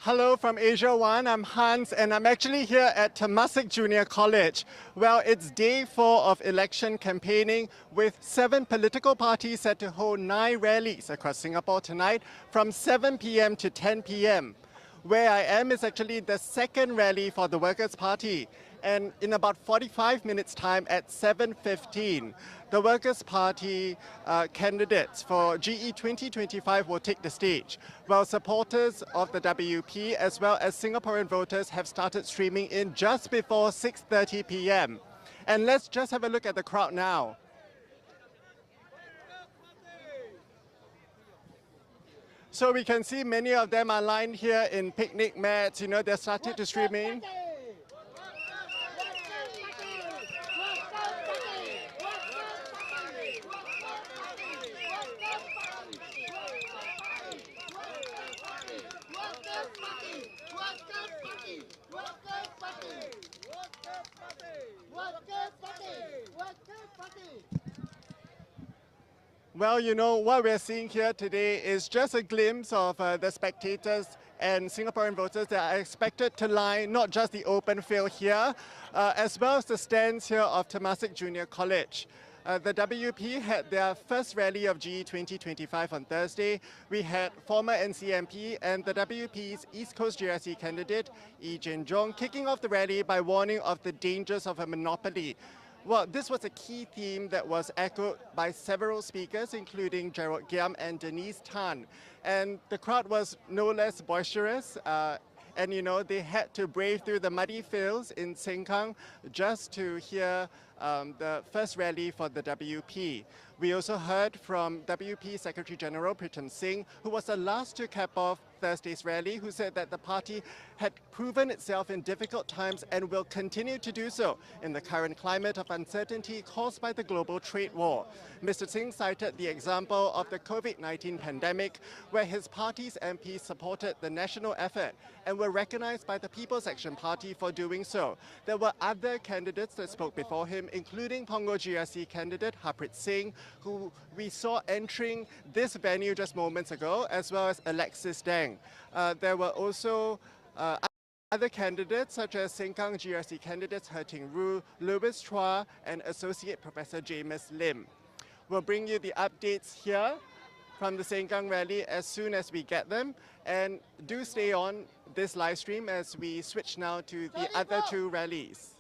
Hello from Asia One, I'm Hans and I'm actually here at Temasek Junior College. Well, it's day 4 of election campaigning with 7 political parties set to hold 9 rallies across Singapore tonight from 7 p.m. to 10 p.m. Where I am is actually the second rally for the Workers' Party, and in about 45 minutes time at 7:15, the Workers' Party candidates for GE2025 will take the stage, while supporters of the WP as well as Singaporean voters have started streaming in just before 6:30 p.m. And let's just have a look at the crowd now. So we can see many of them are lined here in picnic mats, they're starting to stream in. Well, what we're seeing here today is just a glimpse of the spectators and Singaporean voters that are expected to line not just the open field here, as well as the stands here of Temasek Junior College. The WP had their first rally of GE 2025 on Thursday. We had former NCMP and the WP's East Coast GRC candidate, Ee Jin Jong, kicking off the rally by warning of the dangers of a monopoly. Well, this was a key theme that was echoed by several speakers, including Gerald Giam and Denise Tan. And the crowd was no less boisterous. And they had to brave through the muddy fields in Sengkang just to hear the first rally for the WP. We also heard from WP Secretary General Pritam Singh, who was the last to cap off Thursday's rally, who said that the party had proven itself in difficult times and will continue to do so in the current climate of uncertainty caused by the global trade war. Mr. Singh cited the example of the COVID-19 pandemic, where his party's MPs supported the national effort and were recognized by the People's Action Party for doing so. There were other candidates that spoke before him, including Punggol GRC candidate Harpreet Singh, who we saw entering this venue just moments ago, as well as Alexis Deng. There were also other candidates such as Sengkang GRC candidates He Ting Ru, Louis Chua, and Associate Professor James Lim. We'll bring you the updates here from the Sengkang rally as soon as we get them. And do stay on this live stream as we switch now to the other 2 rallies.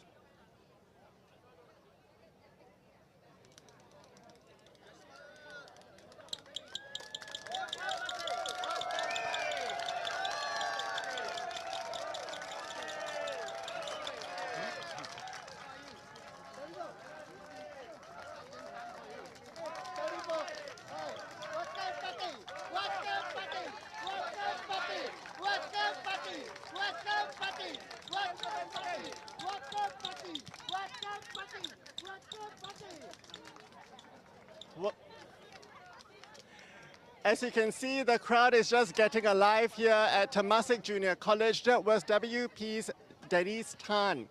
As you can see, the crowd is just getting alive here at Temasek Junior College. That was WP's Denise Tan,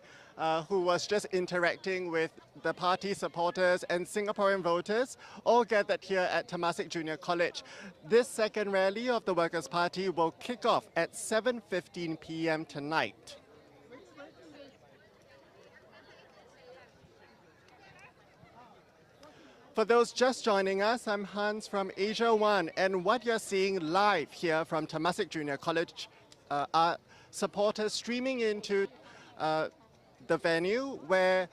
who was just interacting with the party supporters and Singaporean voters, all gathered here at Temasek Junior College. This second rally of the Workers' Party will kick off at 7:15 p.m. tonight. For those just joining us, I'm Hans from Asia One, and what you're seeing live here from Temasek Junior College are supporters streaming into the venue where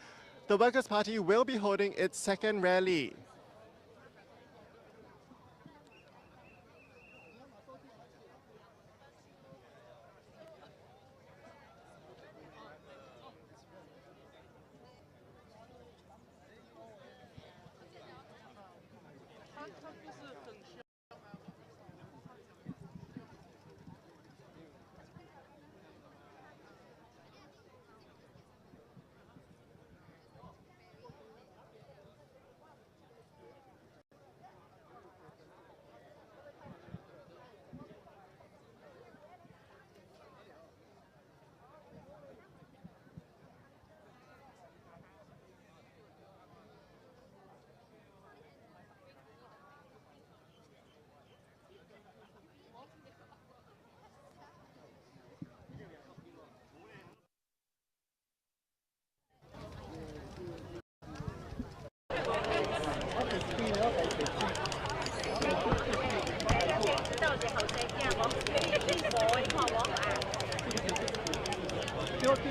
the Workers' Party will be holding its second rally.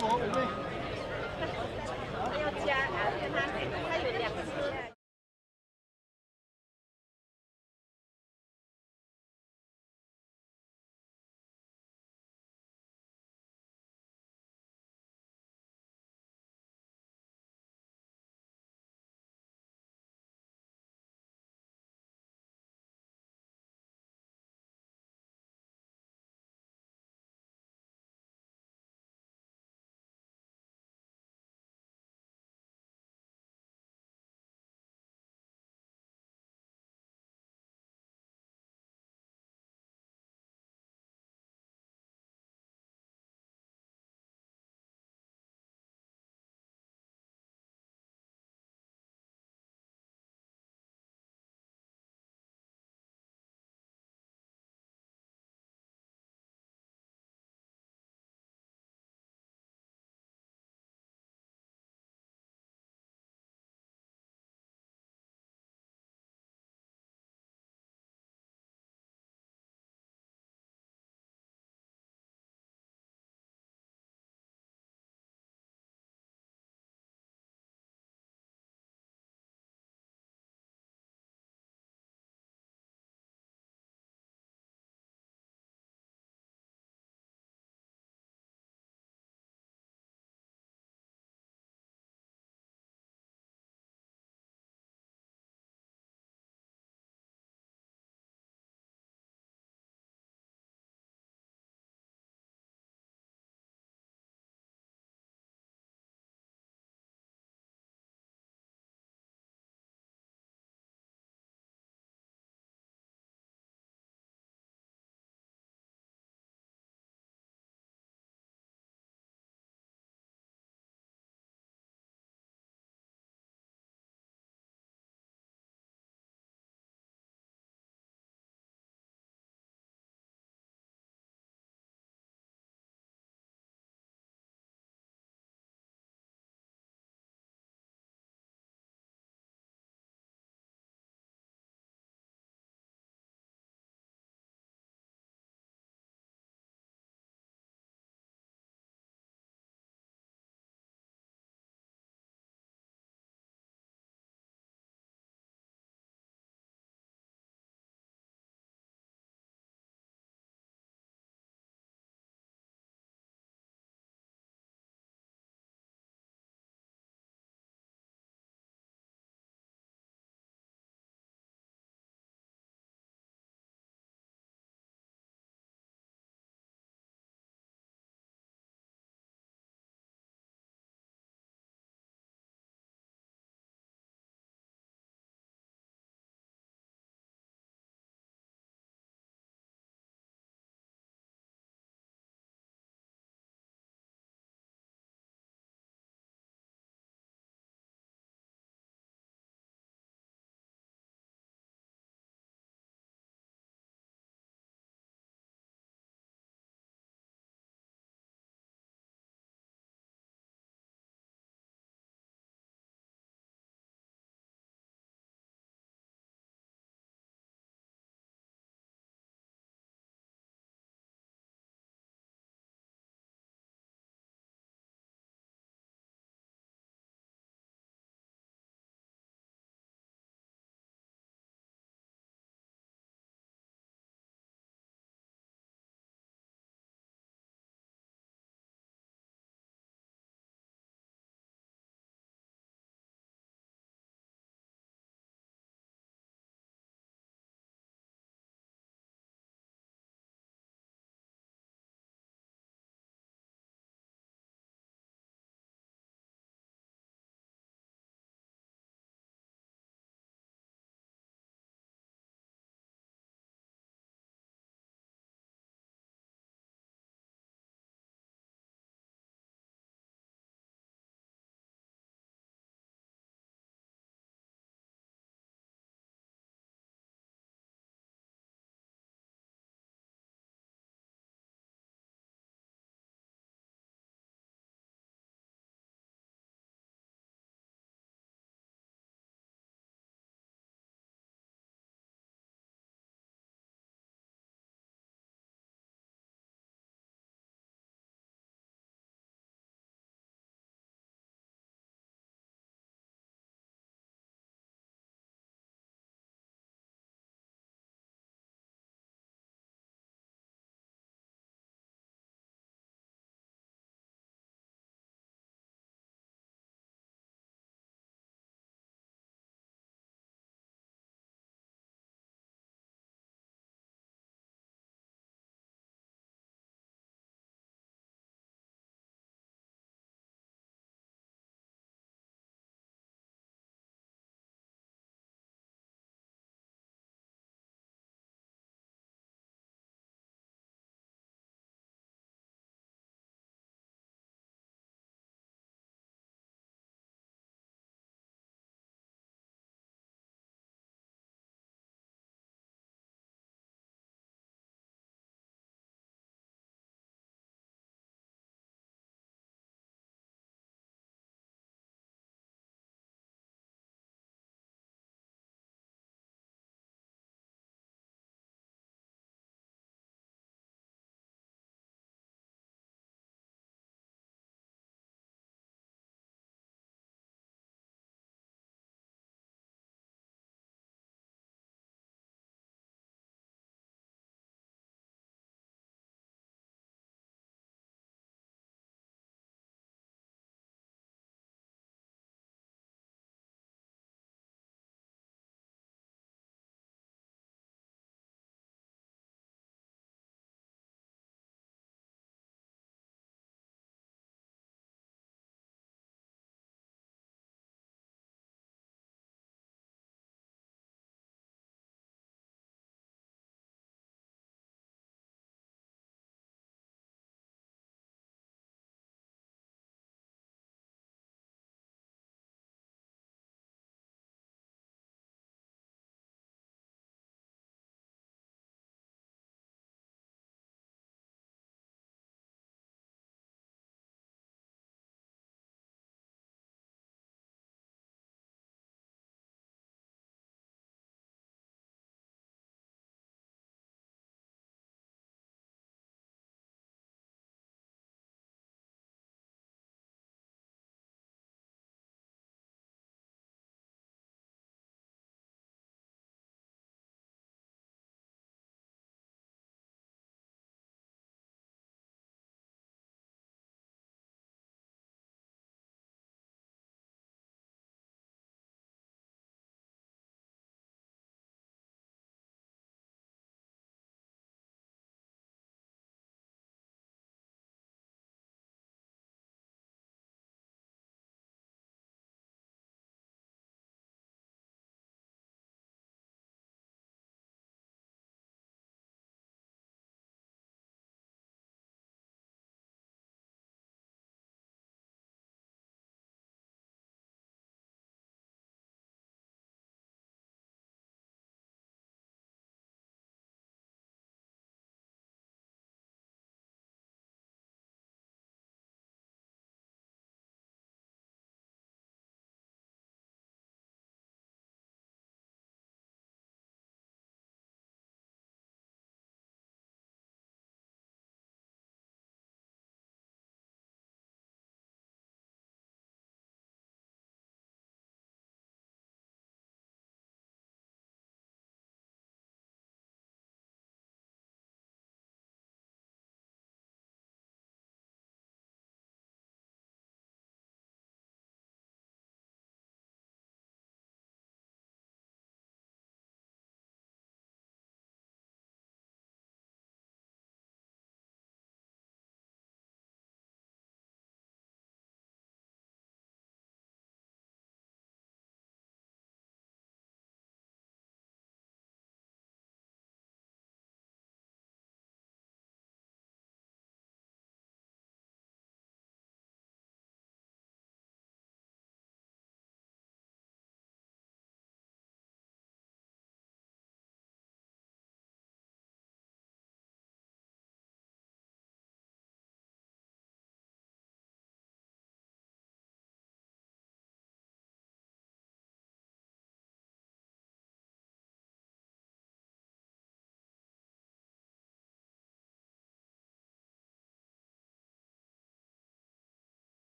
要加跟它有2次。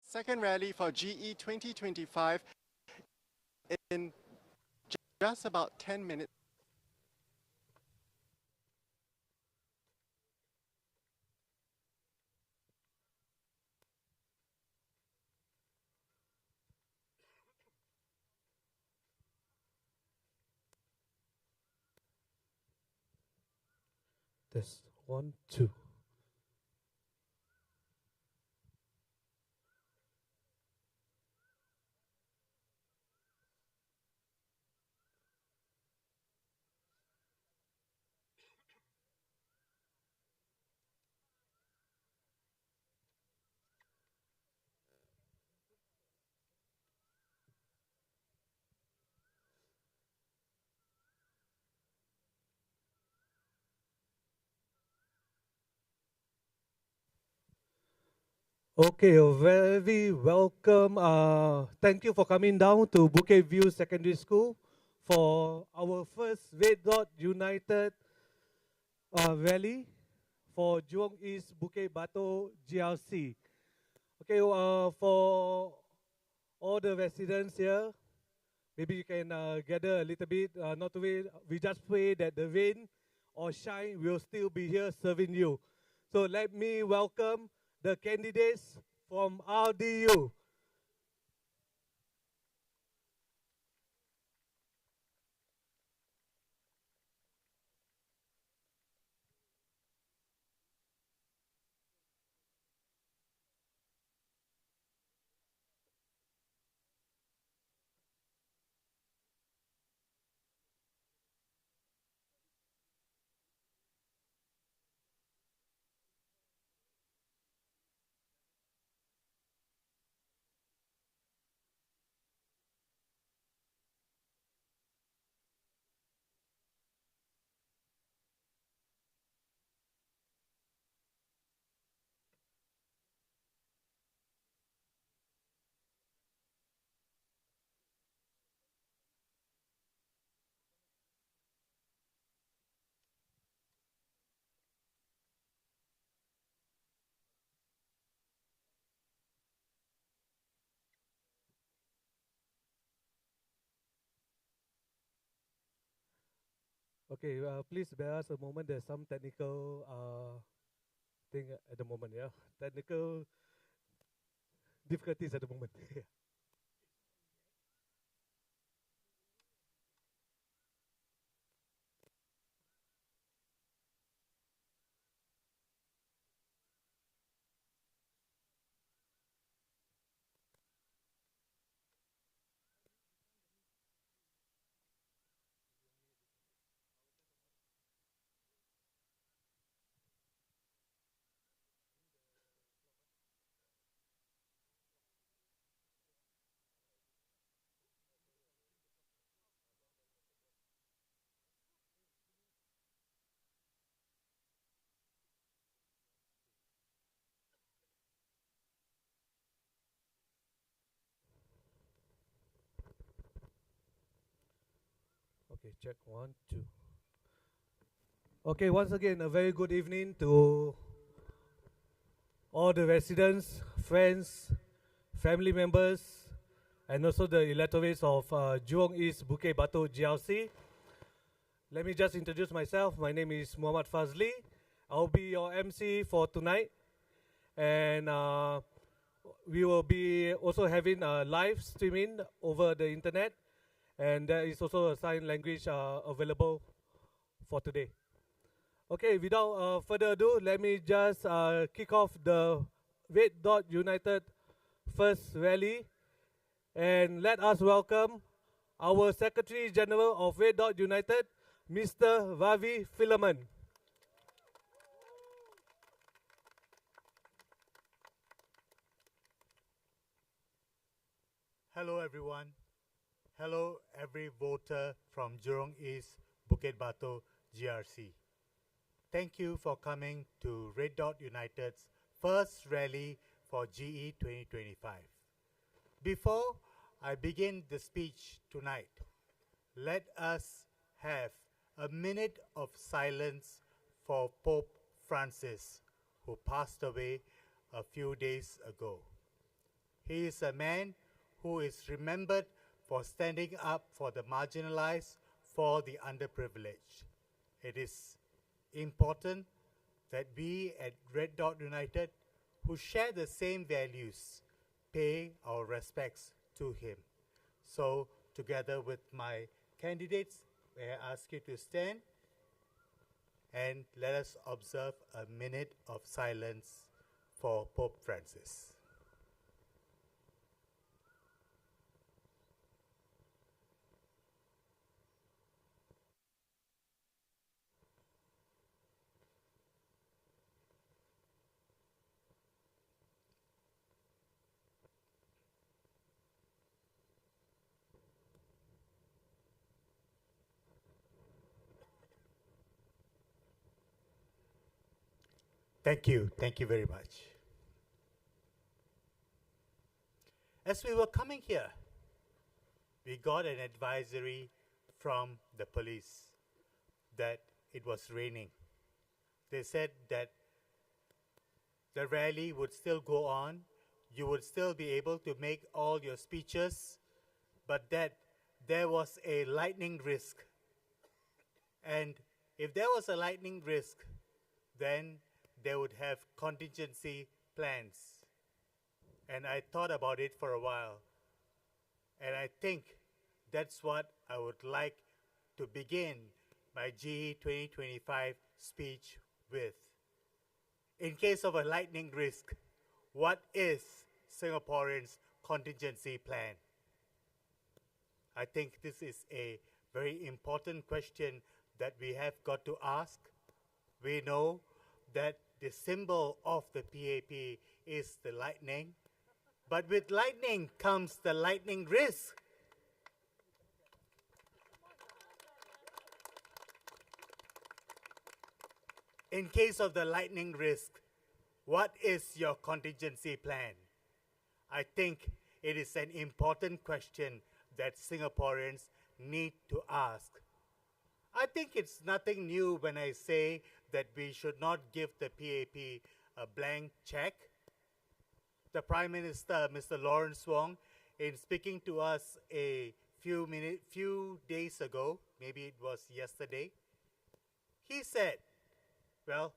second rally for GE 2025 in just about 10 minutes. Test 1, 2. Okay, a very welcome. Thank you for coming down to Bukit View Secondary School for our first Red Dot United rally for Jurong East Bukit Batok GRC. Okay, for all the residents here, maybe you can gather a little bit. Not to wait. We just pray that the rain or shine will still be here serving you. So let me welcome the candidates from RDU. Okay, please bear us a moment. There's some technical thing at the moment. Yeah, technical difficulties at the moment. Okay, check 1, 2. Okay, once again, a very good evening to all the residents, friends, family members, and also the electorates of Jurong East Bukit Batok GRC. Let me just introduce myself. My name is Muhammad Fazli. I'll be your MC for tonight. And we will be also having a live streaming over the internet. And there is also a sign language available for today. Okay, without further ado, let me just kick off the Red Dot United first rally. And let us welcome our Secretary General of Red Dot United, Mr. Ravi Philaman. Hello everyone. Hello every voter from Jurong East, Bukit Batok, GRC. Thank you for coming to Red Dot United's first rally for GE 2025. Before I begin the speech tonight, let us have a minute of silence for Pope Francis, who passed away a few days ago. He is a man who is remembered for standing up for the marginalized, for the underprivileged. It is important that we at Red Dot United, who share the same values, pay our respects to him. So, together with my candidates, may I ask you to stand and let us observe a minute of silence for Pope Francis. Thank you very much. As we were coming here, we got an advisory from the police that it was raining. They said that the rally would still go on, you would still be able to make all your speeches, but that there was a lightning risk. And if there was a lightning risk, then they would have contingency plans. And I thought about it for a while. And I think that's what I would like to begin my GE2025 speech with. In case of a lightning risk, what is Singaporeans' contingency plan? I think this is a very important question that we have got to ask. We know that the symbol of the PAP is the lightning, but with lightning comes the lightning risk. In case of the lightning risk, what is your contingency plan? I think it is an important question that Singaporeans need to ask. I think it's nothing new when I say that we should not give the PAP a blank check. The Prime Minister, Mr. Lawrence Wong, in speaking to us a few days ago, maybe it was yesterday, he said, well,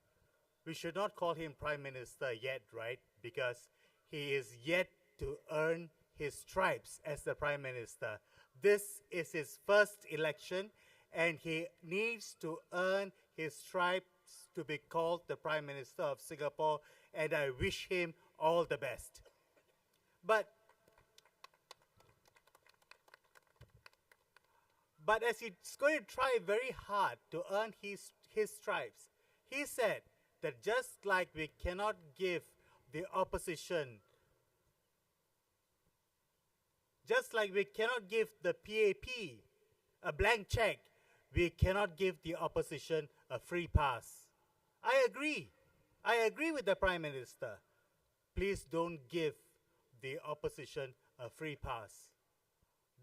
we should not call him Prime Minister yet, right? Because he is yet to earn his stripes as the Prime Minister. This is his first election, and he needs to earn his stripes to be called the Prime Minister of Singapore, and I wish him all the best. But as he's going to try very hard to earn his stripes, he said that just like we cannot give the opposition, just like we cannot give the PAP a blank check, we cannot give the opposition a free pass. I agree. I agree with the Prime Minister. Please don't give the opposition a free pass.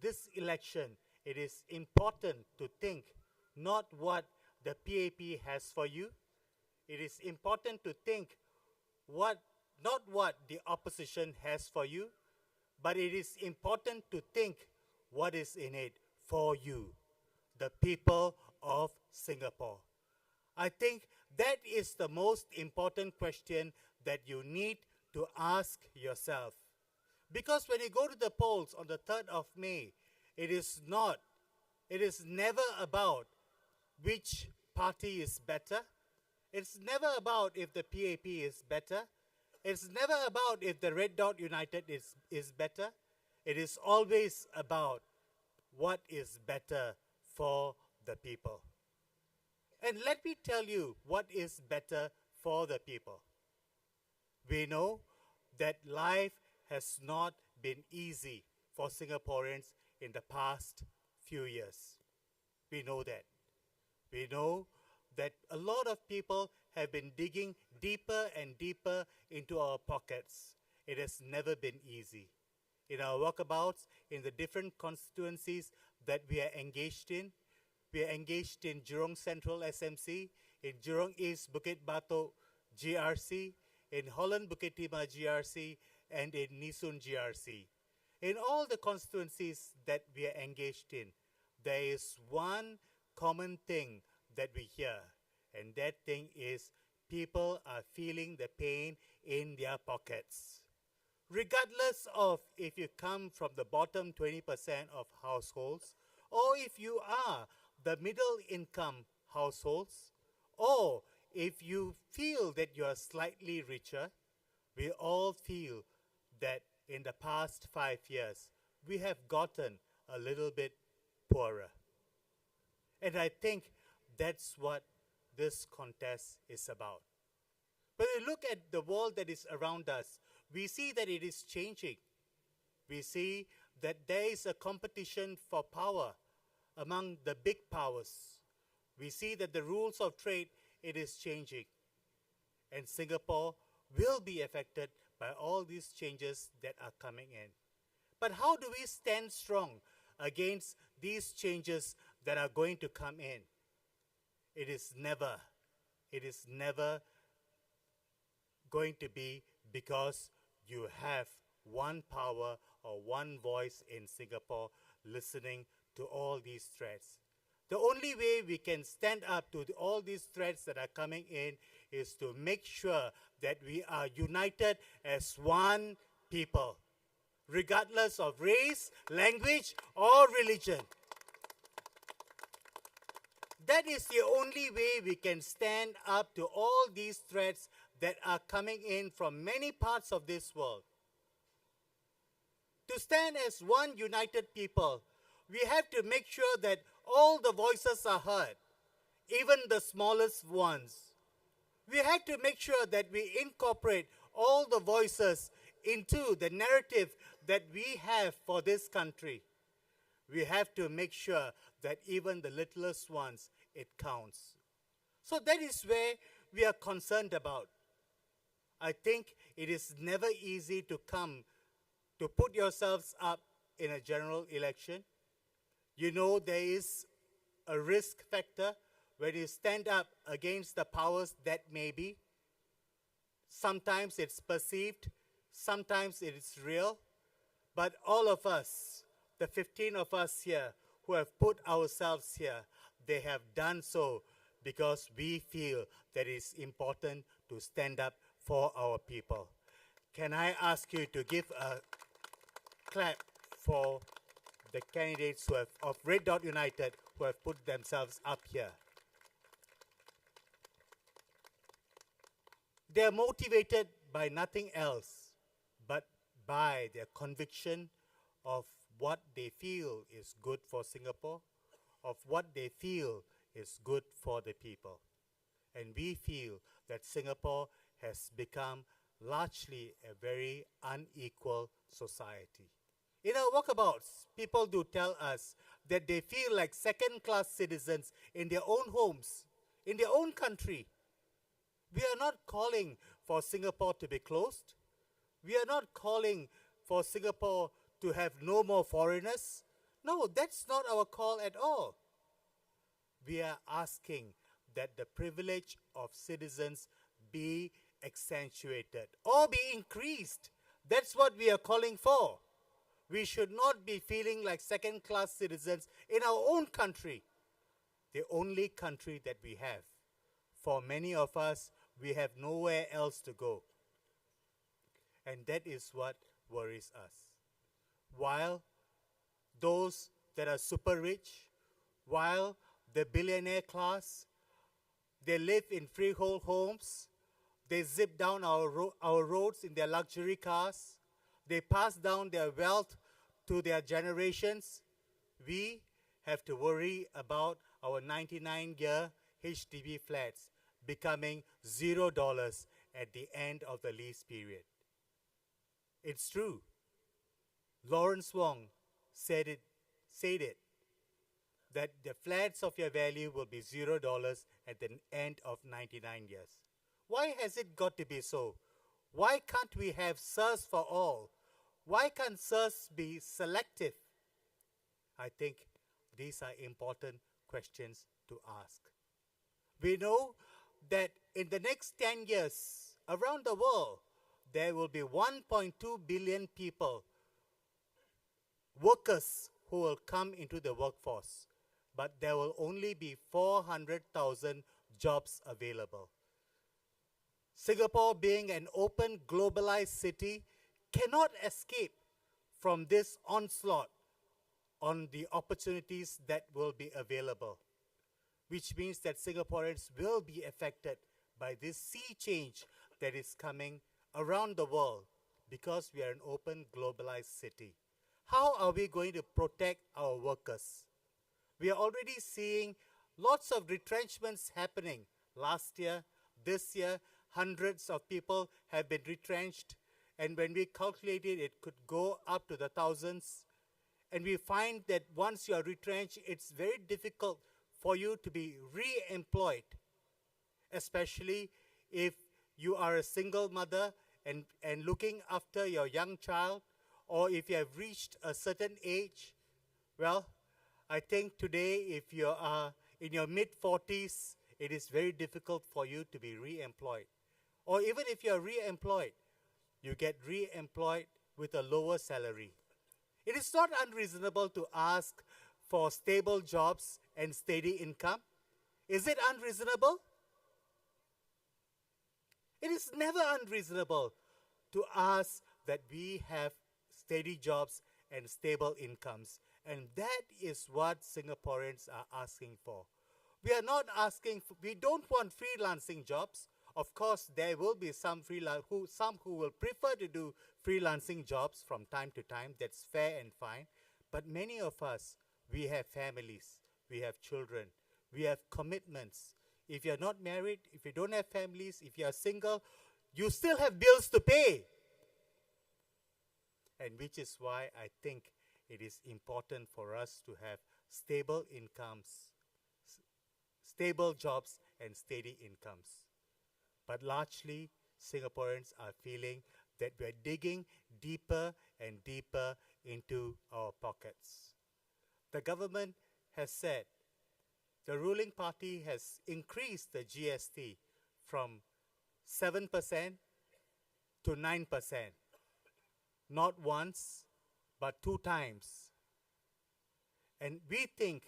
This election, it is important to think not what the PAP has for you. It is important to think not what the opposition has for you, but it is important to think what is in it for you, the people of Singapore. I think that is the most important question that you need to ask yourself. Because when you go to the polls on the 3rd of May, it is never about which party is better. It's never about if the PAP is better. It's never about if the Red Dot United is better. It is always about what is better for the people. And let me tell you what is better for the people. We know that life has not been easy for Singaporeans in the past few years. We know that. We know that a lot of people have been digging deeper and deeper into our pockets. It has never been easy. In our walkabouts, in the different constituencies that we are engaged in Jurong Central SMC, in Jurong East Bukit Batok GRC, in Holland Bukit Timah GRC, and in Nisun GRC. In all the constituencies that we are engaged in, there is one common thing that we hear, and that thing is people are feeling the pain in their pockets. Regardless of if you come from the bottom 20% of households, or if you are the middle income households, or if you feel that you are slightly richer, we all feel that in the past 5 years, we have gotten a little bit poorer. And I think that's what this contest is about. When we look at the world that is around us, we see that it is changing. We see that there is a competition for power among the big powers. We see that the rules of trade, it is changing. And Singapore will be affected by all these changes that are coming in. But how do we stand strong against these changes that are going to come in? It is never going to be because you have one power or one voice in Singapore listening to all these threats. The only way we can stand up to all these threats that are coming in is to make sure that we are united as one people, regardless of race, language, or religion. That is the only way we can stand up to all these threats that are coming in from many parts of this world. To stand as one united people, we have to make sure that all the voices are heard, even the smallest ones. We have to make sure that we incorporate all the voices into the narrative that we have for this country. We have to make sure that even the littlest ones, it counts. So that is where we are concerned about. I think it is never easy to put yourselves up in a general election. You know there is a risk factor when you stand up against the powers that may be. Sometimes it's perceived, sometimes it is real, but all of us, the 15 of us here who have put ourselves here, they have done so because we feel that it is important to stand up for our people. Can I ask you to give a clap for the candidates of Red Dot United who have put themselves up here? They are motivated by nothing else but by their conviction of what they feel is good for Singapore, of what they feel is good for the people. And we feel that Singapore has become largely a very unequal society. In our walkabouts, people do tell us that they feel like second-class citizens in their own homes, in their own country. We are not calling for Singapore to be closed. We are not calling for Singapore to have no more foreigners. No, that's not our call at all. We are asking that the privilege of citizens be accentuated or be increased. That's what we are calling for. We should not be feeling like second-class citizens in our own country, the only country that we have. For many of us, we have nowhere else to go. And that is what worries us. While those that are super rich, while the billionaire class, they live in freehold homes, they zip down our roads in their luxury cars, they pass down their wealth to their generations, we have to worry about our 99-year HDB flats becoming $0 at the end of the lease period. It's true. Lawrence Wong said it, that the flats of your value will be $0 at the end of 99 years. Why has it got to be so? Why can't we have SIRS for all? Why can't SIRS be selective? I think these are important questions to ask. We know that in the next 10 years, around the world, there will be 1.2 billion people, workers who will come into the workforce, but there will only be 400,000 jobs available. Singapore, being an open, globalized city, cannot escape from this onslaught on the opportunities that will be available, which means that Singaporeans will be affected by this sea change that is coming around the world because we are an open, globalized city. How are we going to protect our workers? We are already seeing lots of retrenchments happening. Last year, this year, hundreds of people have been retrenched, and when we calculated, it could go up to the thousands. And we find that once you are retrenched, it's very difficult for you to be re-employed, especially if you are a single mother and looking after your young child, or if you have reached a certain age. Well, I think today, if you are in your mid-40s, it is very difficult for you to be re-employed. Or even if you are re-employed, you get re-employed with a lower salary. It is not unreasonable to ask for stable jobs and steady income. Is it unreasonable? It is never unreasonable to ask that we have steady jobs and stable incomes. And that is what Singaporeans are asking for. We are not asking, we don't want freelancing jobs. Of course, there will be some who will prefer to do freelancing jobs from time to time. That's fair and fine. But many of us, we have families, we have children, we have commitments. If you're not married, if you don't have families, if you're single, you still have bills to pay. And which is why I think it is important for us to have stable incomes, stable jobs and steady incomes. But largely, Singaporeans are feeling that we're digging deeper and deeper into our pockets. The government has said, the ruling party has increased the GST from 7% to 9%. Not once, but 2 times. And we think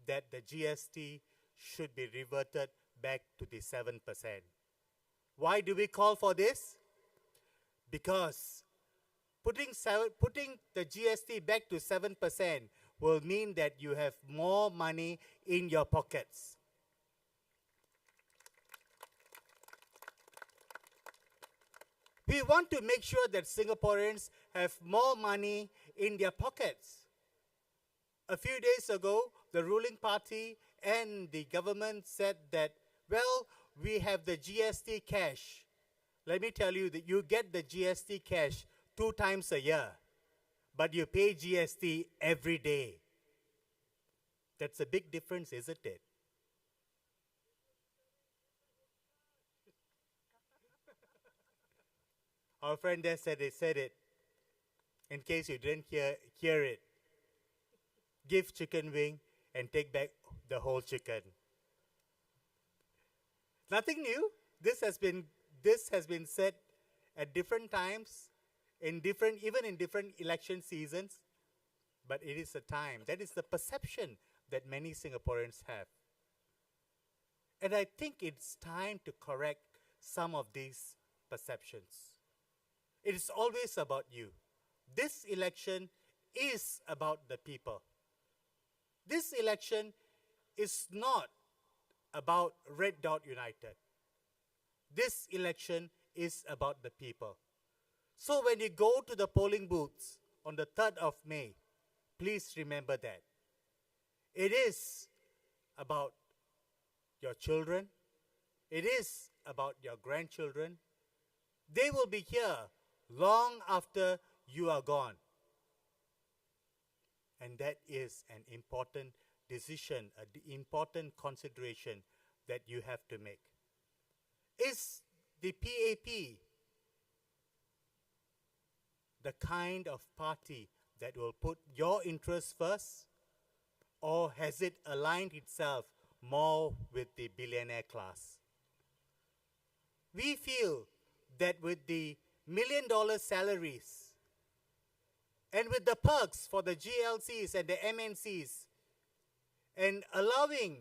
that the GST should be reverted back to the 7%. Why do we call for this? Because putting the GST back to 7% will mean that you have more money in your pockets. We want to make sure that Singaporeans have more money in their pockets. A few days ago, the ruling party and the government said that, well, we have the GST cash. Let me tell you that you get the GST cash 2 times a year, but you pay GST every day. That's a big difference, isn't it? Our friend there said it. In case you didn't hear it. Give chicken wing and take back the whole chicken. Nothing new. This has been said at different times, even in different election seasons. But it is a time. That is the perception that many Singaporeans have. And I think it's time to correct some of these perceptions. It is always about you. This election is about the people. This election is not about Red Dot United. This election is about the people. So when you go to the polling booths on the 3rd of May, please remember that. It is about your children. It is about your grandchildren. They will be here long after you are gone. And that is an important decision, an important consideration that you have to make. Is the PAP the kind of party that will put your interests first? Or has it aligned itself more with the billionaire class? We feel that with the million-dollar salaries. And with the perks for the GLCs and the MNCs, and allowing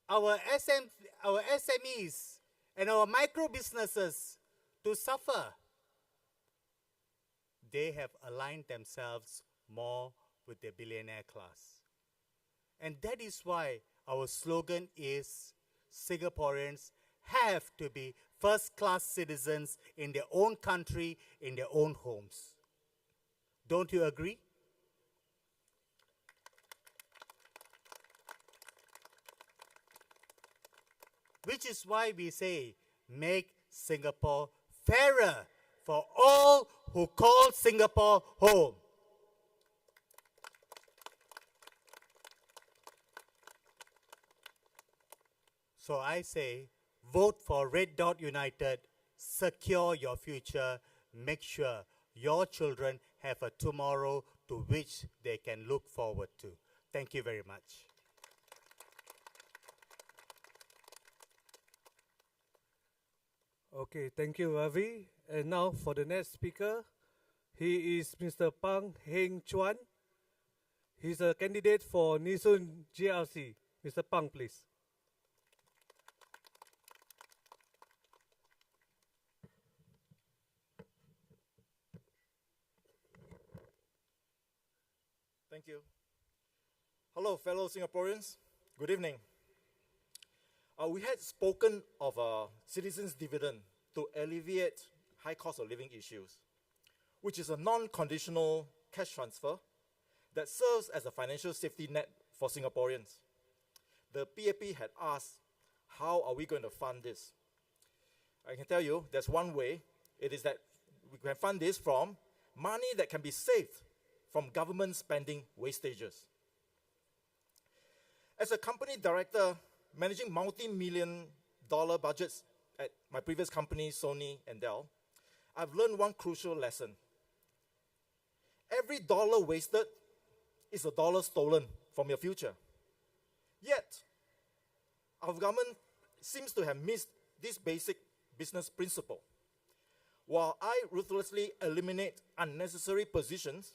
our SMEs and our micro businesses to suffer, they have aligned themselves more with the billionaire class. And that is why our slogan is Singaporeans have to be first-class citizens in their own country, in their own homes. Don't you agree? Which is why we say, make Singapore fairer for all who call Singapore home. So I say, vote for Red Dot United, secure your future, make sure your children have a tomorrow to which they can look forward to. Thank you very much. Okay, thank you, Ravi. And now for the next speaker, he is Mr. Pang Heng Chuan. He's a candidate for Nee Soon GRC. Mr. Pang, please. Thank you. Hello, fellow Singaporeans. Good evening. We had spoken of a citizens' dividend to alleviate high cost of living issues, which is a non-conditional cash transfer that serves as a financial safety net for Singaporeans. The PAP had asked, how are we going to fund this? I can tell you, there's one way. It is that we can fund this from money that can be saved from government spending wastages. As a company director managing multi-million-dollar budgets at my previous companies, Sony and Dell, I've learned one crucial lesson. Every dollar wasted is a dollar stolen from your future. Yet, our government seems to have missed this basic business principle. While I ruthlessly eliminate unnecessary positions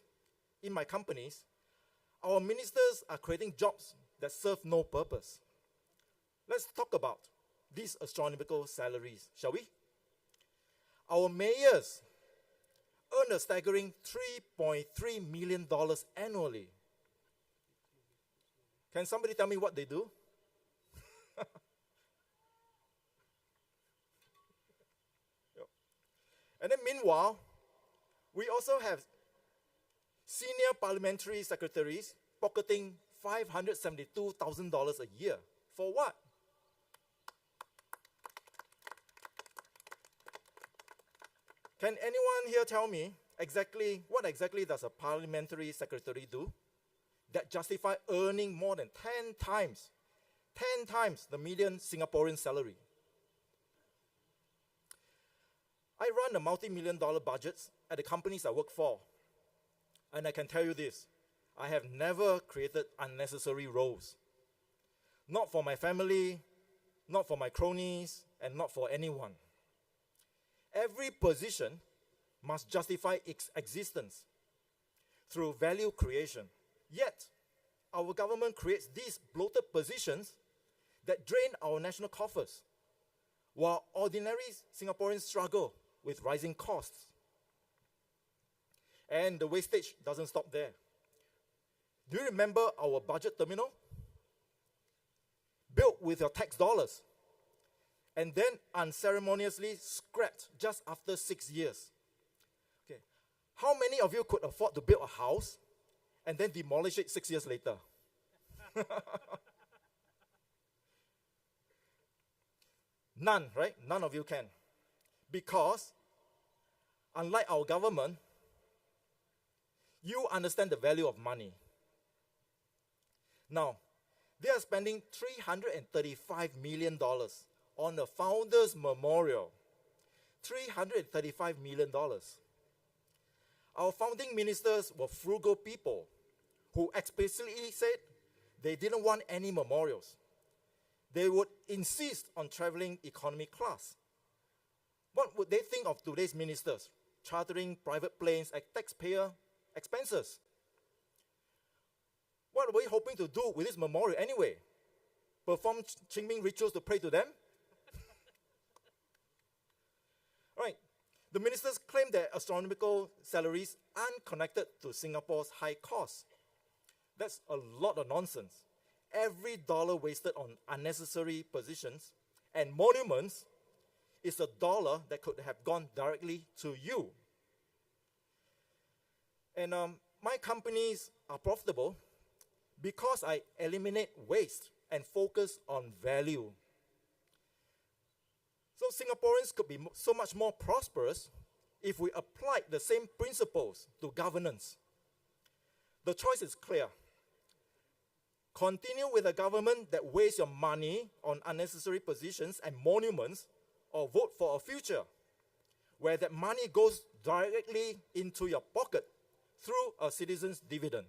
in my companies, our ministers are creating jobs that serve no purpose. Let's talk about these astronomical salaries, shall we? Our mayors earn a staggering $3.3 million annually. Can somebody tell me what they do? And then meanwhile, we also have senior parliamentary secretaries pocketing $572,000 a year. For what? Can anyone here tell me what exactly does a parliamentary secretary do that justify earning more than 10 times the median Singaporean salary? I run a multi-million-dollar budgets at the companies I work for. And I can tell you this, I have never created unnecessary roles. Not for my family, not for my cronies, and not for anyone. Every position must justify its existence through value creation. Yet, our government creates these bloated positions that drain our national coffers, while ordinary Singaporeans struggle with rising costs. And the wastage doesn't stop there. Do you remember our budget terminal? Built with your tax dollars, and then unceremoniously scrapped just after 6 years. Okay. How many of you could afford to build a house and then demolish it 6 years later? None, right? None of you can. Because, unlike our government, you understand the value of money. Now, they are spending $335 million on a founder's memorial. $335 million. Our founding ministers were frugal people who explicitly said they didn't want any memorials. They would insist on traveling economy class. What would they think of today's ministers chartering private planes at taxpayer expenses? What are we hoping to do with this memorial anyway? Perform Qingming rituals to pray to them? Right. The ministers claim their astronomical salaries aren't connected to Singapore's high costs. That's a lot of nonsense. Every dollar wasted on unnecessary positions and monuments is a dollar that could have gone directly to you. And my companies are profitable because I eliminate waste and focus on value. So Singaporeans could be so much more prosperous if we applied the same principles to governance. The choice is clear. Continue with a government that wastes your money on unnecessary positions and monuments, or vote for a future where that money goes directly into your pocket through a citizen's dividend.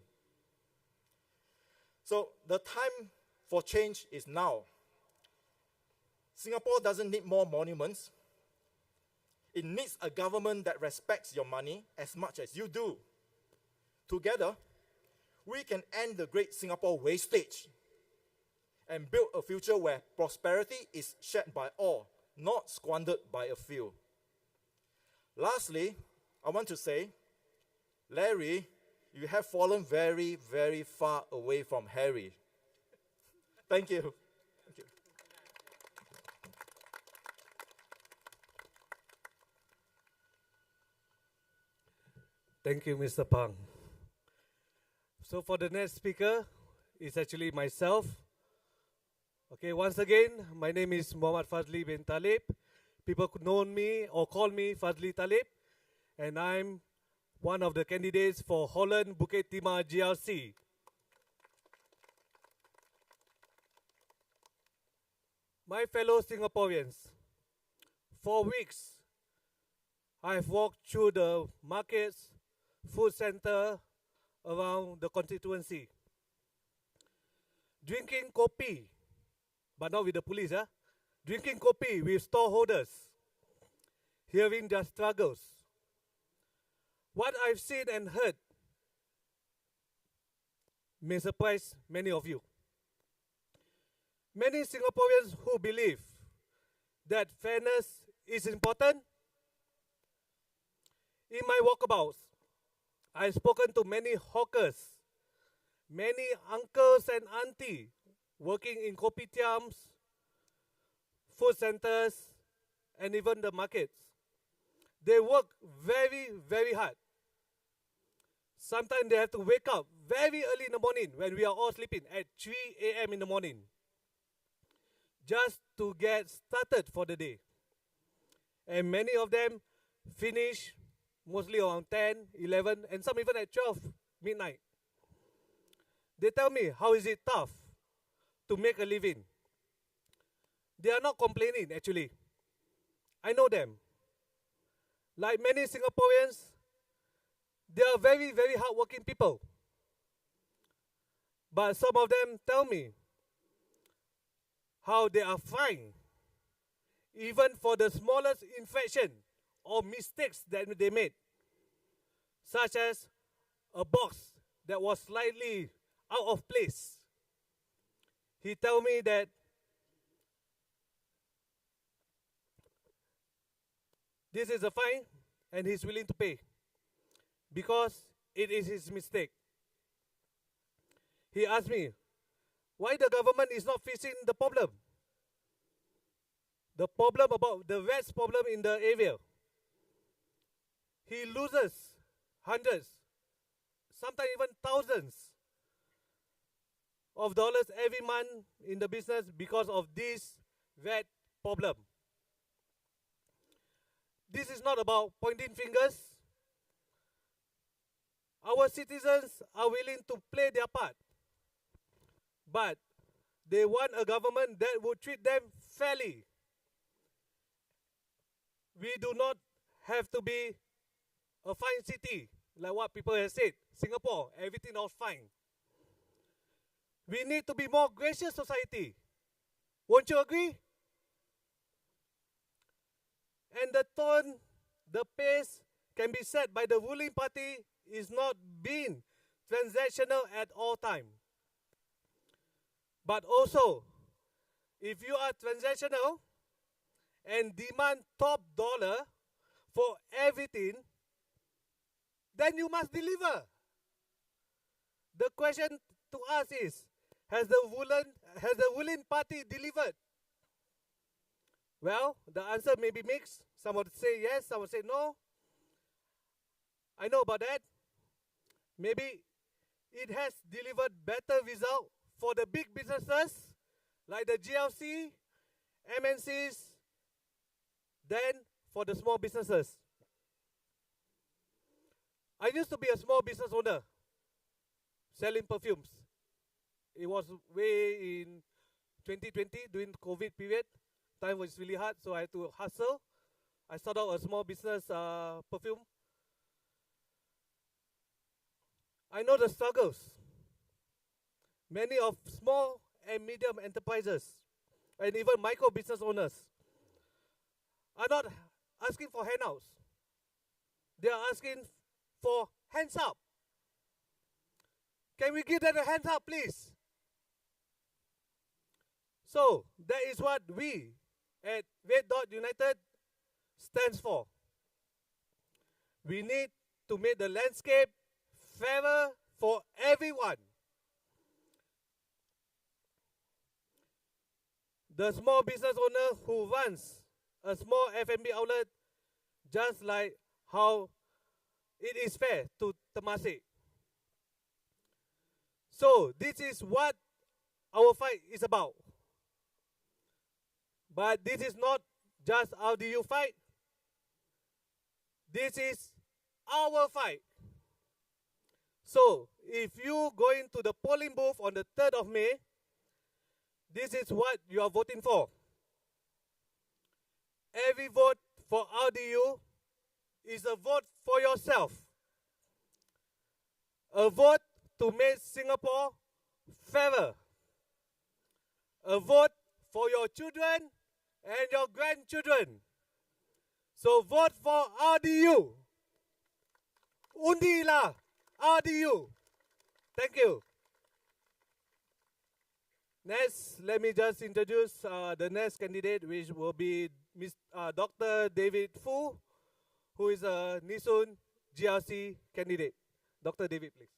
So the time for change is now. Singapore doesn't need more monuments. It needs a government that respects your money as much as you do. Together, we can end the great Singapore wastage and build a future where prosperity is shared by all, not squandered by a few. Lastly, I want to say, Larry, you have fallen very, very far away from Harry. Thank you. Thank you. Thank you, Mr. Pang. So for the next speaker, it's actually myself. Okay, once again, my name is Muhammad Fazli bin Talib. People could know me or call me Fazli Talib, and I'm one of the candidates for Holland Bukit Timah GRC. My fellow Singaporeans, for weeks, I've walked through the markets, food center around the constituency, drinking kopi, but not with the police, drinking kopi with storeholders, hearing their struggles. What I've seen and heard may surprise many of you. Many Singaporeans who believe that fairness is important. In my walkabouts, I've spoken to many hawkers, many uncles and aunties working in kopitiams, food centers, and even the markets. They work very, very hard. Sometimes they have to wake up very early in the morning when we are all sleeping at 3 a.m. in the morning just to get started for the day. And many of them finish mostly around 10, 11, and some even at 12 midnight. They tell me, how is it tough to make a living? They are not complaining, actually. I know them. Like many Singaporeans, they are very, very hardworking people. But some of them tell me how they are fine, even for the smallest infraction or mistakes that they made, such as a box that was slightly out of place. He told me that this is a fine and he's willing to pay because it is his mistake. He asked me, why the government is not fixing the problem? The problem about the rats problem in the area. He loses hundreds, sometimes even thousands of dollars every month in the business because of this rat problem. This is not about pointing fingers. Our citizens are willing to play their part, but they want a government that would treat them fairly. We do not have to be a fine city, like what people have said. Singapore, everything else fine. We need to be more gracious society. Won't you agree? And the tone, the pace can be set by the ruling party is not being transactional at all time. But also, if you are transactional and demand top dollar for everything, then you must deliver. The question to us is, has the ruling party delivered? Well, the answer may be mixed. Some would say yes, some would say no. I know about that. Maybe it has delivered better result for the big businesses like the GLC, MNCs, than for the small businesses. I used to be a small business owner selling perfumes. It was way in 2020 during the COVID period. Time was really hard, so I had to hustle. I started out a small business perfume. I know the struggles. Many of small and medium enterprises and even micro business owners are not asking for handouts. They are asking for hands up. Can we give them a hands up, please? So that is what we at Red Dot United stands for. We need to make the landscape fairer for everyone. The small business owner who runs a small F&B outlet, just like how it is fair to Temasek. So this is what our fight is about. But this is not just RDU fight. This is our fight. So if you go into the polling booth on the 3rd of May, this is what you are voting for. Every vote for RDU is a vote for yourself. A vote to make Singapore fairer. A vote for your children and your grandchildren. So vote for RDU. Undilah RDU. Thank you. Next, let me just introduce the next candidate, which will be Dr. David Fu, who is a Nee-Soon GRC candidate. Dr. David, please.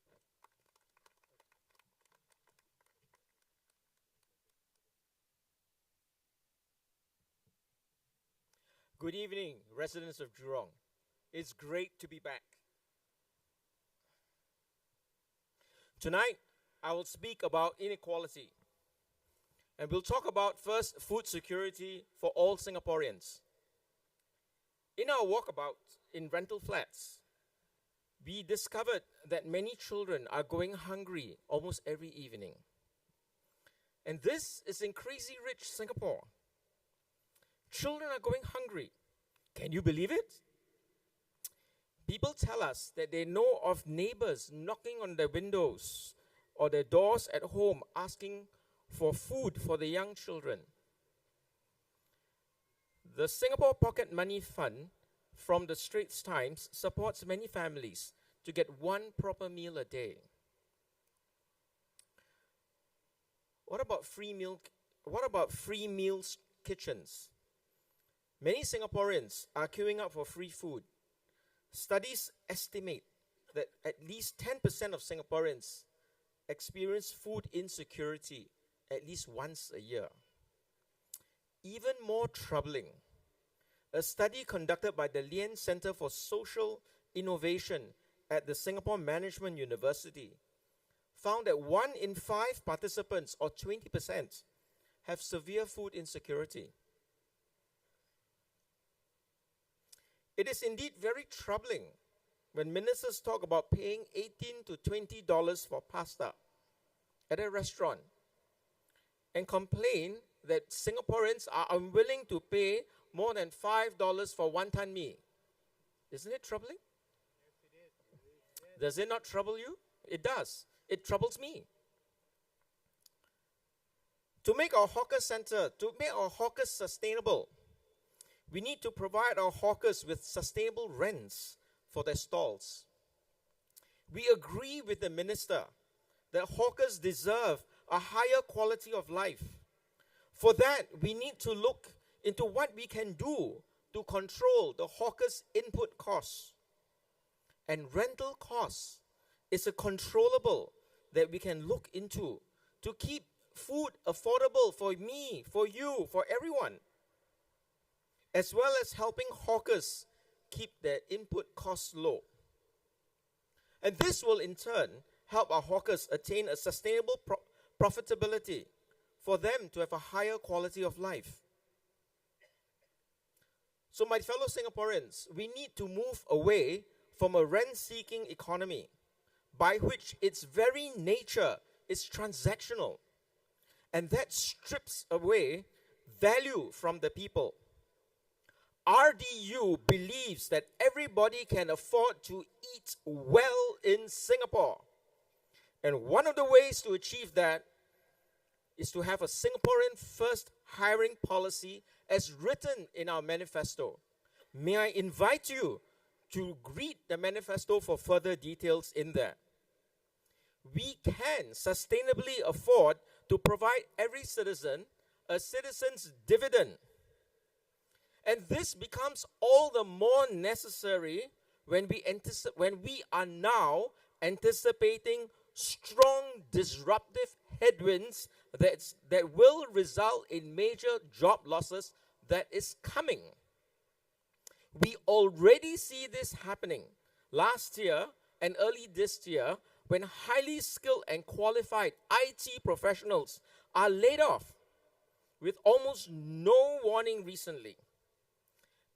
Good evening, residents of Jurong. It's great to be back. Tonight, I will speak about inequality. And we'll talk about first food security for all Singaporeans. In our walkabout in rental flats, we discovered that many children are going hungry almost every evening. And this is in crazy rich Singapore. Children are going hungry. Can you believe it? People tell us that they know of neighbors knocking on their windows or their doors at home asking for food for the young children. The Singapore Pocket Money Fund from the Straits Times supports many families to get one proper meal a day. What about free meals kitchens? Many Singaporeans are queuing up for free food. Studies estimate that at least 10% of Singaporeans experience food insecurity at least once a year. Even more troubling, a study conducted by the Lien Center for Social Innovation at the Singapore Management University found that 1 in 5 participants, or 20%, have severe food insecurity. It is indeed very troubling when ministers talk about paying $18 to $20 for pasta at a restaurant and complain that Singaporeans are unwilling to pay more than $5 for wonton mee. Isn't it troubling? Yes, it is. Does it not trouble you? It does. It troubles me. To make our hawker center, to make our hawkers sustainable, We need to provide our hawkers with sustainable rents for their stalls. We agree with the minister that hawkers deserve a higher quality of life. For that, we need to look into what we can do to control the hawkers' input costs. And rental costs is a controllable that we can look into to keep food affordable for me, for you, for everyone, as well as helping hawkers keep their input costs low. And this will in turn help our hawkers attain a sustainable profitability for them to have a higher quality of life. So my fellow Singaporeans, we need to move away from a rent-seeking economy by which its very nature is transactional, and that strips away value from the people. RDU believes that everybody can afford to eat well in Singapore. And one of the ways to achieve that is to have a Singaporean first hiring policy as written in our manifesto. May I invite you to read the manifesto for further details in there. We can sustainably afford to provide every citizen a citizen's dividend. And this becomes all the more necessary when we are now anticipating strong disruptive headwinds that will result in major job losses that is coming. We already see this happening last year and early this year when highly skilled and qualified IT professionals are laid off with almost no warning recently.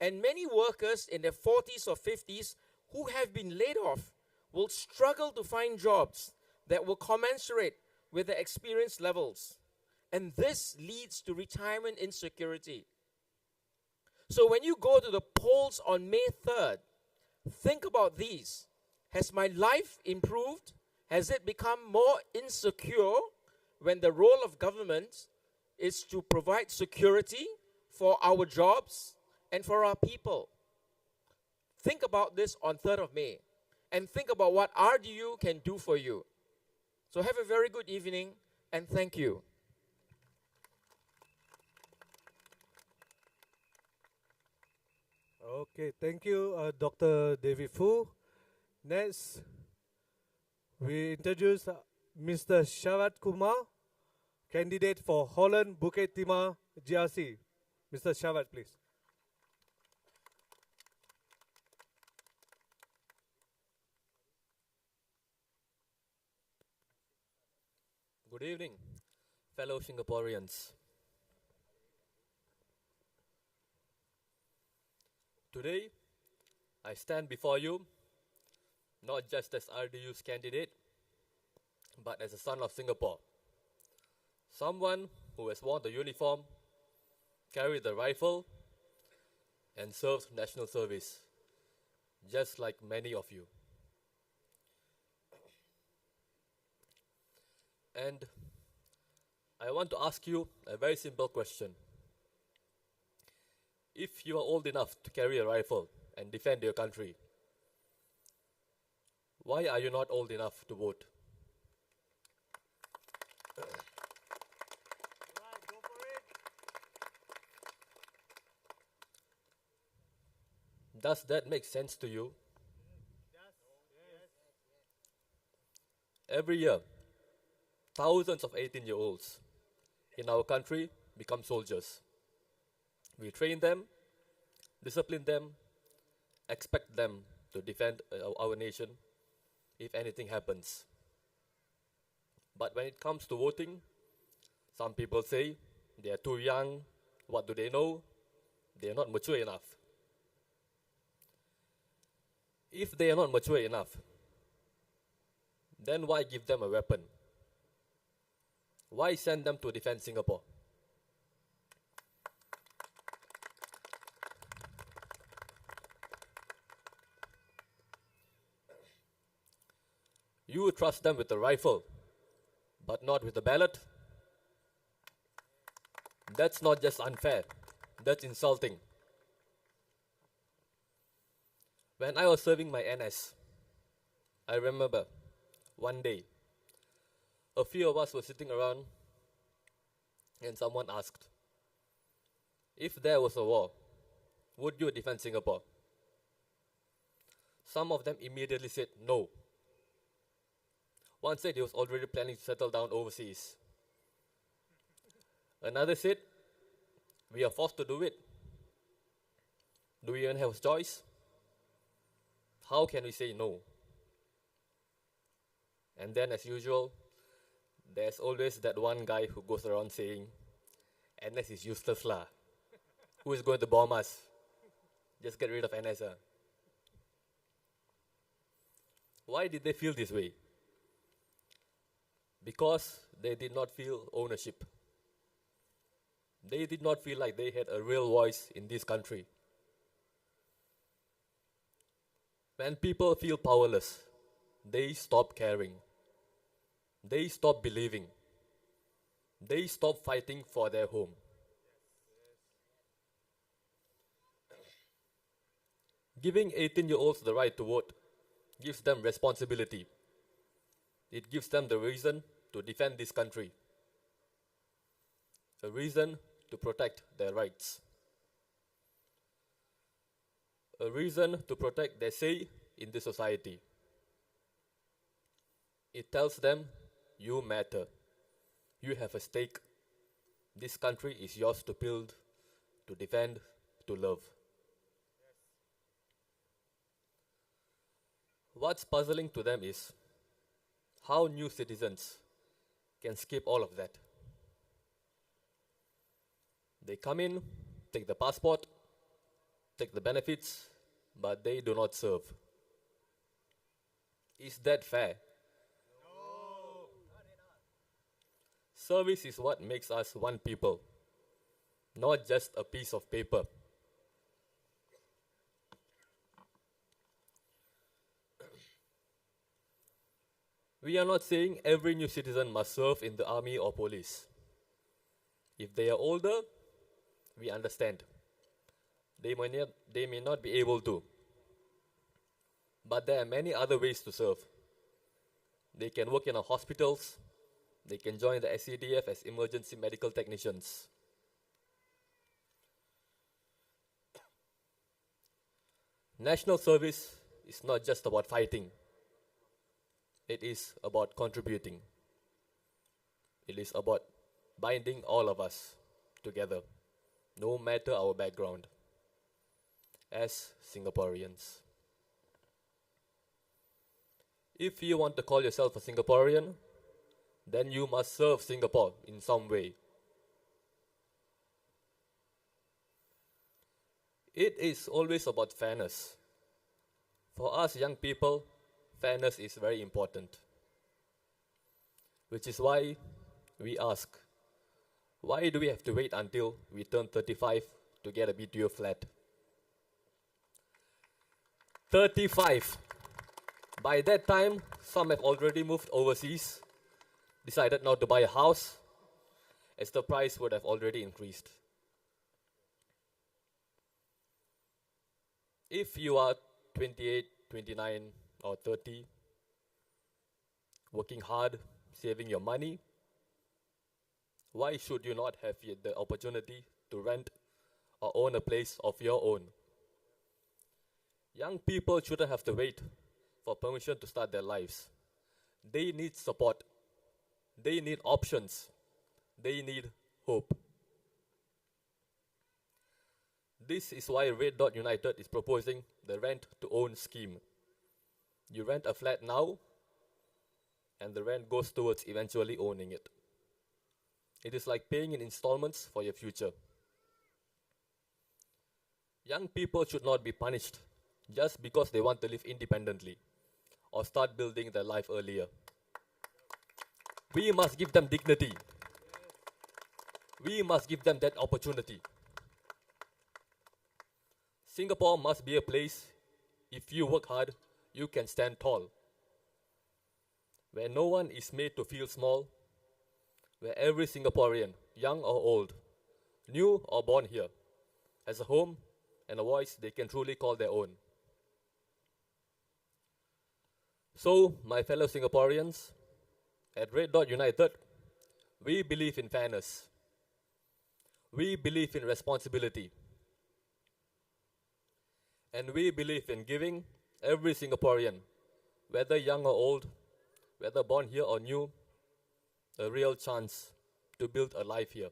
And many workers in their 40s or 50s who have been laid off will struggle to find jobs that will commensurate with their experience levels. And this leads to retirement insecurity. So when you go to the polls on May 3rd, think about these. Has my life improved? Has it become more insecure when the role of government is to provide security for our jobs and for our people? Think about this on 3rd of May and think about what RDU can do for you. So have a very good evening and thank you. Okay, thank you, Dr. David Fu. Next, we introduce Mr. Sharat Kumar, candidate for Holland Bukit Timah GRC. Mr. Sharat, please. Good evening, fellow Singaporeans. Today, I stand before you not just as RDU's candidate, but as a son of Singapore. Someone who has worn the uniform, carried the rifle, and served national service, just like many of you. And I want to ask you a very simple question. If you are old enough to carry a rifle and defend your country, why are you not old enough to vote? Does that make sense to you? Every year, thousands of 18-year-olds in our country become soldiers. We train them, discipline them, expect them to defend our nation if anything happens. But when it comes to voting, some people say they are too young, what do they know? They are not mature enough. If they are not mature enough, then why give them a weapon? Why send them to defend Singapore? You trust them with the rifle, but not with the ballot? That's not just unfair, that's insulting. When I was serving my NS, I remember one day, a few of us were sitting around and someone asked, if there was a war, would you defend Singapore? Some of them immediately said no. One said he was already planning to settle down overseas. Another said, we are forced to do it. Do we even have a choice? How can we say no? And then, as usual, there's always that one guy who goes around saying, NS is useless lah. Who is going to bomb us? Just get rid of NS. Why did they feel this way? Because they did not feel ownership. They did not feel like they had a real voice in this country. When people feel powerless, they stop caring. They stop believing. They stop fighting for their home. Giving 18-year-olds the right to vote gives them responsibility. It gives them the reason to defend this country, a reason to protect their rights, a reason to protect their say in the society. It tells them, you matter, you have a stake, this country is yours to build, to defend, to love. What's puzzling to them is how new citizens can skip all of that. They come in, take the passport, take the benefits, but they do not serve. Is that fair? No. Service is what makes us one people, not just a piece of paper. We are not saying every new citizen must serve in the army or police. If they are older, we understand. They may not be able to. But there are many other ways to serve. They can work in our hospitals. They can join the SCDF as emergency medical technicians. National service is not just about fighting. It is about contributing. It is about binding all of us together, no matter our background, as Singaporeans. If you want to call yourself a Singaporean, then you must serve Singapore in some way. It is always about fairness. For us young people, fairness is very important. Which is why we ask, why do we have to wait until we turn 35 to get a BTO flat? 35. By that time, some have already moved overseas, decided not to buy a house, as the price would have already increased. If you are 28, 29, or 30, working hard, saving your money, why should you not have the opportunity to rent or own a place of your own? Young people shouldn't have to wait for permission to start their lives. They need support. They need options. They need hope. This is why Red Dot United is proposing the rent-to-own scheme. You rent a flat now, and the rent goes towards eventually owning it. It is like paying in installments for your future. Young people should not be punished just because they want to live independently or start building their life earlier. We must give them dignity. We must give them that opportunity. Singapore must be a place, if you work hard, you can stand tall. Where no one is made to feel small, where every Singaporean, young or old, new or born here, has a home and a voice they can truly call their own. So, my fellow Singaporeans, at Red Dot United, we believe in fairness. We believe in responsibility. And we believe in giving every Singaporean, whether young or old, whether born here or new, a real chance to build a life here.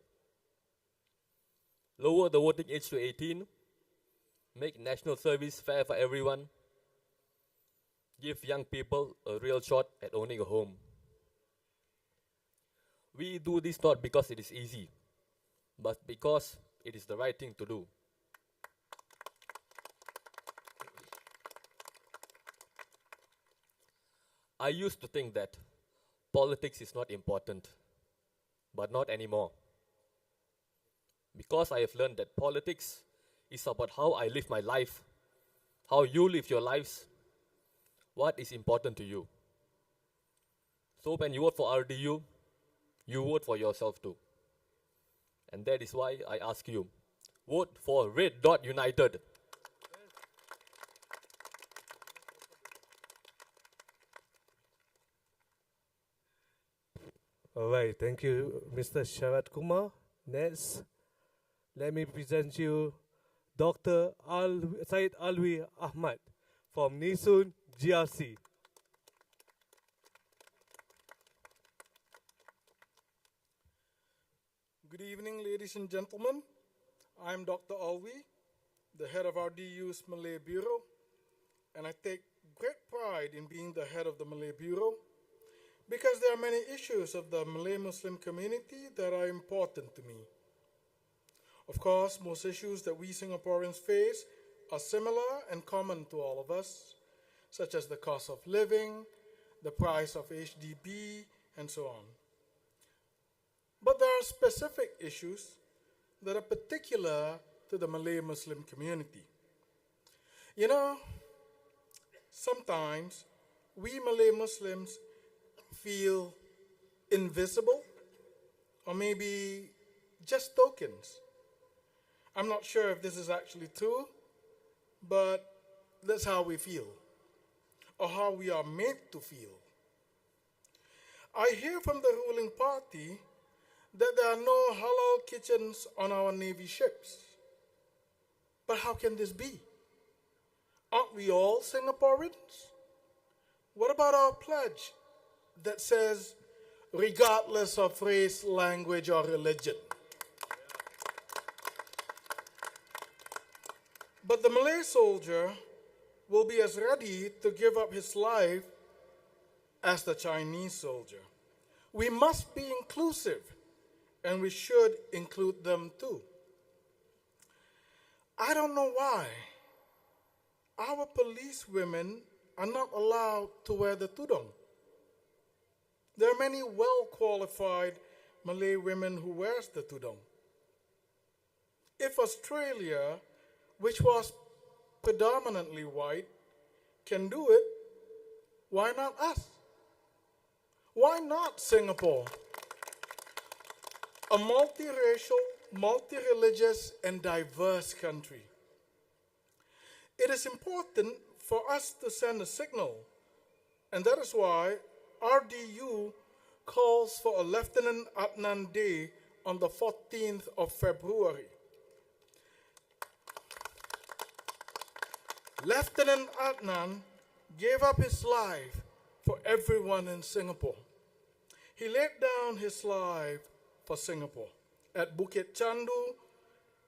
Lower the voting age to 18, make national service fair for everyone, give young people a real shot at owning a home. We do this not because it is easy, but because it is the right thing to do. I used to think that politics is not important, but not anymore. Because I have learned that politics is about how I live my life, how you live your lives, what is important to you. So when you vote for RDU, you vote for yourself too. And that is why I ask you, vote for Red Dot United. All right, thank you, Mr. Sharat Kumar. Next, let me present you Dr. Syed Alwi Ahmad from Nisun GRC. Good evening, ladies and gentlemen. I'm Dr. Alwi, the head of RDU's Malay Bureau, and I take great pride in being the head of the Malay Bureau because there are many issues of the Malay Muslim community that are important to me. Of course, most issues that we Singaporeans face are similar and common to all of us, such as the cost of living, the price of HDB, and so on. But there are specific issues that are particular to the Malay Muslim community. You know, sometimes we Malay Muslims feel invisible or maybe just tokens. I'm not sure if this is actually true, but that's how we feel or how we are made to feel. I hear from the ruling party that there are no halal kitchens on our Navy ships. But how can this be? Aren't we all Singaporeans? What about our pledge that says, regardless of race, language, or religion? But the Malay soldier will be as ready to give up his life as the Chinese soldier. We must be inclusive, and we should include them too. I don't know why our police women are not allowed to wear the tudung. There are many well-qualified Malay women who wears the tudung. If Australia, which was predominantly white, can do it, why not us? Why not Singapore? A multiracial, multi-religious, and diverse country. It is important for us to send a signal, and that is why RDU calls for a Lieutenant Adnan Day on the 14th of February. Lieutenant Adnan gave up his life for everyone in Singapore. He laid down his life for Singapore. At Bukit Chandu,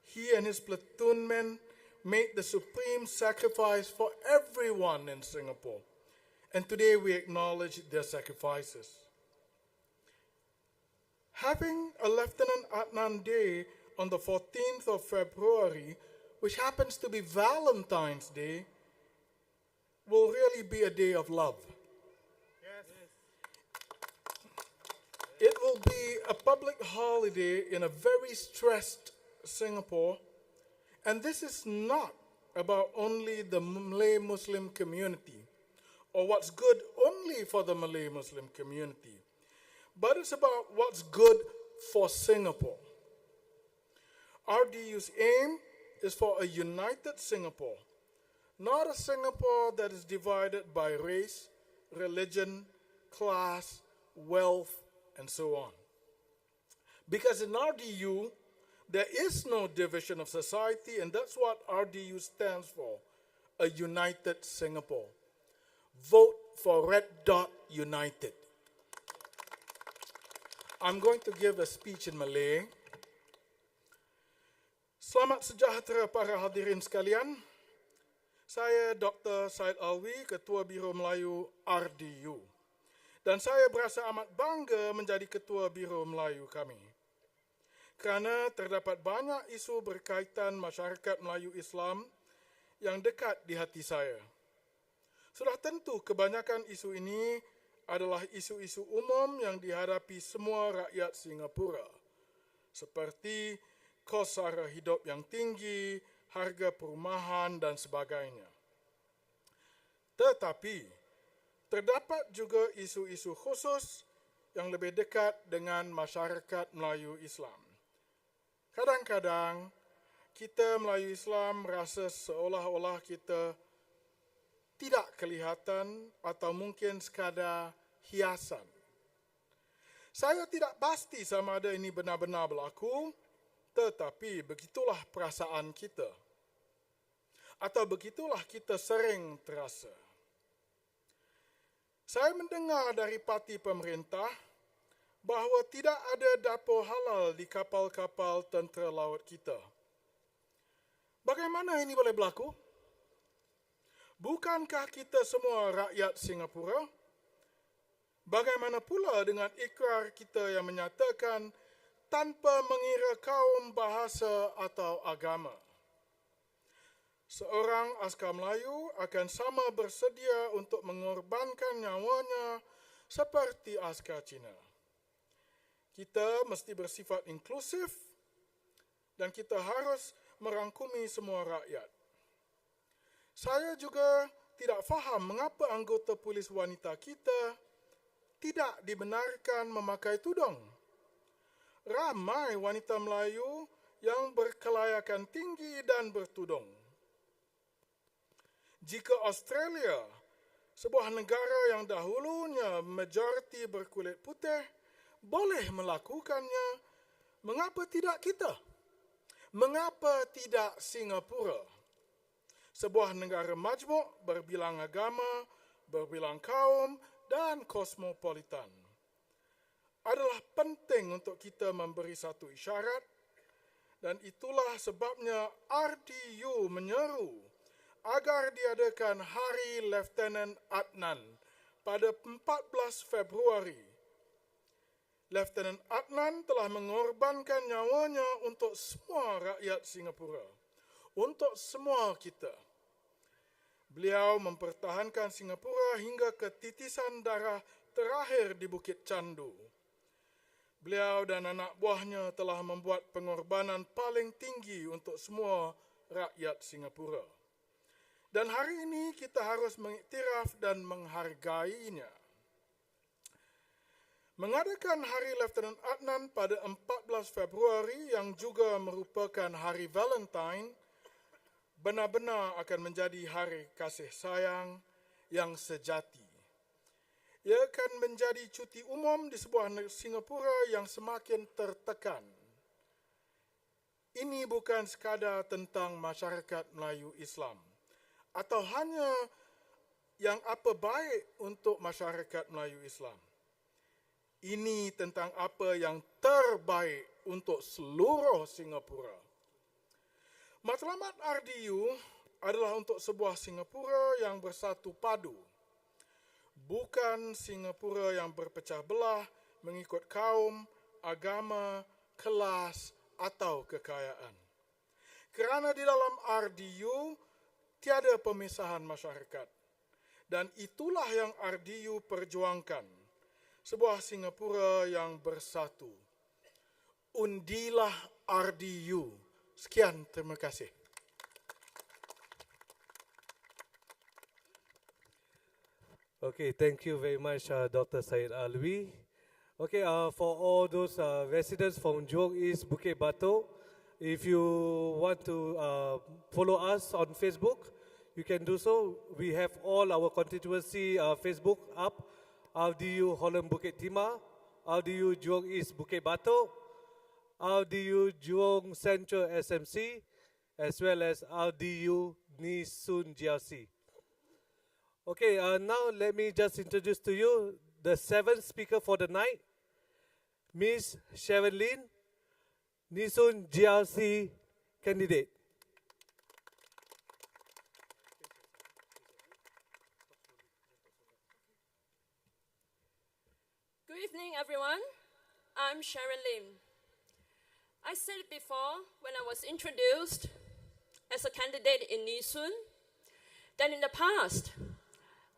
he and his platoon men made the supreme sacrifice for everyone in Singapore. And today we acknowledge their sacrifices. Having a Lieutenant Adnan Day on the 14th of February, which happens to be Valentine's Day, will really be a day of love. It will be a public holiday in a very stressed Singapore, and this is not about only the Malay Muslim community or what's good only for the Malay Muslim community, but it's about what's good for Singapore. RDU's aim is for a united Singapore, not a Singapore that is divided by race, religion, class, wealth, and so on. Because in RDU, there is no division of society, and that's what RDU stands for, a united Singapore. Vote for Red Dot United. I'm going to give a speech in Malay. Selamat sejahtera para hadirin sekalian. Saya Dr. Said Alwi, Ketua Biro Melayu RDU. Dan saya berasa amat bangga menjadi Ketua Biro Melayu kami. Kerana terdapat banyak isu berkaitan masyarakat Melayu Islam yang dekat di hati saya. Sudah tentu kebanyakan isu ini adalah isu-isu umum yang dihadapi semua rakyat Singapura. Seperti kos sara hidup yang tinggi, harga perumahan dan sebagainya. Tetapi, terdapat juga isu-isu khusus yang lebih dekat dengan masyarakat Melayu Islam. Kadang-kadang, kita Melayu Islam merasa seolah-olah kita tidak kelihatan atau mungkin sekadar hiasan. Saya tidak pasti sama ada ini benar-benar berlaku, tetapi begitulah perasaan kita. Atau begitulah kita sering terasa. Saya mendengar dari parti pemerintah bahawa tidak ada dapur halal di kapal-kapal tentera laut kita. Bagaimana ini boleh berlaku? Bukankah kita semua rakyat Singapura? Bagaimana pula dengan ikrar kita yang menyatakan tanpa mengira kaum, bahasa atau agama? Seorang askar Melayu akan sama bersedia untuk mengorbankan nyawanya seperti askar Cina. Kita mesti bersifat inklusif dan kita harus merangkumi semua rakyat. Saya juga tidak faham mengapa anggota polis wanita kita tidak dibenarkan memakai tudung. Ramai wanita Melayu yang berkelayakan tinggi dan bertudung. Jika Australia, sebuah negara yang dahulunya majoriti berkulit putih, boleh melakukannya, mengapa tidak kita? Mengapa tidak Singapura? Sebuah negara majmuk berbilang agama, berbilang kaum dan kosmopolitan. Adalah penting untuk kita memberi satu isyarat dan itulah sebabnya RDU menyeru agar diadakan Hari Lieutenant Adnan pada 14 Februari. Lieutenant Adnan telah mengorbankan nyawanya untuk semua rakyat Singapura, untuk semua kita. Beliau mempertahankan Singapura hingga ke titisan darah terakhir di Bukit Candu. Beliau dan anak buahnya telah membuat pengorbanan paling tinggi untuk semua rakyat Singapura. Dan hari ini kita harus mengiktiraf dan menghargainya. Mengadakan Hari Lieutenant Adnan pada 14 Februari yang juga merupakan Hari Valentine benar-benar akan menjadi hari kasih sayang yang sejati. Ia akan menjadi cuti umum di sebuah Singapura yang semakin tertekan. Ini bukan sekadar tentang masyarakat Melayu Islam atau hanya yang apa baik untuk masyarakat Melayu Islam. Ini tentang apa yang terbaik untuk seluruh Singapura. Matlamat RDU adalah untuk sebuah Singapura yang bersatu padu. Bukan Singapura yang berpecah belah mengikut kaum, agama, kelas atau kekayaan. Kerana di dalam RDU tiada pemisahan masyarakat. Dan itulah yang RDU perjuangkan. Sebuah Singapura yang bersatu. Undilah RDU. Sekian, terima kasih. Okay, thank you very much, Dr. Said Alwi. Okay, for all those residents from Jurong East, Bukit Batok, if you want to follow us on Facebook, you can do so. We have all our constituency Facebook up, RDU Holland Bukit Timah, RDU Jurong East Bukit Batok, RDU Jurong Central SMC, as well as RDU Nee Soon GRC. Okay, now let me just introduce to you the seventh speaker for the night, Ms. Sharon Lin, Nee Soon GRC candidate. Good evening, everyone. I'm Sharon Lim. I said it before when I was introduced as a candidate in Nee Soon, that in the past,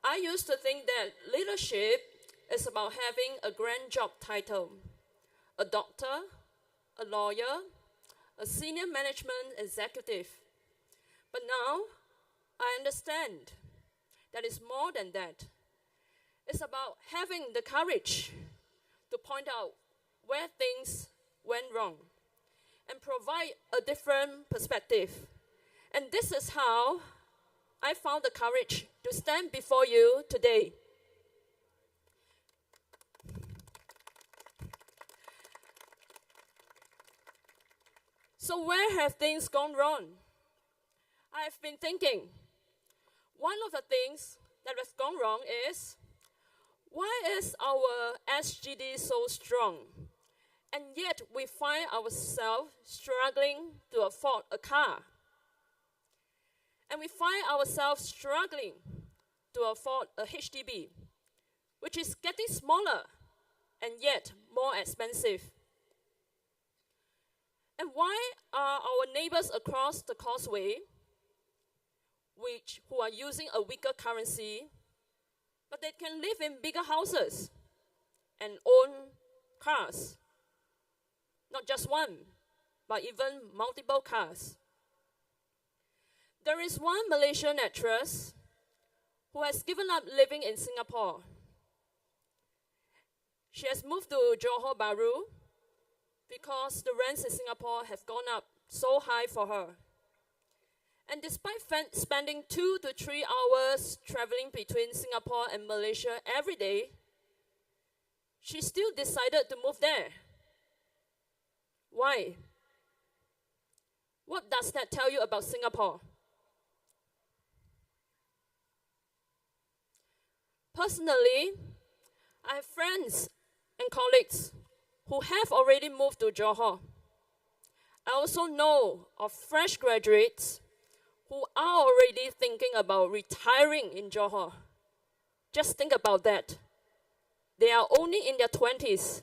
I used to think that leadership is about having a grand job title, a doctor, a lawyer, a senior management executive. But now, I understand that it's more than that. It's about having the courage to point out where things went wrong and provide a different perspective. And this is how I found the courage to stand before you today. So where have things gone wrong? I've been thinking, one of the things that has gone wrong is, why is our SGD so strong? And yet we find ourselves struggling to afford a car. And we find ourselves struggling to afford a HDB, which is getting smaller and yet more expensive. And why are our neighbors across the causeway, who are using a weaker currency, but they can live in bigger houses and own cars? Not just one, but even multiple cars. There is one Malaysian actress who has given up living in Singapore. She has moved to Johor Bahru because the rents in Singapore have gone up so high for her. And despite spending 2 to 3 hours traveling between Singapore and Malaysia every day, she still decided to move there. Why? What does that tell you about Singapore? Personally, I have friends and colleagues who have already moved to Johor. I also know of fresh graduates who are already thinking about retiring in Johor. Just think about that. They are only in their 20s,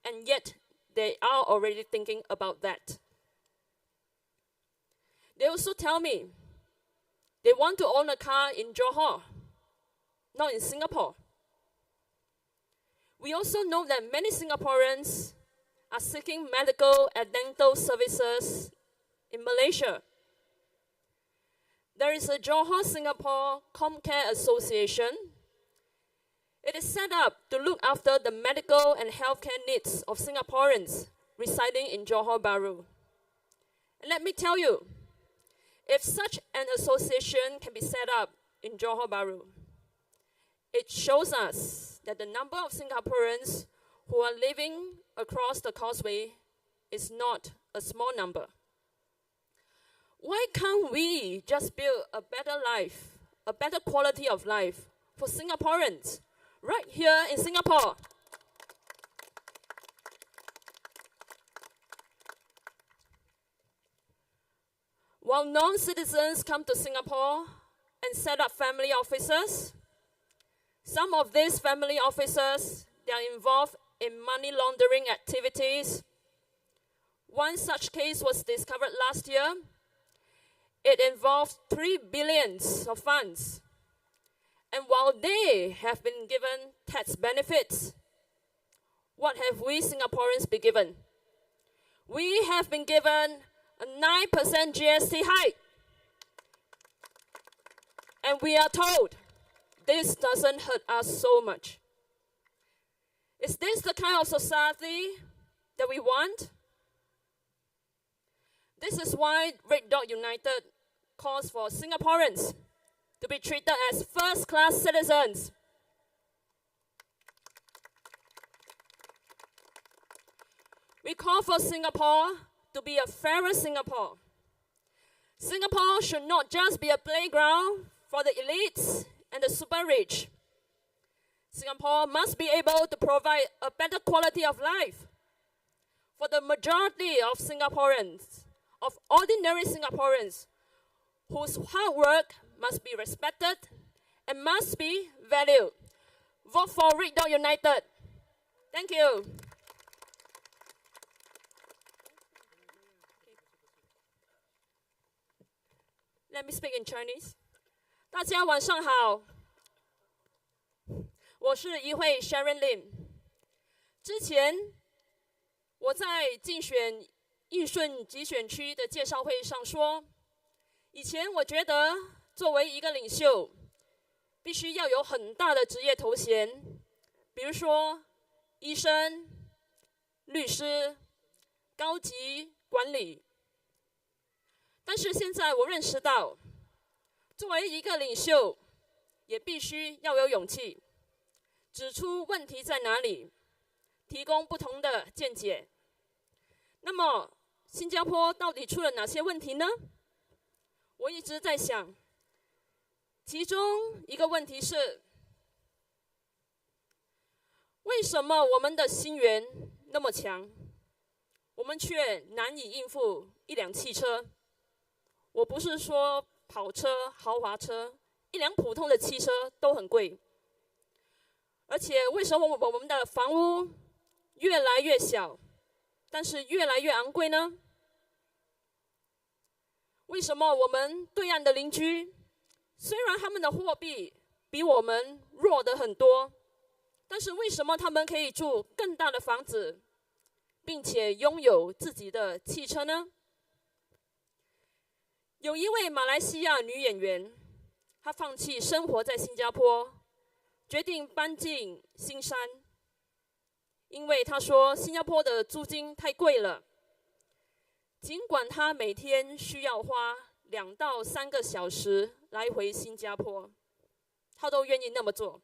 and yet they are already thinking about that. They also tell me they want to own a car in Johor, not in Singapore. We also know that many Singaporeans are seeking medical and dental services in Malaysia. There is a Johor Singapore Comcare Association. It is set up to look after the medical and healthcare needs of Singaporeans residing in Johor Bahru. And let me tell you, if such an association can be set up in Johor Bahru, it shows us that the number of Singaporeans who are living across the causeway is not a small number. Why can't we just build a better life, a better quality of life for Singaporeans right here in Singapore? While non-citizens come to Singapore and set up family offices, some of these family officers, they are involved in money laundering activities. One such case was discovered last year. It involved 3 billion of funds. And while they have been given tax benefits, what have we Singaporeans been given? We have been given a 9% GST hike. And we are told this doesn't hurt us so much. Is this the kind of society that we want? This is why Red Dot United calls for Singaporeans to be treated as first-class citizens. We call for Singapore to be a fairer Singapore. Singapore should not just be a playground for the elites and the super rich. Singapore must be able to provide a better quality of life for the majority of Singaporeans, of ordinary Singaporeans, whose hard work must be respected and must be valued. Vote for Red Dot United. Thank you. Let me speak in Chinese. 大家晚上好，我是议会 Sharon Lim。之前我在竞选义顺集选区的介绍会上说，以前我觉得作为一个领袖，必须要有很大的职业头衔，比如说医生、律师、高级管理。但是现在我认识到，作为一个领袖，也必须要有勇气，指出问题在哪里，提供不同的见解。那么，新加坡到底出了哪些问题呢？我一直在想，其中一个问题是，为什么我们的新援那么强，我们却难以应付一辆汽车？我不是说跑车、豪华车，一辆普通的汽车都很贵。而且为什么我们的房屋越来越小，但是越来越昂贵呢？为什么我们对岸的邻居，虽然他们的货币比我们弱得很多，但是为什么他们可以住更大的房子，并且拥有自己的汽车呢？有一位马来西亚女演员，她放弃生活在新加坡，决定搬进新山，因为她说新加坡的租金太贵了。尽管她每天需要花2到3个小时来回新加坡，她都愿意那么做。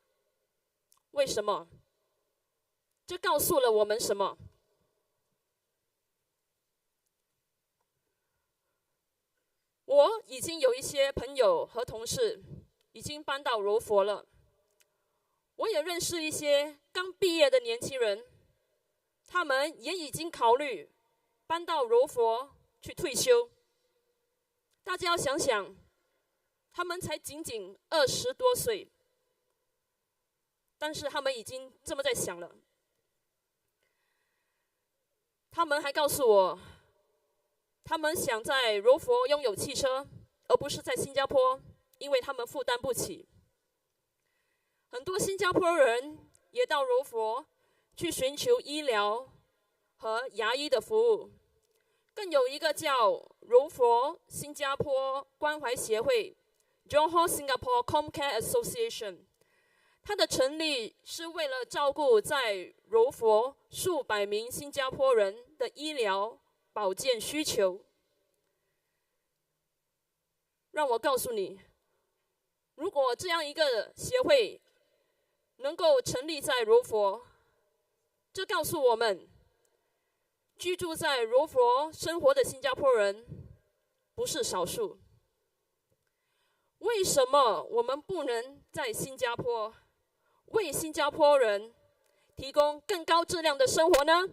为什么？这告诉了我们什么？我已经有一些朋友和同事已经搬到柔佛了，我也认识一些刚毕业的年轻人，他们也已经考虑搬到柔佛去退休。大家要想想，他们才仅仅20多岁，但是他们已经这么在想了。他们还告诉我，他们想在柔佛拥有汽车，而不是在新加坡，因为他们负担不起。很多新加坡人也到柔佛去寻求医疗和牙医的服务。更有一个叫柔佛新加坡关怀协会 Johor Singapore Comcare Association， 它的成立是为了照顾在柔佛数百名新加坡人的医疗保健需求。让我告诉你，如果这样一个协会能够成立在柔佛，这告诉我们，居住在柔佛生活的新加坡人不是少数。为什么我们不能在新加坡为新加坡人提供更高质量的生活呢？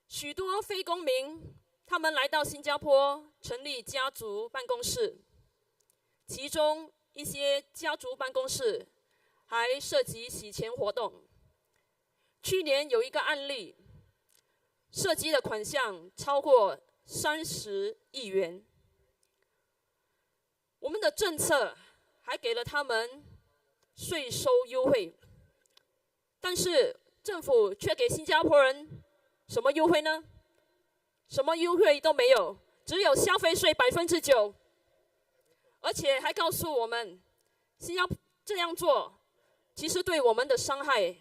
许多非公民，他们来到新加坡成立家族办公室，其中一些家族办公室还涉及洗钱活动。去年有一个案例，涉及的款项超过30亿元。我们的政策还给了他们税收优惠，但是政府却给新加坡人什么优惠呢？什么优惠都没有，只有消费税9%，而且还告诉我们，新加坡这样做其实对我们的伤害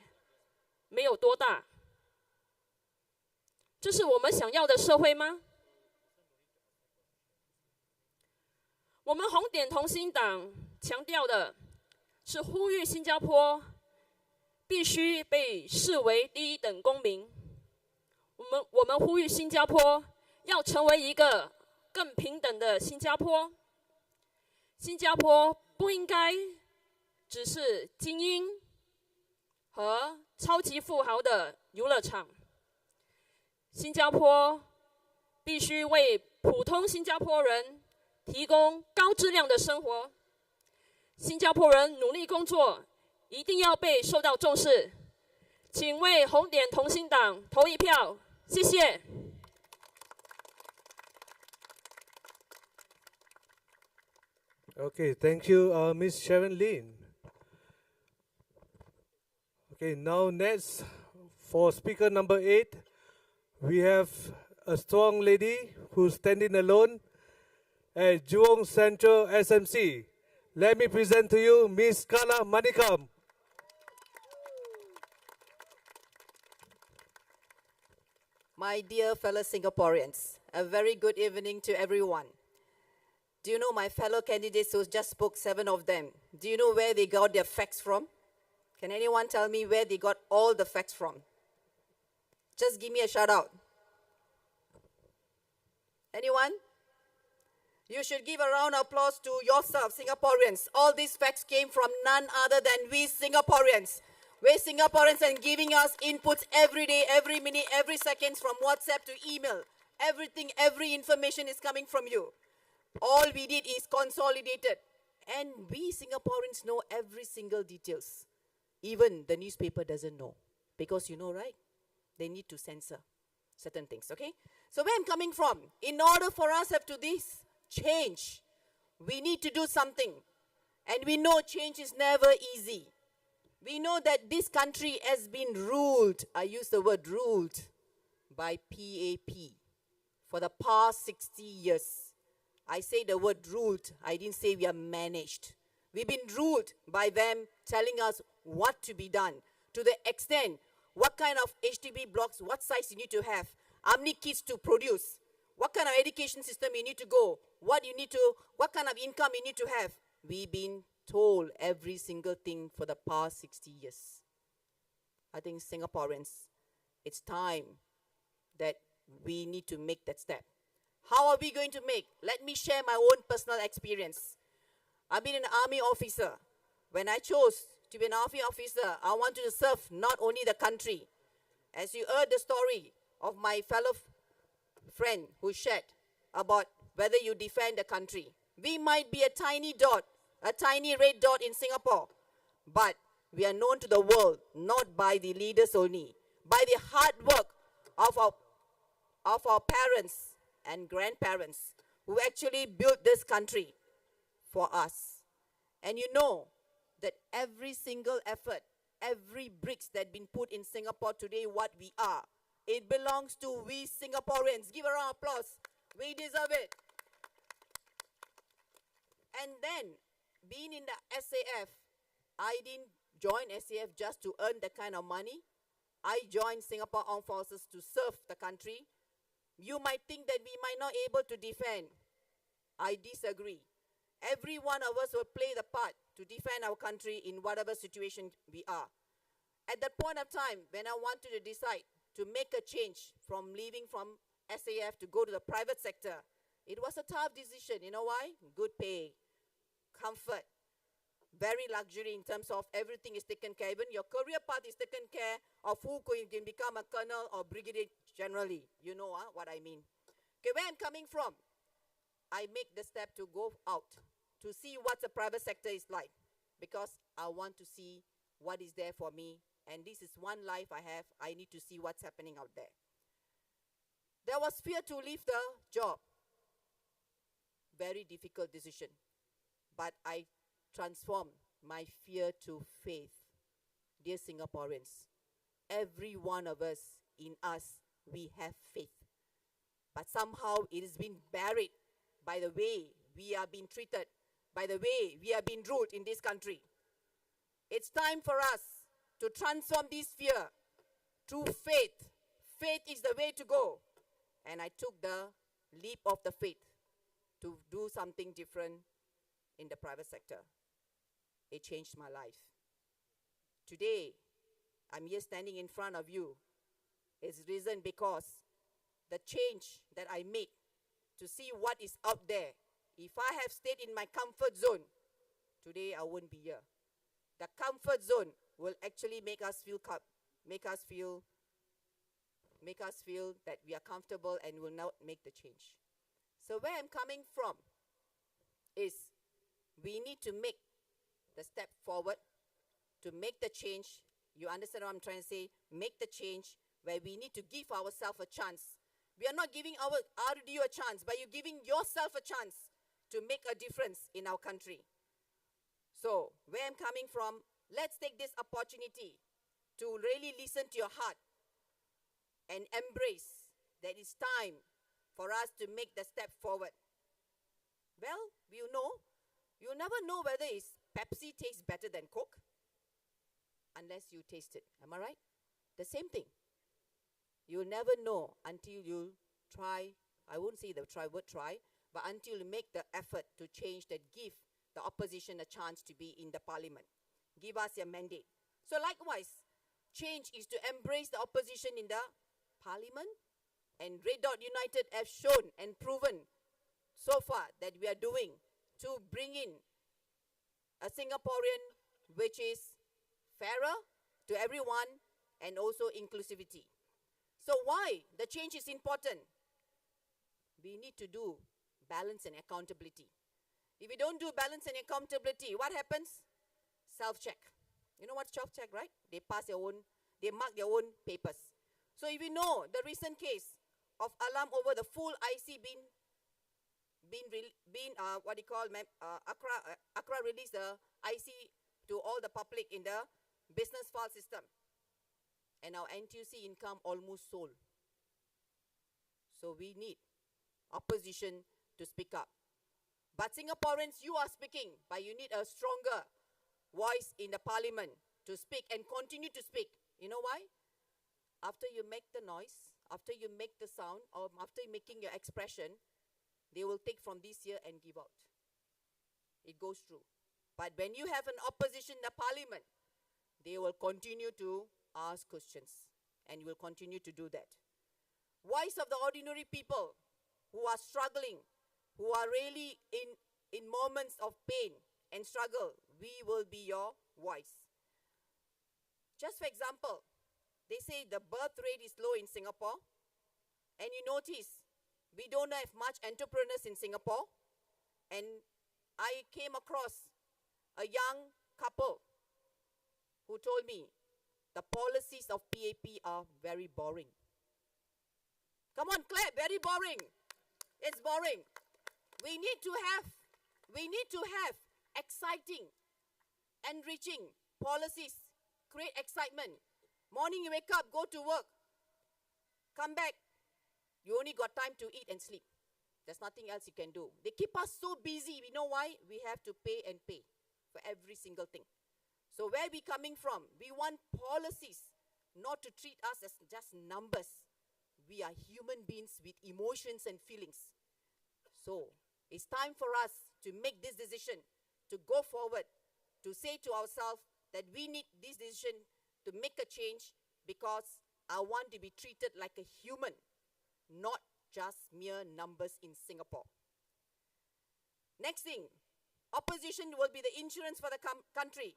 没有多大。这是我们想要的社会吗？我们红点同心党强调的是呼吁新加坡必须被视为第一等公民。我们呼吁新加坡要成为一个更平等的新加坡。新加坡不应该只是精英和超级富豪的游乐场。新加坡必须为普通新加坡人提供高质量的生活。新加坡人努力工作，一定要被受到重视。请为红点同心党投一票，谢谢。Okay, thank you, Ms. Sharon Lin. Okay, now next, for speaker number 8, we have a strong lady who's standing alone at Jurong Central SMC. Let me present to you Ms. Kala Manikam. My dear fellow Singaporeans, a very good evening to everyone. Do you know my fellow candidates who just spoke, 7 of them? Do you know where they got their facts from? Can anyone tell me where they got all the facts from? Just give me a shout out. Anyone? You should give a round of applause to yourself, Singaporeans. All these facts came from none other than we Singaporeans. We Singaporeans are giving us inputs every day, every minute, every second, from WhatsApp to email. Everything, every information is coming from you. All we did is consolidated. And we Singaporeans know every single details. Even the newspaper doesn't know. Because you know, right? They need to censor certain things, okay? So where I'm coming from, in order for us to have to this change, we need to do something. And we know change is never easy. We know that this country has been ruled, I use the word ruled, by PAP for the past 60 years. I say the word ruled, I didn't say we are managed. We've been ruled by them telling us what to be done, to the extent what kind of HDB blocks, what size you need to have, how many kids to produce, what kind of education system you need to go, what kind of income you need to have. We've been told every single thing for the past 60 years. I think Singaporeans, it's time that we need to make that step. How are we going to make? Let me share my own personal experience. I've been an army officer. When I chose to be an army officer, I wanted to serve not only the country. As you heard the story of my fellow friend who shared about whether you defend the country. We might be a tiny dot, a tiny red dot in Singapore, but we are known to the world not by the leaders only, by the hard work of our parents and grandparents who actually built this country for us. And you know that every single effort, every bricks that been put in Singapore today, what we are, it belongs to we Singaporeans. Give a round of applause. We deserve it. And then, being in the SAF, I didn't join SAF just to earn that kind of money. I joined Singapore Armed Forces to serve the country. You might think that we might not be able to defend. I disagree. Every one of us will play the part to defend our country in whatever situation we are. At that point of time, when I wanted to decide to make a change from leaving from SAF to go to the private sector, it was a tough decision. You know why? Good pay, comfort, very luxury in terms of everything is taken care. Even your career path is taken care of, who can become a colonel or brigadier generally. You know what I mean. Okay, where I'm coming from, I make the step to go out to see what the private sector is like, because I want to see what is there for me, and this is one life I have. I need to see what's happening out there. There was fear to leave the job. Very difficult decision, but I transformed my fear to faith. Dear Singaporeans, every one of us, in us, we have faith. But somehow it has been buried by the way we are being treated, by the way we are being ruled in this country. It's time for us to transform this fear to faith. faith is the way to go. And I took the leap of the faith to do something different in the private sector. It changed my life. Today, I'm here standing in front of you. It's reason because the change that I made to see what is out there. If I have stayed in my comfort zone, today I wouldn't be here. The comfort zone will actually make us feel that we are comfortable and will not make the change. So where I'm coming from is we need to make the step forward to make the change. You understand what I'm trying to say? Make the change where we need to give ourselves a chance. We are not giving our RDU a chance, but you're giving yourself a chance to make a difference in our country. So, where I'm coming from, let's take this opportunity to really listen to your heart and embrace that it's time for us to make the step forward. Well, you'll never know whether Pepsi tastes better than Coke unless you taste it. Am I right? The same thing. You'll never know until you try. I won't say the word try, but until you make the effort to change that, give the opposition a chance to be in the parliament. Give us your mandate. So likewise, change is to embrace the opposition in the parliament. And Red Dot United have shown and proven so far that we are doing to bring in a Singaporean which is fairer to everyone and also inclusivity. So why the change is important? We need to do balance and accountability. If we don't do balance and accountability, what happens? Self-check. You know what self-check, right? They mark their own papers. So if you know the recent case of alarm over the full IC Accra released the IC to all the public in the business file system. And our NTUC income almost sold. So we need opposition to speak up. But Singaporeans, you are speaking, but you need a stronger voice in the parliament to speak and continue to speak. You know why? After you make the noise, after you make the sound, or after making your expression, they will take from this year and give out. It goes through. But when you have an opposition in the parliament, they will continue to ask questions, and you will continue to do that. Voice of the ordinary people who are struggling, who are really in moments of pain and struggle, we will be your voice. Just for example, they say the birth rate is low in Singapore, and you notice we don't have much entrepreneurs in Singapore, and I came across a young couple who told me the policies of PAP are very boring. Come on, clap, very boring. It's boring. We need to have exciting, enriching policies, create excitement. Morning you wake up, go to work, come back, you only got time to eat and sleep. There's nothing else you can do. They keep us so busy. We know why? We have to pay and pay for every single thing. So where we coming from? We want policies not to treat us as just numbers. We are human beings with emotions and feelings. So it's time for us to make this decision, to go forward, to say to ourselves that we need this decision to make a change because I want to be treated like a human, not just mere numbers in Singapore. Next thing, opposition will be the insurance for the country.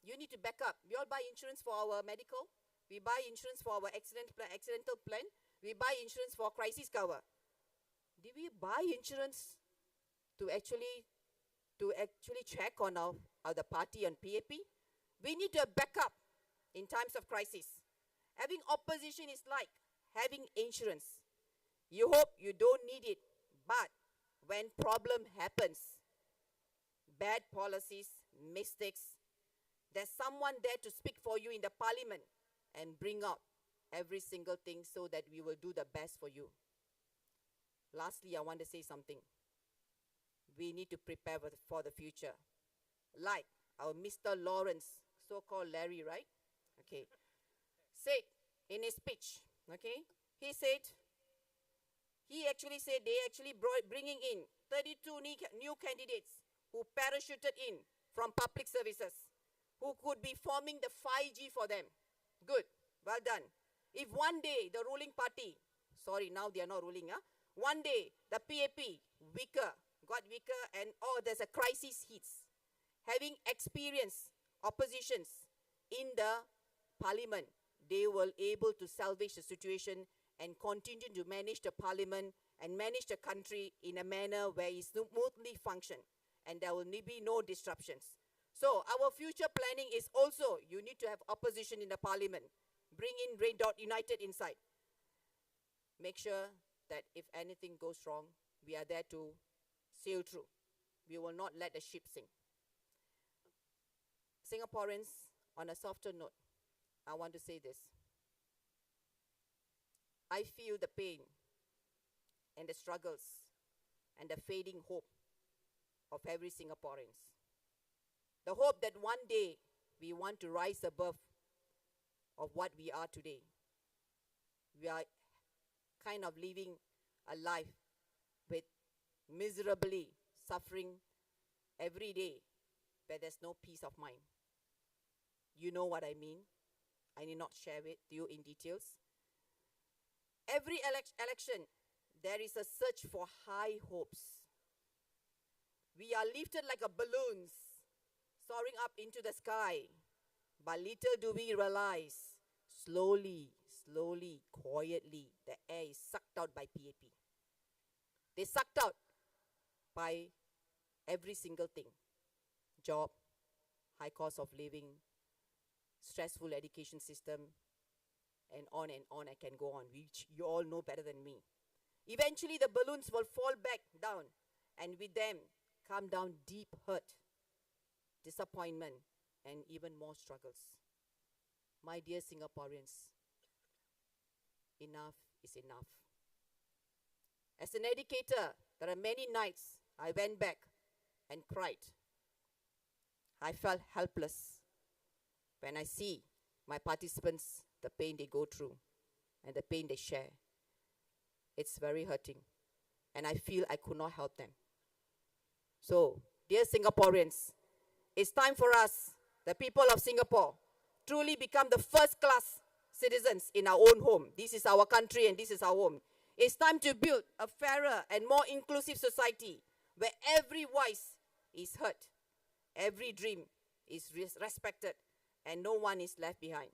You need to back up. We all buy insurance for our medical. We buy insurance for our accidental plan. We buy insurance for crisis cover. Did we buy insurance to actually check on our the party on PAP? We need to back up in times of crisis. Having opposition is like having insurance. You hope you don't need it, but when problem happens, bad policies, mistakes, there's someone there to speak for you in the parliament and bring out every single thing so that we will do the best for you. Lastly, I want to say something. We need to prepare for the future. Like our Mr. Lawrence, so-called Larry, right? Okay. Said in his speech, okay, he actually said they actually bringing in 32 new candidates who parachuted in from public services, who could be forming the 5G for them. Good, well done. If one day the ruling party, sorry, now they are not ruling, one day the PAP got weaker and there's a crisis hits, having experienced oppositions in the parliament, they will able to salvage the situation and continue to manage the parliament and manage the country in a manner where it smoothly function and there will be no disruptions. So our future planning is also, you need to have opposition in the parliament. Bring in Red Dot United inside. Make sure that if anything goes wrong, we are there to sail through. We will not let the ship sink. Singaporeans, on a softer note, I want to say this. I feel the pain and the struggles and the fading hope of every Singaporean. The hope that one day we want to rise above of what we are today. We are kind of living a life with miserably suffering every day, where there's no peace of mind. You know what I mean. I need not share it to you in details. Every election, there is a search for high hopes. We are lifted like a balloons, soaring up into the sky. But little do we realize, slowly, quietly, the air is sucked out by PAP. They sucked out by every single thing. Job, high cost of living, stressful education system, and on I can go on, which you all know better than me. Eventually the balloons will fall back down, and with them come down deep hurt, disappointment, and even more struggles. My dear Singaporeans, enough is enough. As an educator, there are many nights I went back and cried. I felt helpless when I see my participants, the pain they go through and the pain they share. It's very hurting, and I feel I could not help them. So, dear Singaporeans, it's time for us, the people of Singapore, truly become the first-class citizens in our own home. This is our country and this is our home. It's time to build a fairer and more inclusive society where every voice is heard, every dream is respected, and no one is left behind.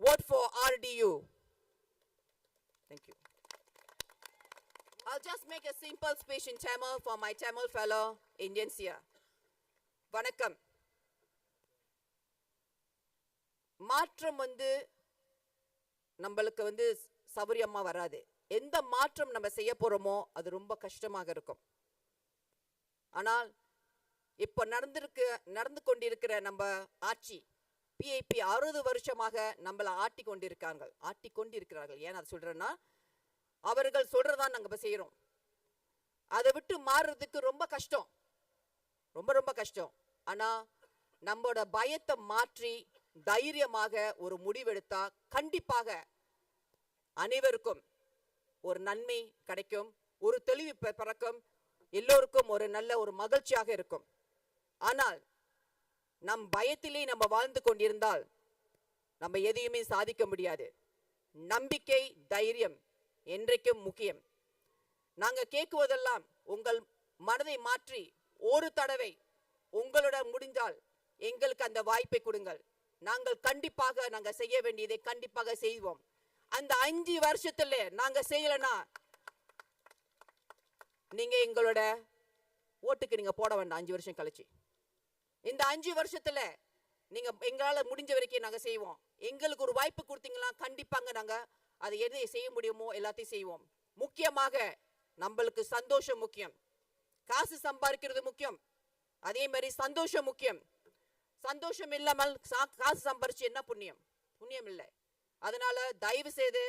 Vote for RDU. Thank you. I'll just make a simple speech in Tamil for my Tamil fellow Indians here. Vanakkam. மாற்றம் நம்மளுக்கு சௌரியமா வராது. எந்த மாற்றம் நம்ம செய்ய போறோமோ அது ரொம்ப கஷ்டமாக இருக்கும். ஆனால் இப்போ நடந்து கொண்டிருக்கிற நம்ம ஆட்சி PAP 60 வருஷமாக நம்மள ஆட்டிக்கொண்டிருக்கிறார்கள். ஏன் அதை சொல்றேன்னா, அவர்கள் சொல்றதா நாங்க செய்யறோம். அதை விட்டு மாறுறதுக்கு ரொம்ப கஷ்டம், ரொம்ப கஷ்டம். ஆனா நம்மளோட பயத்தை மாற்றி தைரியமாக ஒரு முடிவெடுத்தா கண்டிப்பாக அனைவருக்கும் ஒரு நன்மை கிடைக்கும், ஒரு தெளிவு பிறக்கும், எல்லோருக்கும் ஒரு நல்ல ஒரு மகிழ்ச்சியாக இருக்கும். ஆனால் நம் பயத்திலே நம்ம வாழ்ந்து கொண்டிருந்தால் நம்ம எதையுமே சாதிக்க முடியாது. நம்பிக்கை, தைரியம் என்றைக்கும் முக்கியம். நாங்க கேட்குவதெல்லாம் உங்கள் மனதை மாற்றி ஒரு தடவை உங்களோட முடிந்தால் எங்களுக்கு அந்த வாய்ப்பை கொடுங்கள். நாங்கள் கண்டிப்பாக நாங்க செய்ய வேண்டியதை கண்டிப்பாக செய்வோம். அந்த 5 வருஷத்துல நாங்க செய்யலனா நீங்க எங்களோட ஓட்டுக்கு நீங்க போட வேண்டாம். 5 வருஷம் கழிச்சு இந்த 5 வருஷத்துல நீங்க எங்களால முடிஞ்ச வரைக்கும் நாங்க செய்வோம். எங்களுக்கு ஒரு வாய்ப்பு கொடுத்தீங்களா கண்டிப்பாங்க நாங்க அதை எதை செய்ய முடியுமோ எல்லாத்தையும் செய்வோம். முக்கியமாக நம்மளுக்கு சந்தோஷம் முக்கியம். காசு சம்பாதிக்கிறது முக்கியம், அதே மாதிரி சந்தோஷம் முக்கியம். சந்தோஷம் இல்லாமல் காசு சம்பாரிச்சு என்ன புண்ணியம்? புண்ணியம் இல்லை. அதனால தயவு செய்து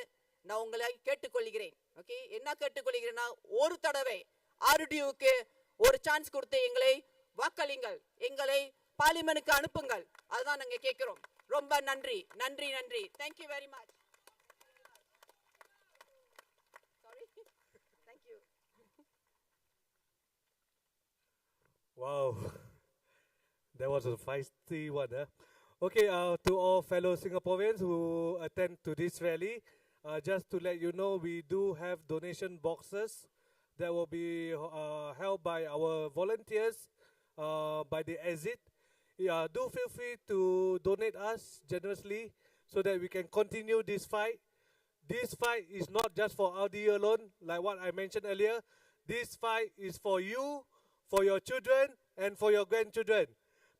நான் உங்களை கேட்டுக்கொள்கிறேன். ஓகே, என்ன கேட்டுக்கொள்கிறேன்னா, ஒரு தடவை RDUக்கு ஒரு சான்ஸ் கொடுத்து எங்களை வாக்களிங்கள், எங்களை பார்லிமென்ட்க்கு அனுப்புங்கள். அதுதான் நாங்க கேட்கிறோம். ரொம்ப நன்றி. Thank you very much. Wow, that was a feisty one. Okay, to all fellow Singaporeans who attend to this rally, just to let you know, we do have donation boxes that will be held by our volunteers by the exit. Yeah, do feel free to donate us generously so that we can continue this fight. This fight is not just for RDU alone, like what I mentioned earlier. This fight is for you, for your children, and for your grandchildren.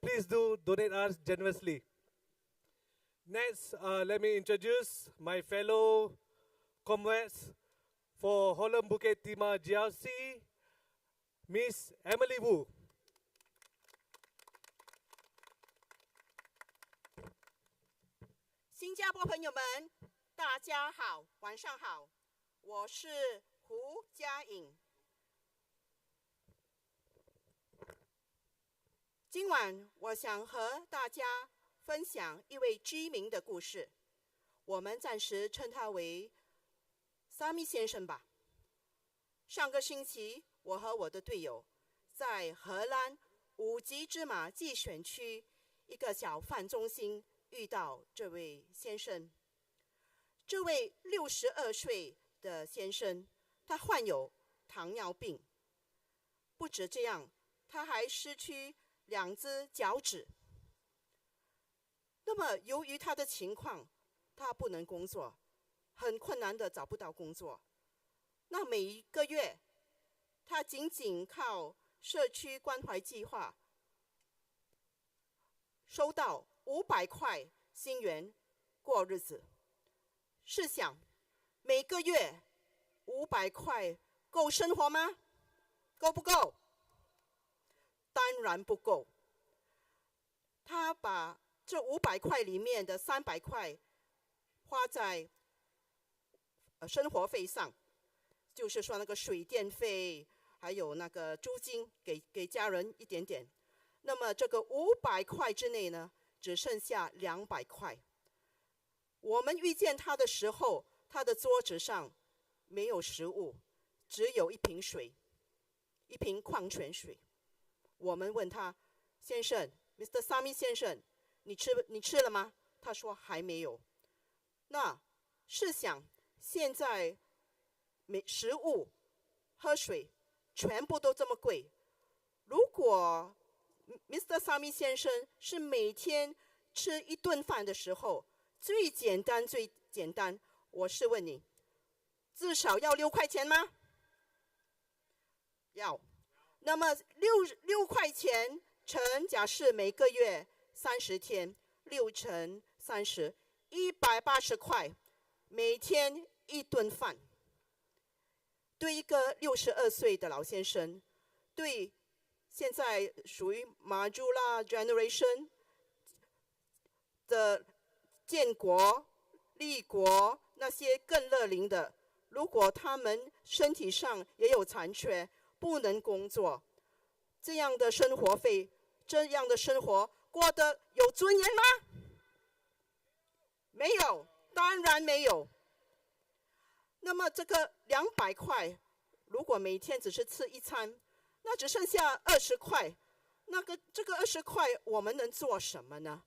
Please do donate us generously. Next, let me introduce my fellow comrades for Holland Bukit Timah GRC, Miss Emily Wu. 新加坡朋友们，大家好，晚上好，我是胡佳颖。今晚我想和大家分享一位居民的故事，我们暂时称他为萨米先生吧。上个星期，我和我的队友在荷兰5级芝麻季选区一个小贩中心遇到这位先生。这位62岁的先生，他患有糖尿病。不止这样，他还失去2只脚趾。那么由于他的情况，他不能工作，很困难的找不到工作。那每一个月，他仅仅靠社区关怀计划收到500块新元过日子。试想，每个月500块够生活吗？够不够？当然不够。他把这500块里面的300块花在生活费上，就是说那个水电费，还有那个租金，给家人一点点。那么这个500块之内呢，只剩下200块。我们遇见他的时候，他的桌子上没有食物，只有一瓶水，一瓶矿泉水。我们问他，先生 ，Mr. Sami 先生，你吃了吗？他说还没有。那试想，现在食物、喝水全部都这么贵，如果 Mr. Sami 先生是每天吃1顿饭的时候，最简单，我是问你，至少要6块钱吗？要。那么6块钱乘，假设每个月30天，6乘30，180块，每天1顿饭。对一个62岁的老先生，对现在属于马朱拉 generation 的建国、立国那些更乐龄的，如果他们身体上也有残缺，不能工作，这样的生活费，这样的生活过得有尊严吗？没有，当然没有。那么这个200块，如果每天只是吃1餐，那只剩下20块。这个20块我们能做什么呢？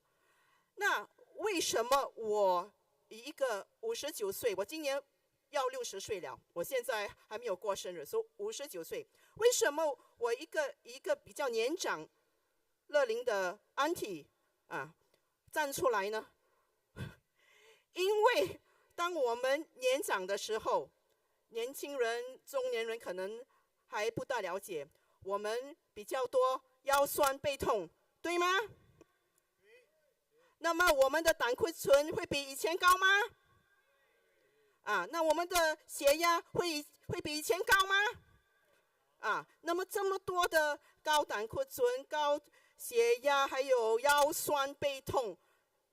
那为什么我一个59岁，我今年要60岁了，我现在还没有过生日，所以59岁。为什么我一个比较年长、乐龄的 auntie 站出来呢？因为当我们年长的时候，年轻人、中年人可能还不大了解，我们比较多腰酸背痛，对吗？那么我们的胆固醇会比以前高吗？那我们的血压会比以前高吗？那么这么多的高胆固醇、高血压，还有腰酸背痛，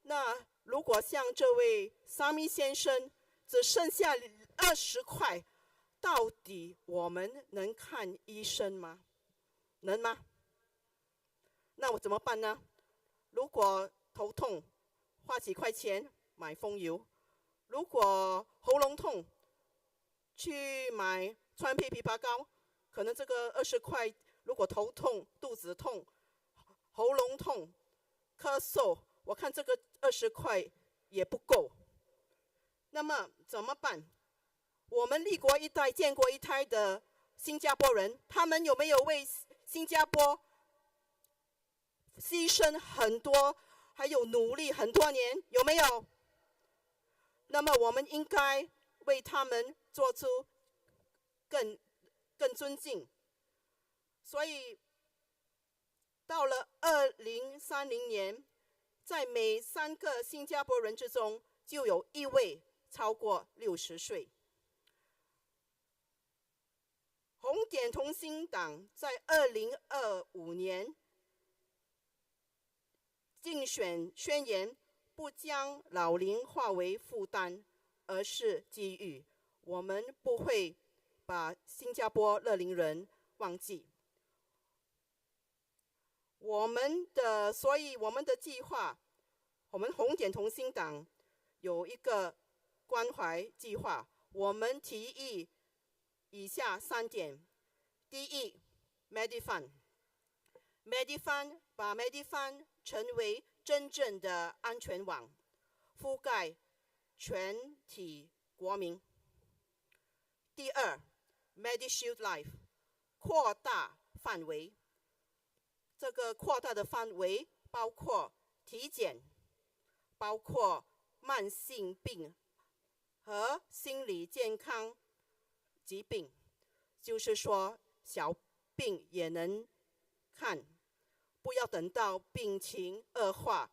那如果像这位萨米先生只剩下20块，到底我们能看医生吗？能吗？那我怎么办呢？如果头痛，花几块钱买风油；如果喉咙痛，去买川贝枇杷膏。可能这个20块，如果头痛、肚子痛、喉咙痛、咳嗽，我看这个20块也不够。那么怎么办？我们立国一代、建国一胎的新加坡人，他们有没有为新加坡牺牲很多，还有努力很多年？有没有？那么我们应该为他们做出更尊敬。所以到了2030年，在每3个新加坡人之中，就有1位超过60岁。红点同心党在2025年竞选宣言，不将老龄化为负担，而是机遇。我们不会把新加坡乐龄人忘记。所以我们的计划，我们红点同心党有一个关怀计划，我们提议以下3点。第一 ，Medifund， 把 Medifund 成为真正的安全网，覆盖全体国民。第二 ，Medishield Life， 扩大范围。这个扩大的范围包括体检，包括慢性病和心理健康疾病，就是说小病也能看，不要等到病情恶化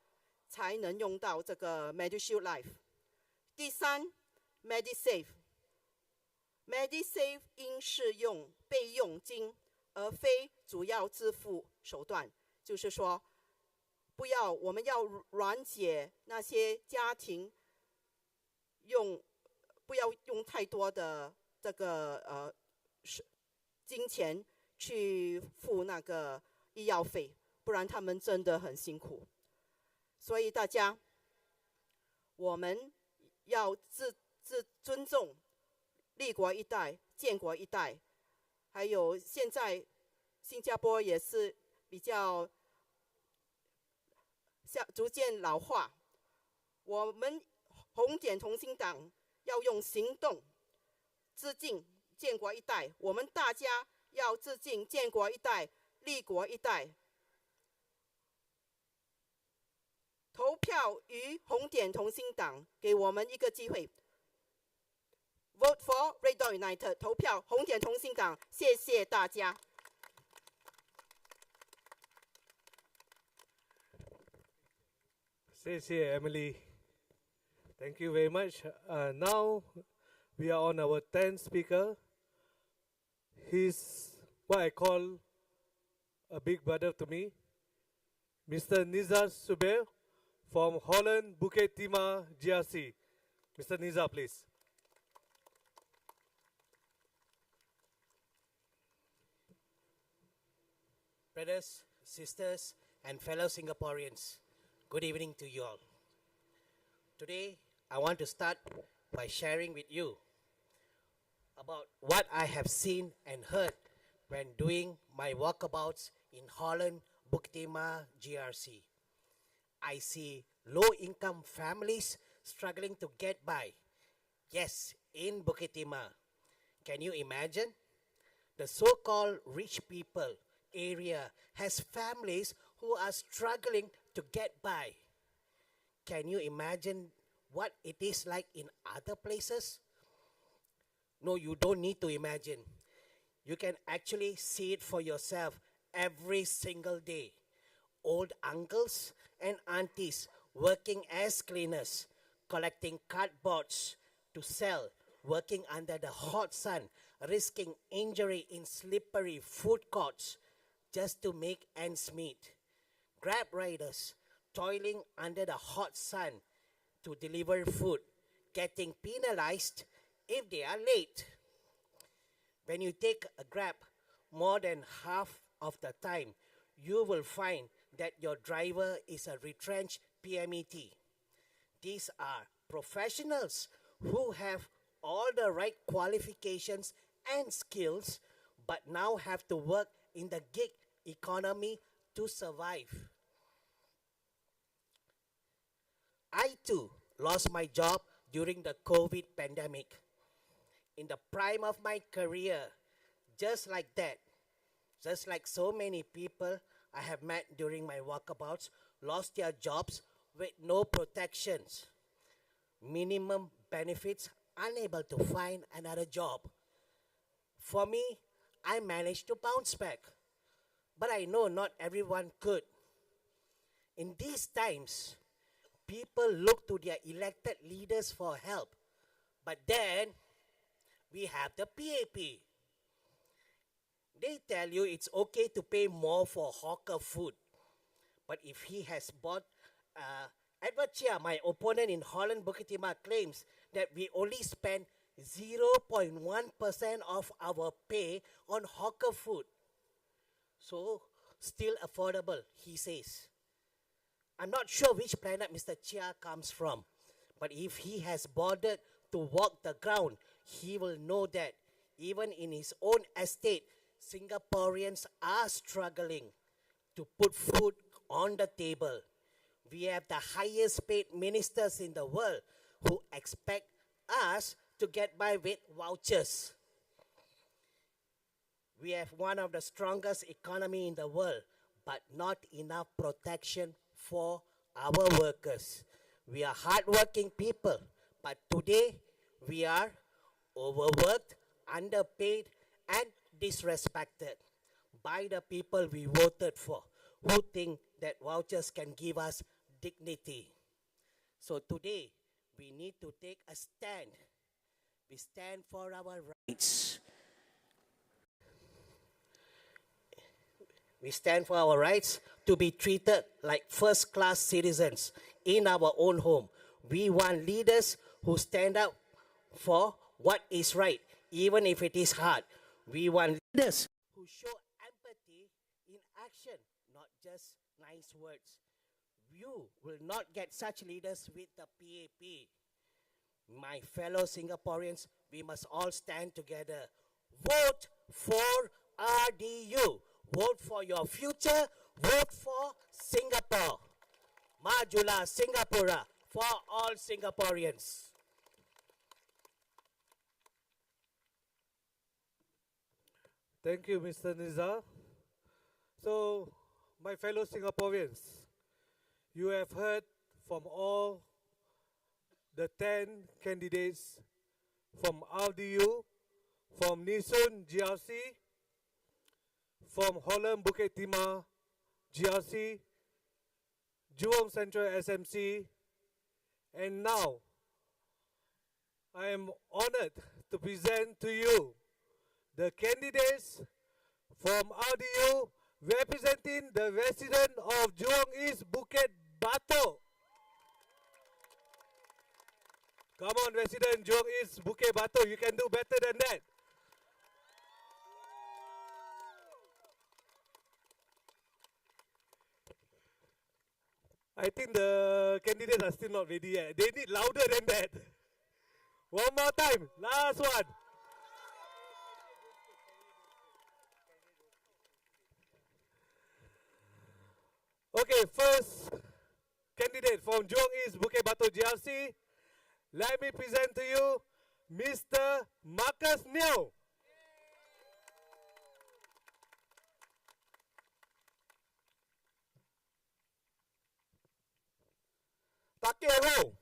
才能用到这个 Medishield Life。第三 ，MediSave 应适用备用金，而非主要支付手段，就是说，我们要缓解那些家庭不要用太多的这个金钱去付那个医药费，不然他们真的很辛苦。所以大家，我们要尊重立国一代、建国一代，还有现在新加坡也是比较逐渐老化，我们红点同心党要用行动致敬建国一代，我们大家要致敬建国一代、立国一代。投票与红点同心党，给我们一个机会。Vote for Red Dot United， 投票红点同心党，谢谢大家。谢谢 Emily. Thank you very much. Now we are on our 10th speaker. He's what I call a big brother to me, Mr. Nizar Subair from Holland, Bukit Timah, GRC. Mr. Nizar, please. Brothers, sisters, and fellow Singaporeans, good evening to you all. Today, I want to start by sharing with you about what I have seen and heard when doing my walkabouts in Holland, Bukit Timah, GRC. I see low-income families struggling to get by. Yes, in Bukit Timah. Can you imagine? The so-called rich people area has families who are struggling to get by. Can you imagine what it is like in other places? No, you don't need to imagine. You can actually see it for yourself every single day. Old uncles and aunties working as cleaners, collecting cardboards to sell, working under the hot sun, risking injury in slippery food courts just to make ends meet. Grab riders toiling under the hot sun to deliver food, getting penalized if they are late. When you take a Grab, more than half of the time, you will find that your driver is a retrenched PMET. These are professionals who have all the right qualifications and skills, but now have to work in the gig economy to survive. I too lost my job during the COVID pandemic. In the prime of my career, just like that, just like so many people I have met during my walkabouts, lost their jobs with no protections, minimum benefits, unable to find another job. For me, I managed to bounce back, but I know not everyone could. In these times, people look to their elected leaders for help, but then we have the PAP. They tell you it's okay to pay more for hawker food. But if he has bought, Edward Chia, my opponent in Holland Bukit Timah, claims that we only spend 0.1% of our pay on hawker food. So, still affordable, he says. I'm not sure which planet Mr. Chia comes from, but if he has bothered to walk the ground, he will know that even in his own estate, Singaporeans are struggling to put food on the table. We have the highest paid ministers in the world who expect us to get by with vouchers. We have one of the strongest economy in the world, but not enough protection for our workers. We are hardworking people, but today we are overworked, underpaid, and disrespected by the people we voted for, who think that vouchers can give us dignity. So today, we need to take a stand. We stand for our rights. We stand for our rights to be treated like first-class citizens in our own home. We want leaders who stand up for what is right, even if it is hard. We want leaders who show empathy in action, not just nice words. You will not get such leaders with the PAP. My fellow Singaporeans, we must all stand together. Vote for RDU. Vote for your future. Vote for Singapore. Majulah Singapura for all Singaporeans. Thank you, Mr. Nizar. So, my fellow Singaporeans, you have heard from all the 10 candidates from RDU, from Nisun GRC, from Holland Bukit Timah GRC, Jurong Central SMC, and now I am honored to present to you the candidates from RDU representing the resident of Jurong East Bukit Batok. Come on, resident Jurong East Bukit Batok, you can do better than that. I think the candidates are still not ready yet. They need louder than that. One more time, last one. Okay, first candidate from Jurong East Bukit Batok GRC. Let me present to you Mr. Marcus Neo.大家好，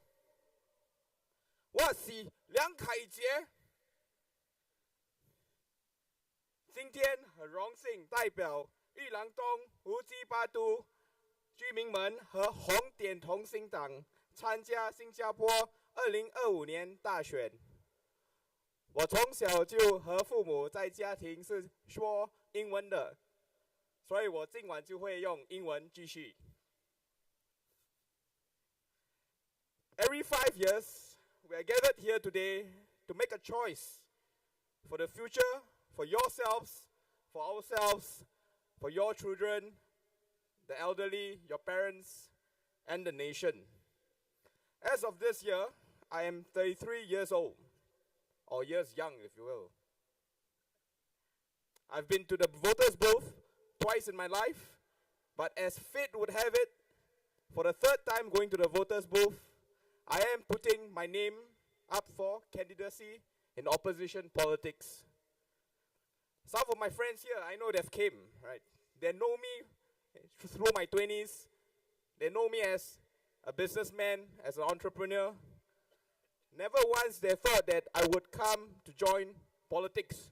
我是梁凯杰。今天很荣幸代表玉兰东、胡基巴都居民们和红点同心党参加新加坡2025年大选。我从小就和父母在家庭是说英文的，所以我今晚就会用英文继续。Every 5 years, we are gathered here today to make a choice for the future, for yourselves, for ourselves, for your children, the elderly, your parents, and the nation. As of this year, I am 33 years old, or years young, if you will. I've been to the voters' booth twice in my life, but as fate would have it, for the third time going to the voters' booth, I am putting my name up for candidacy in opposition politics. Some of my friends here, I know they've came, right? They know me through my 20s. They know me as a businessman, as an entrepreneur. Never once they thought that I would come to join politics,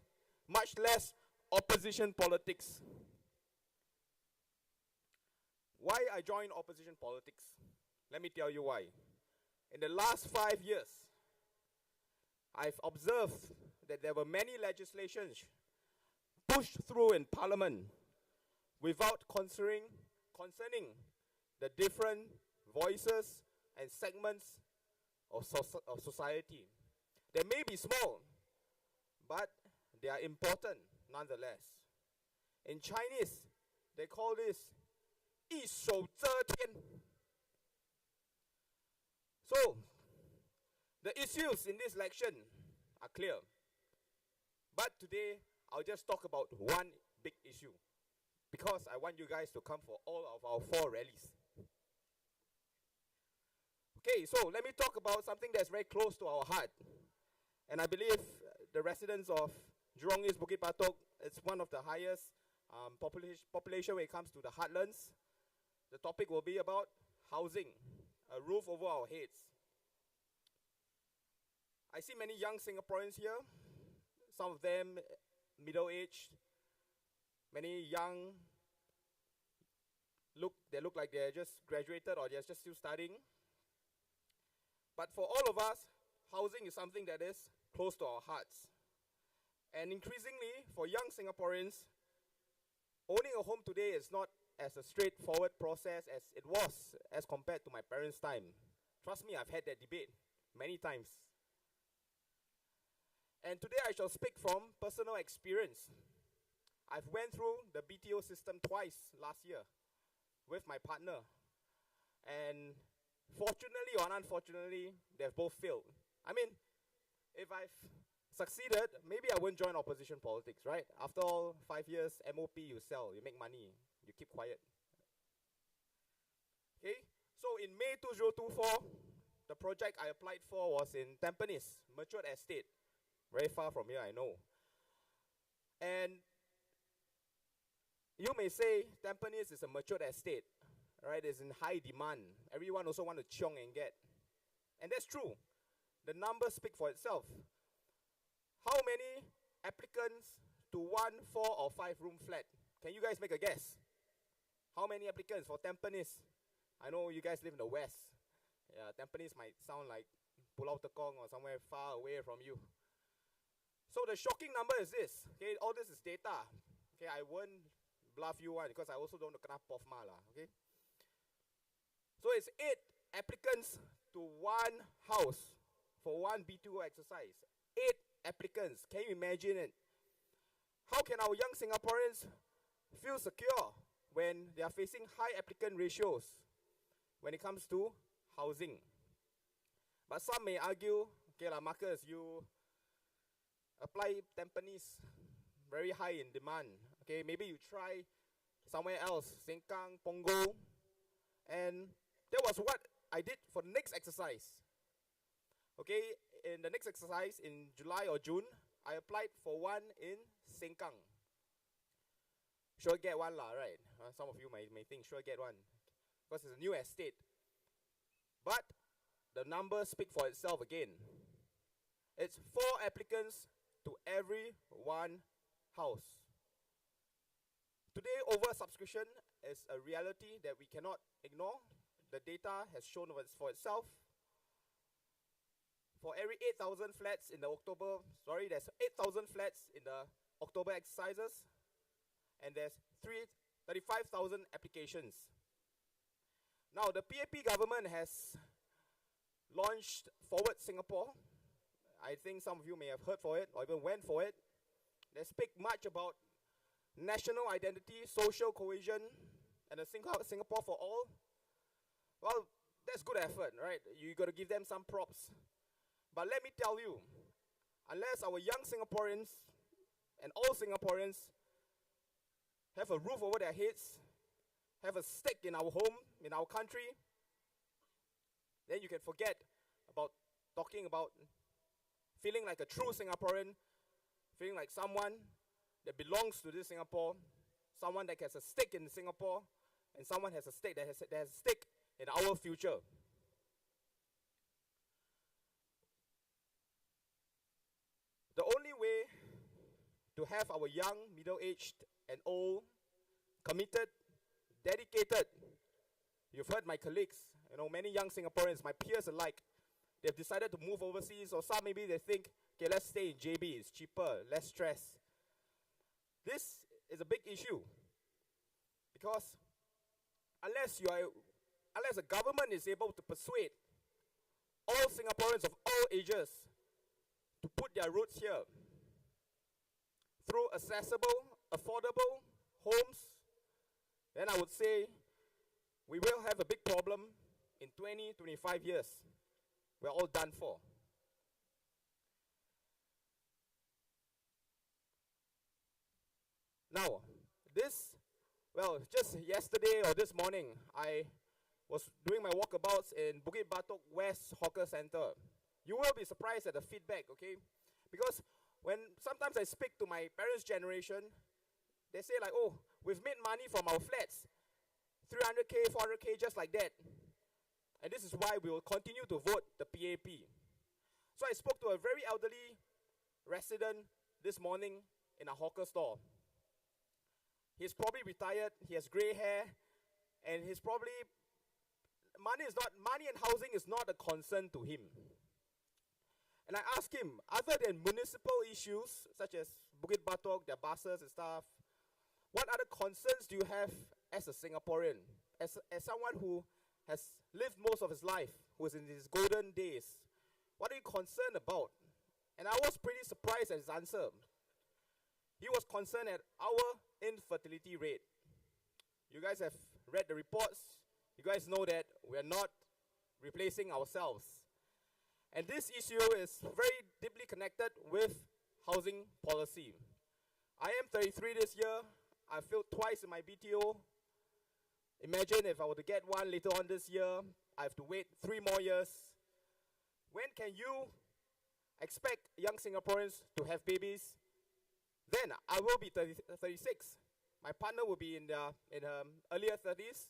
much less opposition politics. Why I joined opposition politics? Let me tell you why. In the last 5 years, I've observed that there were many legislations pushed through in Parliament without concerning the different voices and segments of society. They may be small, but they are important nonetheless. In Chinese, they call this 一手遮天. So, the issues in this election are clear. But today, I'll just talk about one big issue, because I want you guys to come for all of our 4 rallies. Okay, so let me talk about something that's very close to our heart. And I believe the residents of Jurong East, Bukit Batok, it's one of the highest population when it comes to the heartlands. The topic will be about housing, a roof over our heads. I see many young Singaporeans here, some of them middle-aged, many young, they look like they're just graduated or they're just still studying. But for all of us, housing is something that is close to our hearts. And increasingly, for young Singaporeans, owning a home today is not as a straightforward process as it was as compared to my parents' time. Trust me, I've had that debate many times. And today I shall speak from personal experience. I've went through the BTO system twice last year with my partner. And fortunately or unfortunately, they've both failed. I mean, if I've succeeded, maybe I won't join opposition politics, right? After all, 5 years, MOP, you sell, you make money, you keep quiet. Okay, so in May 2024, the project I applied for was in Tampines, matured estate. Very far from here, I know. And you may say Tampines is a matured estate, right? It's in high demand. Everyone also want to chiong and get. And that's true. The numbers speak for itself. How many applicants to 1, 4, or 5 room flat? Can you guys make a guess? How many applicants for Tampines? I know you guys live in the west. Yeah, Tampines might sound like Pulau Tekong or somewhere far away from you. So the shocking number is this. Okay, all this is data. Okay, I won't bluff you one because I also don't know kenapa POF mala. Okay. So it's 8 applicants to 1 house for 1 B2 exercise. 8 applicants. Can you imagine it? How can our young Singaporeans feel secure when they are facing high applicant ratios when it comes to housing? But some may argue, okay lah, Marcus, you apply Tampines, very high in demand. Okay, maybe you try somewhere else, Sengkang, Punggol, and that was what I did for the next exercise. Okay, in the next exercise in July or June, I applied for one in Sengkang. Sure get one lah, right? Some of you may think sure get one, because it's a new estate. But the numbers speak for itself again. It's 4 applicants to every 1 house. Today, oversubscription is a reality that we cannot ignore. The data has shown for itself. For every 8,000 flats in the there's 8,000 flats in the October exercises, and there's 35,000 applications. Now, the PAP government has launched Forward Singapore. I think some of you may have heard for it or even went for it. They speak much about national identity, social cohesion, and a Singapore for all. Well, that's good effort, right? You got to give them some props. But let me tell you, unless our young Singaporeans and all Singaporeans have a roof over their heads, have a stake in our home, in our country, then you can forget about talking about feeling like a true Singaporean, feeling like someone that belongs to this Singapore, someone that has a stake in Singapore, and someone has a stake that has a stake in our future. The only way to have our young, middle-aged, and old, committed, dedicated, you've heard my colleagues, many young Singaporeans, my peers alike, they've decided to move overseas, or some maybe they think, okay, let's stay in JB, it's cheaper, less stress. This is a big issue, because unless the government is able to persuade all Singaporeans of all ages to put their roots here through accessible, affordable homes, then I would say we will have a big problem in 20, 25 years. We're all done for. Now, just yesterday or this morning, I was doing my walkabouts in Bukit Batok West Hawker Center. You will be surprised at the feedback, okay? Because when sometimes I speak to my parents' generation, they say like, oh, we've made money from our flats, 300K, 400K, just like that. And this is why we will continue to vote the PAP. So I spoke to a very elderly resident this morning in a hawker store. He's probably retired, he has gray hair, and he's probably, money and housing is not a concern to him. And I asked him, other than municipal issues, such as Bukit Batok, their buses and stuff, what other concerns do you have as a Singaporean, as someone who has lived most of his life, who is in his golden days? What are you concerned about? And I was pretty surprised at his answer. He was concerned at our infertility rate. You guys have read the reports. You guys know that we are not replacing ourselves. And this issue is very deeply connected with housing policy. I am 33 this year. I failed twice in my BTO. Imagine if I were to get one later on this year, I have to wait 3 more years. When can you expect young Singaporeans to have babies? Then I will be 36. My partner will be in her earlier 30s,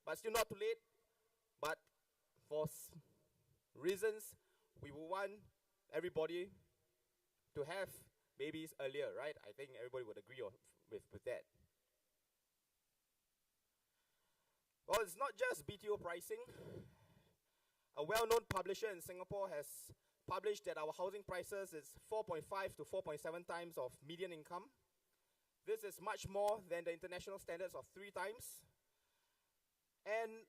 but still not too late. But for reasons, we will want everybody to have babies earlier, right? I think everybody would agree with that. Well, it's not just BTO pricing. A well-known publisher in Singapore has published that our housing prices is 4.5 to 4.7 times of median income. This is much more than the international standards of 3 times. And,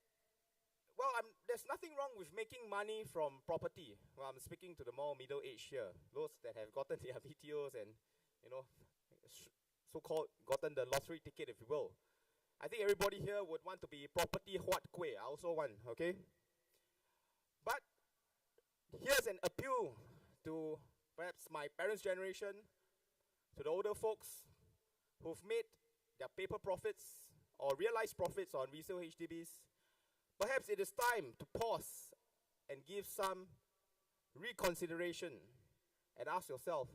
well, there's nothing wrong with making money from property. Well, I'm speaking to the more middle-aged here, those that have gotten their BTOs and, so-called gotten the lottery ticket, if you will. I think everybody here would want to be property huat kueh. I also want, okay? But here's an appeal to perhaps my parents' generation, to the older folks who've made their paper profits or realized profits on resale HDBs. Perhaps it is time to pause and give some reconsideration and ask yourself,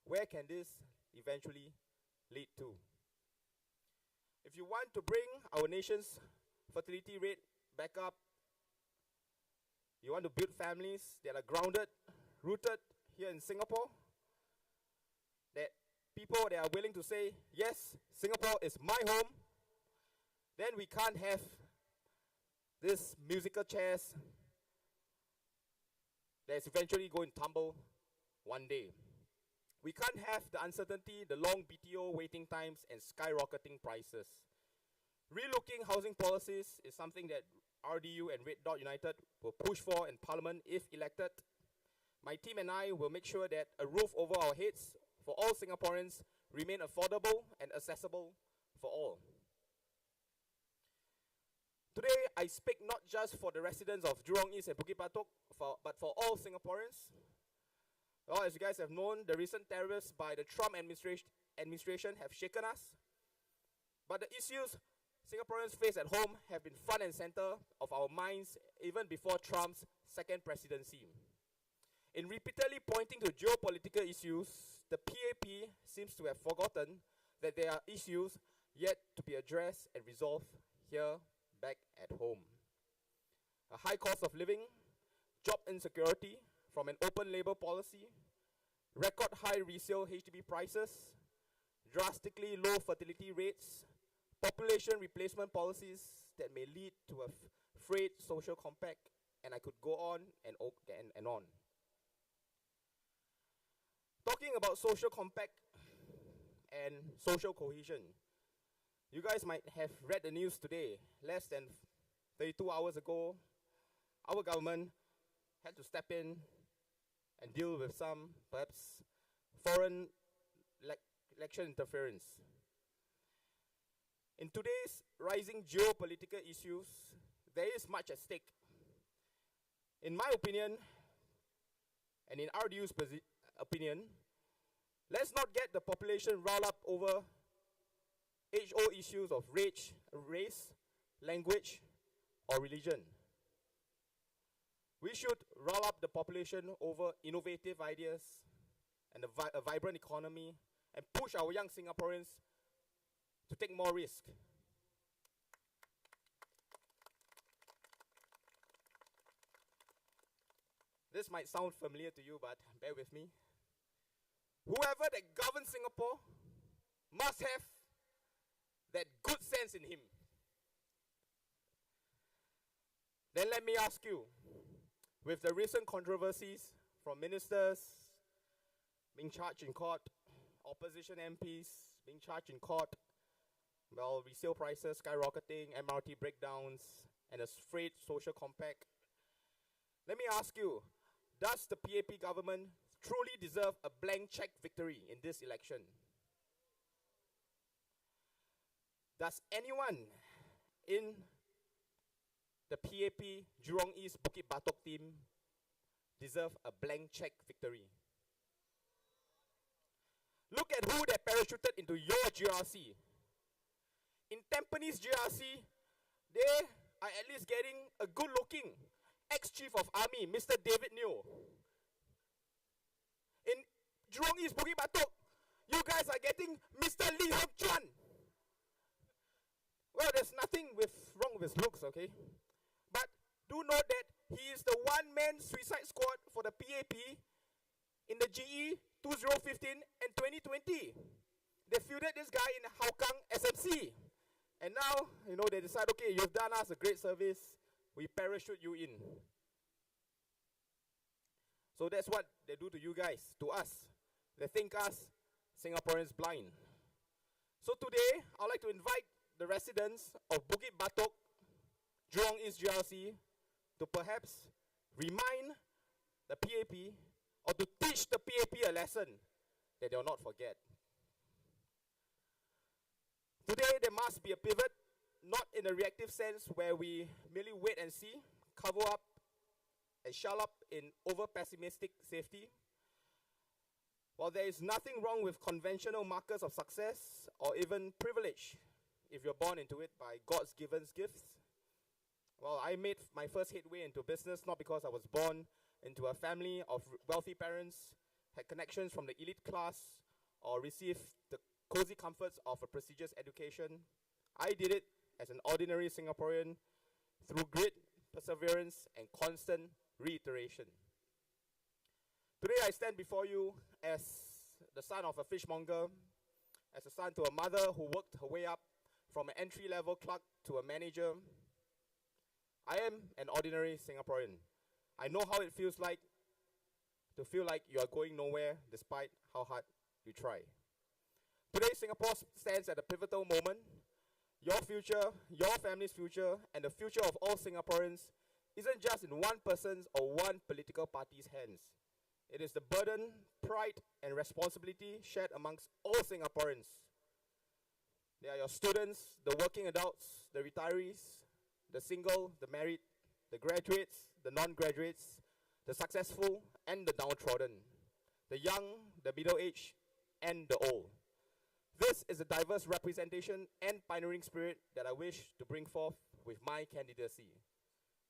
where can this eventually lead to? If you want to bring our nation's fertility rate back up, you want to build families that are grounded, rooted here in Singapore, that people that are willing to say, yes, Singapore is my home, then we can't have this musical chairs that's eventually going to tumble one day. We can't have the uncertainty, the long BTO waiting times, and skyrocketing prices. Relooking housing policies is something that RDU and Red Dot United will push for in Parliament if elected. My team and I will make sure that a roof over our heads for all Singaporeans remain affordable and accessible for all. Today, I speak not just for the residents of Jurong East and Bukit Batok, but for all Singaporeans. Well, as you guys have known, the recent tariffs by the Trump administration have shaken us. But the issues Singaporeans face at home have been front and center of our minds even before Trump's second presidency. In repeatedly pointing to geopolitical issues, the PAP seems to have forgotten that there are issues yet to be addressed and resolved here back at home. A high cost of living, job insecurity from an open labour policy, record high resale HDB prices, drastically low fertility rates, population replacement policies that may lead to a frayed social compact, and I could go on and on. Talking about social compact and social cohesion, you guys might have read the news today. Less than 32 hours ago, our government had to step in and deal with some, perhaps, foreign election interference. In today's rising geopolitical issues, there is much at stake. In my opinion, and in RDU's opinion, let's not get the population riled up over age-old issues of race, language, or religion. We should rile up the population over innovative ideas and a vibrant economy and push our young Singaporeans to take more risk. This might sound familiar to you, but bear with me. Whoever that governs Singapore must have that good sense in him. Then let me ask you, with the recent controversies from ministers being charged in court, opposition MPs being charged in court, well, resale prices skyrocketing, MRT breakdowns, and a frayed social compact, let me ask you, does the PAP government truly deserve a blank check victory in this election? Does anyone in the PAP Jurong East Bukit Batok team deserve a blank check victory? Look at who they parachuted into your GRC. In Tampines GRC, they are at least getting a good-looking ex-chief of army, Mr. David Neo. In Jurong East Bukit Batok, you guys are getting Mr. Lee Hong Chuan. Well, there's nothing wrong with his looks, okay? But do note that he is the one-man suicide squad for the PAP in the GE2015 and 2020. They fielded this guy in Hougang SMC. And now, they decide, okay, you've done us a great service, we parachute you in. So that's what they do to you guys, to us. They think us Singaporeans blind. So today, I'd like to invite the residents of Bukit Batok, Jurong East GRC, to perhaps remind the PAP or to teach the PAP a lesson that they'll not forget. Today, there must be a pivot, not in a reactive sense where we merely wait and see, cover up, and shell up in over-pessimistic safety. While there is nothing wrong with conventional markers of success or even privilege, if you're born into it by God's given gifts. Well, I made my first headway into business not because I was born into a family of wealthy parents, had connections from the elite class, or received the cozy comforts of a prestigious education. I did it as an ordinary Singaporean through great perseverance and constant reiteration. Today I stand before you as the son of a fishmonger, as a son to a mother who worked her way up from an entry-level clerk to a manager. I am an ordinary Singaporean. I know how it feels like to feel like you are going nowhere despite how hard you try. Today, Singapore stands at a pivotal moment. Your future, your family's future, and the future of all Singaporeans isn't just in one person's or one political party's hands. It is the burden, pride, and responsibility shared amongst all Singaporeans. They are your students, the working adults, the retirees, the single, the married, the graduates, the non-graduates, the successful and the downtrodden, the young, the middle-aged, and the old. This is a diverse representation and pioneering spirit that I wish to bring forth with my candidacy.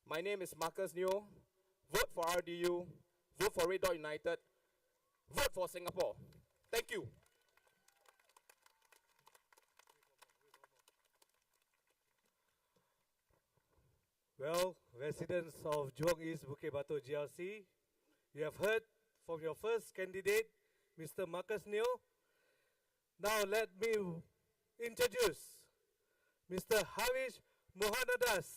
My name is Marcus Neo. Vote for RDU. Vote for Red Dot United. Vote for Singapore. Thank you. Well, residents of Jurong East Bukit Batok GRC, you have heard from your first candidate, Mr. Marcus Neo. Now let me introduce Mr. Harish Mohanadas.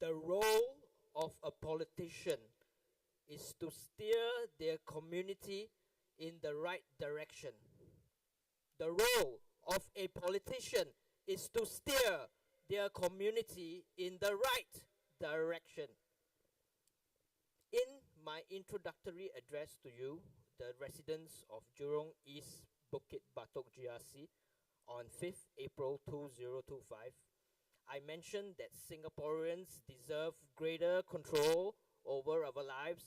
The role of a politician is to steer their community in the right direction. The role of a politician is to steer their community in the right direction. In my introductory address to you, the residents of Jurong East Bukit Batok GRC, on 5th April 2025, I mentioned that Singaporeans deserve greater control over our lives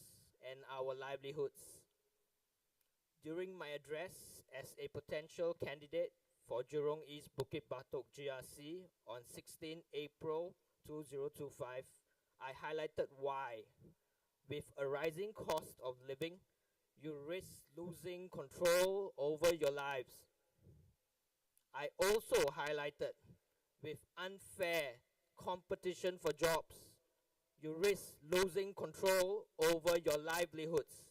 and our livelihoods. During my address as a potential candidate for Jurong East Bukit Batok GRC on 16 April 2025, I highlighted why, with a rising cost of living, you risk losing control over your lives. I also highlighted, with unfair competition for jobs, you risk losing control over your livelihoods.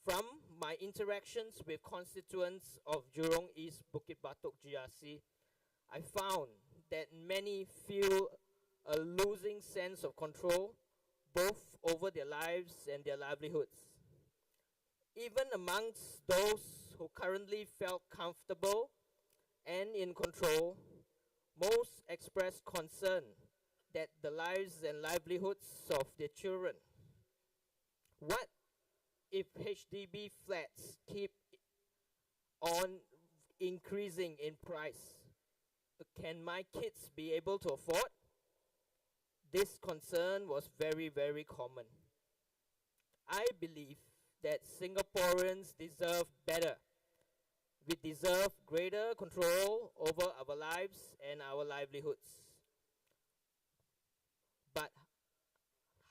From my interactions with constituents of Jurong East Bukit Batok GRC, I found that many feel a losing sense of control both over their lives and their livelihoods. Even amongst those who currently felt comfortable and in control, most expressed concern that the lives and livelihoods of their children. What if HDB flats keep on increasing in price? Can my kids be able to afford? This concern was very, very common. I believe that Singaporeans deserve better. We deserve greater control over our lives and our livelihoods. But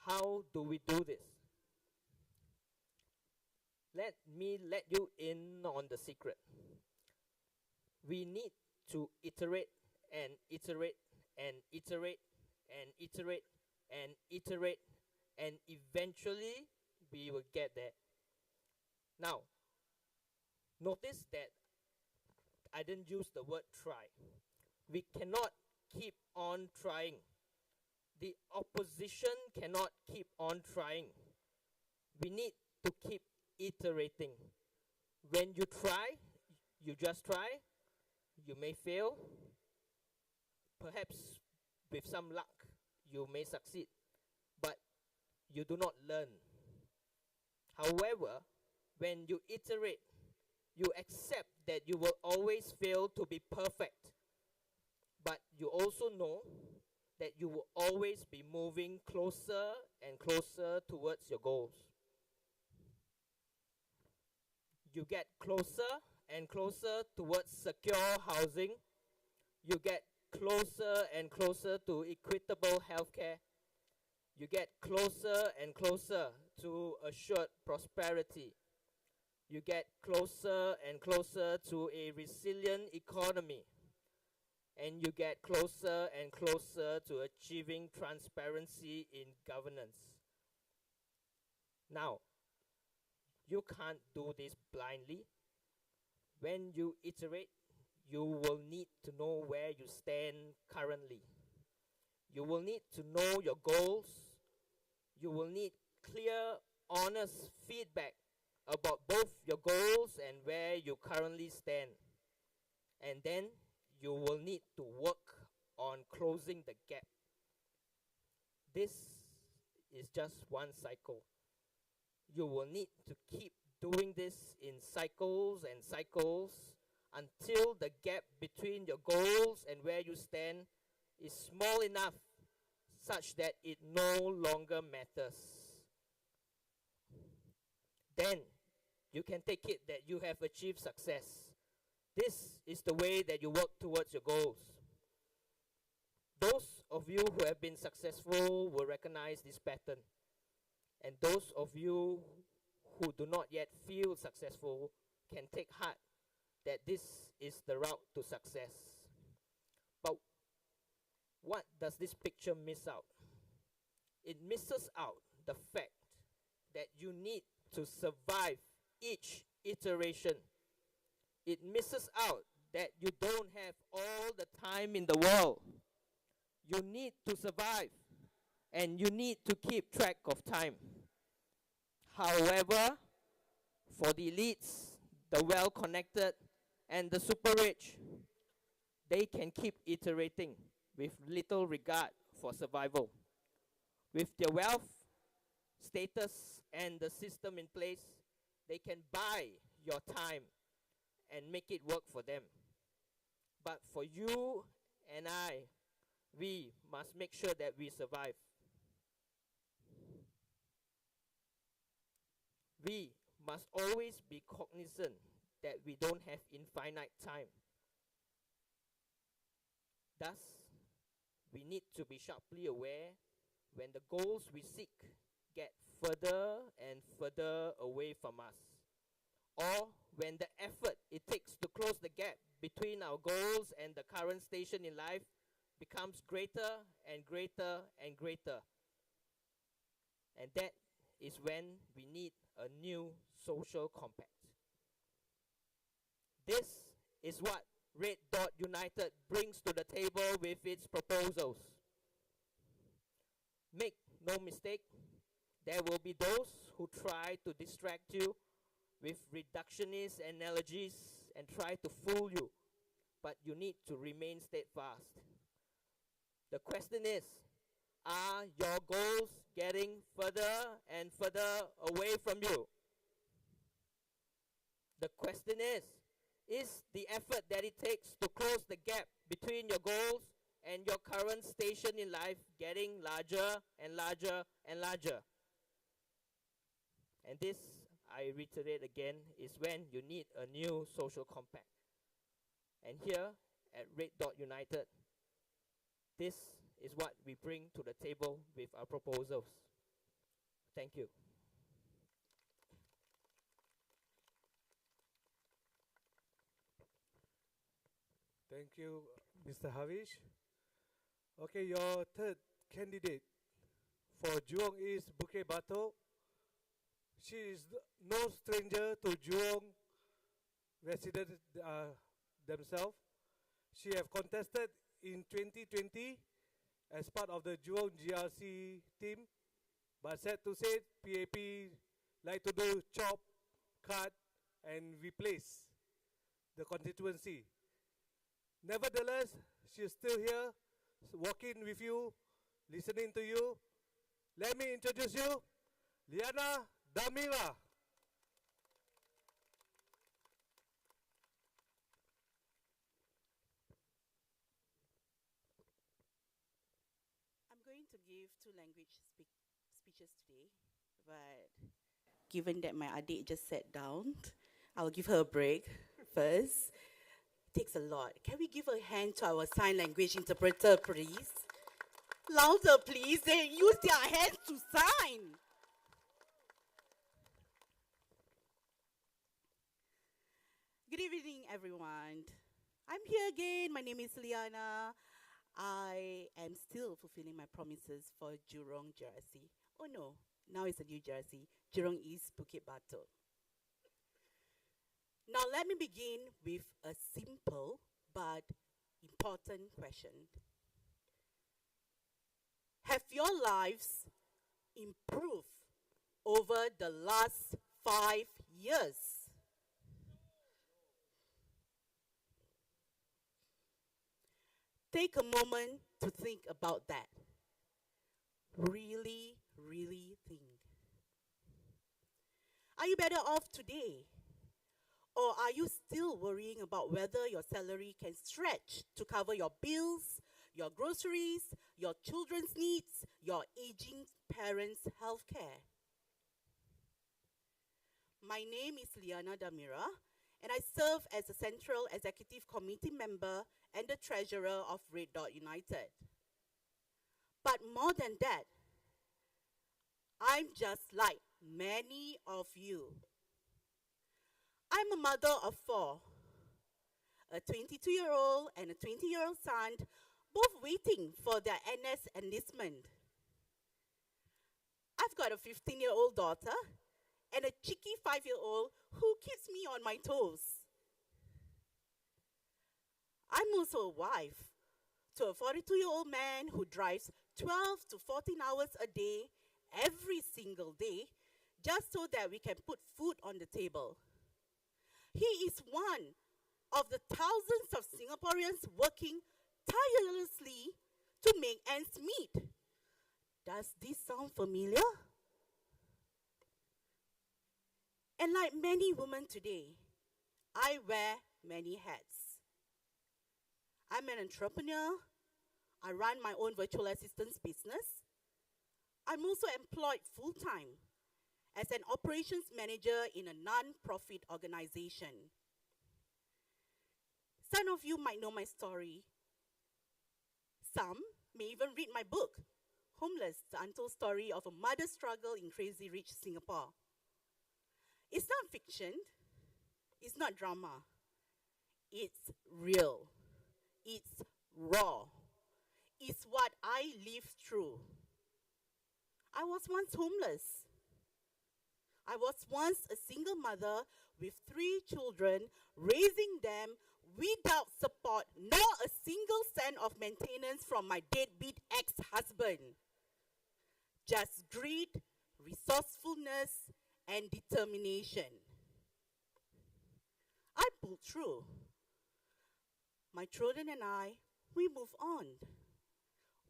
how do we do this? Let me let you in on the secret. We need to iterate and iterate and iterate and iterate and iterate, and eventually we will get there. Now, notice that I didn't use the word try. We cannot keep on trying. The opposition cannot keep on trying. We need to keep iterating. When you try, you just try. You may fail. Perhaps with some luck, you may succeed. But you do not learn. However, when you iterate, you accept that you will always fail to be perfect. But you also know that you will always be moving closer and closer towards your goals. You get closer and closer towards secure housing. You get closer and closer to equitable healthcare. You get closer and closer to assured prosperity. You get closer and closer to a resilient economy. And you get closer and closer to achieving transparency in governance. Now, you can't do this blindly. When you iterate, you will need to know where you stand currently. You will need to know your goals. You will need clear, honest feedback about both your goals and where you currently stand. And then you will need to work on closing the gap. This is just one cycle. you will need to keep doing this in cycles and cycles until the gap between your goals and where you stand is small enough such that it no longer matters. Then you can take it that you have achieved success. This is the way that you work towards your goals. Those of you who have been successful will recognize this pattern. And those of you who do not yet feel successful can take heart that this is the route to success. But what does this picture miss out? It misses out the fact that you need to survive each iteration. It misses out that you don't have all the time in the world. You need to survive, and you need to keep track of time. However, for the elites, the well-connected, and the super rich, they can keep iterating with little regard for survival. With their wealth, status, and the system in place, they can buy your time and make it work for them. But for you and I, we must make sure that we survive. We must always be cognizant that we don't have infinite time. Thus, we need to be sharply aware when the goals we seek get further and further away from us, or when the effort it takes to close the gap between our goals and the current station in life becomes greater and greater and greater. And that is when we need a new social compact. This is what Red Dot United brings to the table with its proposals. Make no mistake, there will be those who try to distract you with reductionist analogies and try to fool you, but you need to remain steadfast. The question is, are your goals getting further and further away from you? The question is the effort that it takes to close the gap between your goals and your current station in life getting larger and larger and larger? And this, I reiterate again, is when you need a new social compact. And here at Red Dot United, this is what we bring to the table with our proposals. Thank you. Thank you, Mr. Havish. Okay, your third candidate for Jurong East Bukit Batok. She is no stranger to Jurong residents themselves. She have contested in 2020 as part of the Jurong GRC team, but sad to say, PAP like to do chop, cut, and replace the constituency. Nevertheless, she's still here, walking with you, listening to you. Let me introduce you, Liana Damira. I'm going to give two language speeches today, but given that my adik just sat down, I'll give her a break first. It takes a lot. Can we give a hand to our sign language interpreter, please? Louder, please. They use their hands to sign. Good evening, everyone. I'm here again. My name is Liana. I am still fulfilling my promises for Jurong GRC. Oh no, now it's a new GRC, Jurong East Bukit Batok. Now let me begin with a simple but important question. Have your lives improved over the last 5 years? Take a moment to think about that. Really, really think. Are you better off today? Or are you still worrying about whether your salary can stretch to cover your bills, your groceries, your children's needs, your aging parents' health care? My name is Liana Damira, and I serve as a Central Executive Committee member and the Treasurer of Red Dot United. But more than that, I'm just like many of you. I'm a mother of 4, a 22-year-old and a 20-year-old son, both waiting for their NS enlistment. I've got a 15-year-old daughter and a cheeky 5-year-old who keeps me on my toes. I'm also a wife to a 42-year-old man who drives 12 to 14 hours a day, every single day, just so that we can put food on the table. He is one of the thousands of Singaporeans working tirelessly to make ends meet. Does this sound familiar? And like many women today, I wear many hats. I'm an entrepreneur. I run my own virtual assistance business. I'm also employed full-time as an operations manager in a non-profit organization. Some of you might know my story. Some may even read my book, Homeless, the Untold Story of a Mother's Struggle in Crazy Rich Singapore. It's not fiction. It's not drama. It's real. It's raw. It's what I lived through. I was once homeless. I was once a single mother with 3 children, raising them without support, nor a single cent of maintenance from my deadbeat ex-husband. Just greed, resourcefulness, and determination. I pulled through. My children and I, we moved on.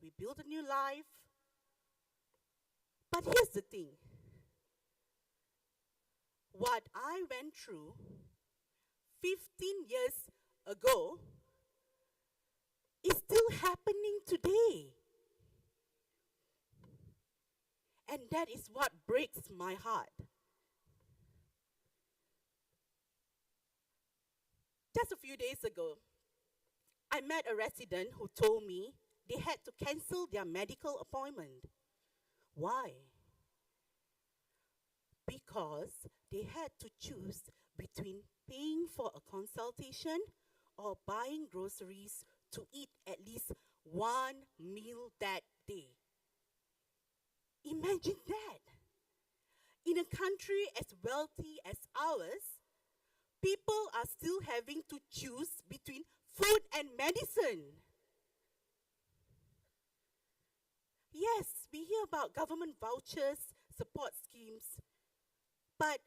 We built a new life. But here's the thing. What I went through 15 years ago is still happening today. And that is what breaks my heart. Just a few days ago, I met a resident who told me they had to cancel their medical appointment. Why? Because they had to choose between paying for a consultation or buying groceries to eat at least one meal that day. Imagine that. In a country as wealthy as ours, people are still having to choose between food and medicine. Yes, we hear about government vouchers, support schemes, but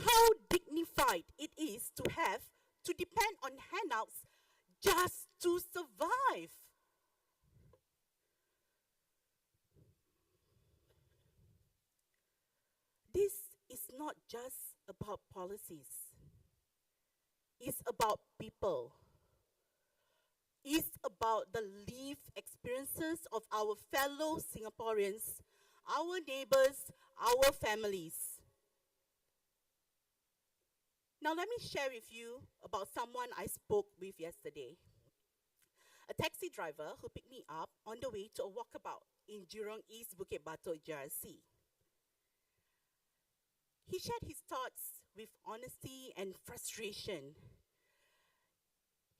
how dignified it is to have to depend on handouts just to survive. This is not just about policies. It's about people. It's about the lived experiences of our fellow Singaporeans, our neighbors, our families. Now let me share with you about someone I spoke with yesterday. A taxi driver who picked me up on the way to a walkabout in Jurong East, Bukit Batok, GRC. He shared his thoughts with honesty and frustration.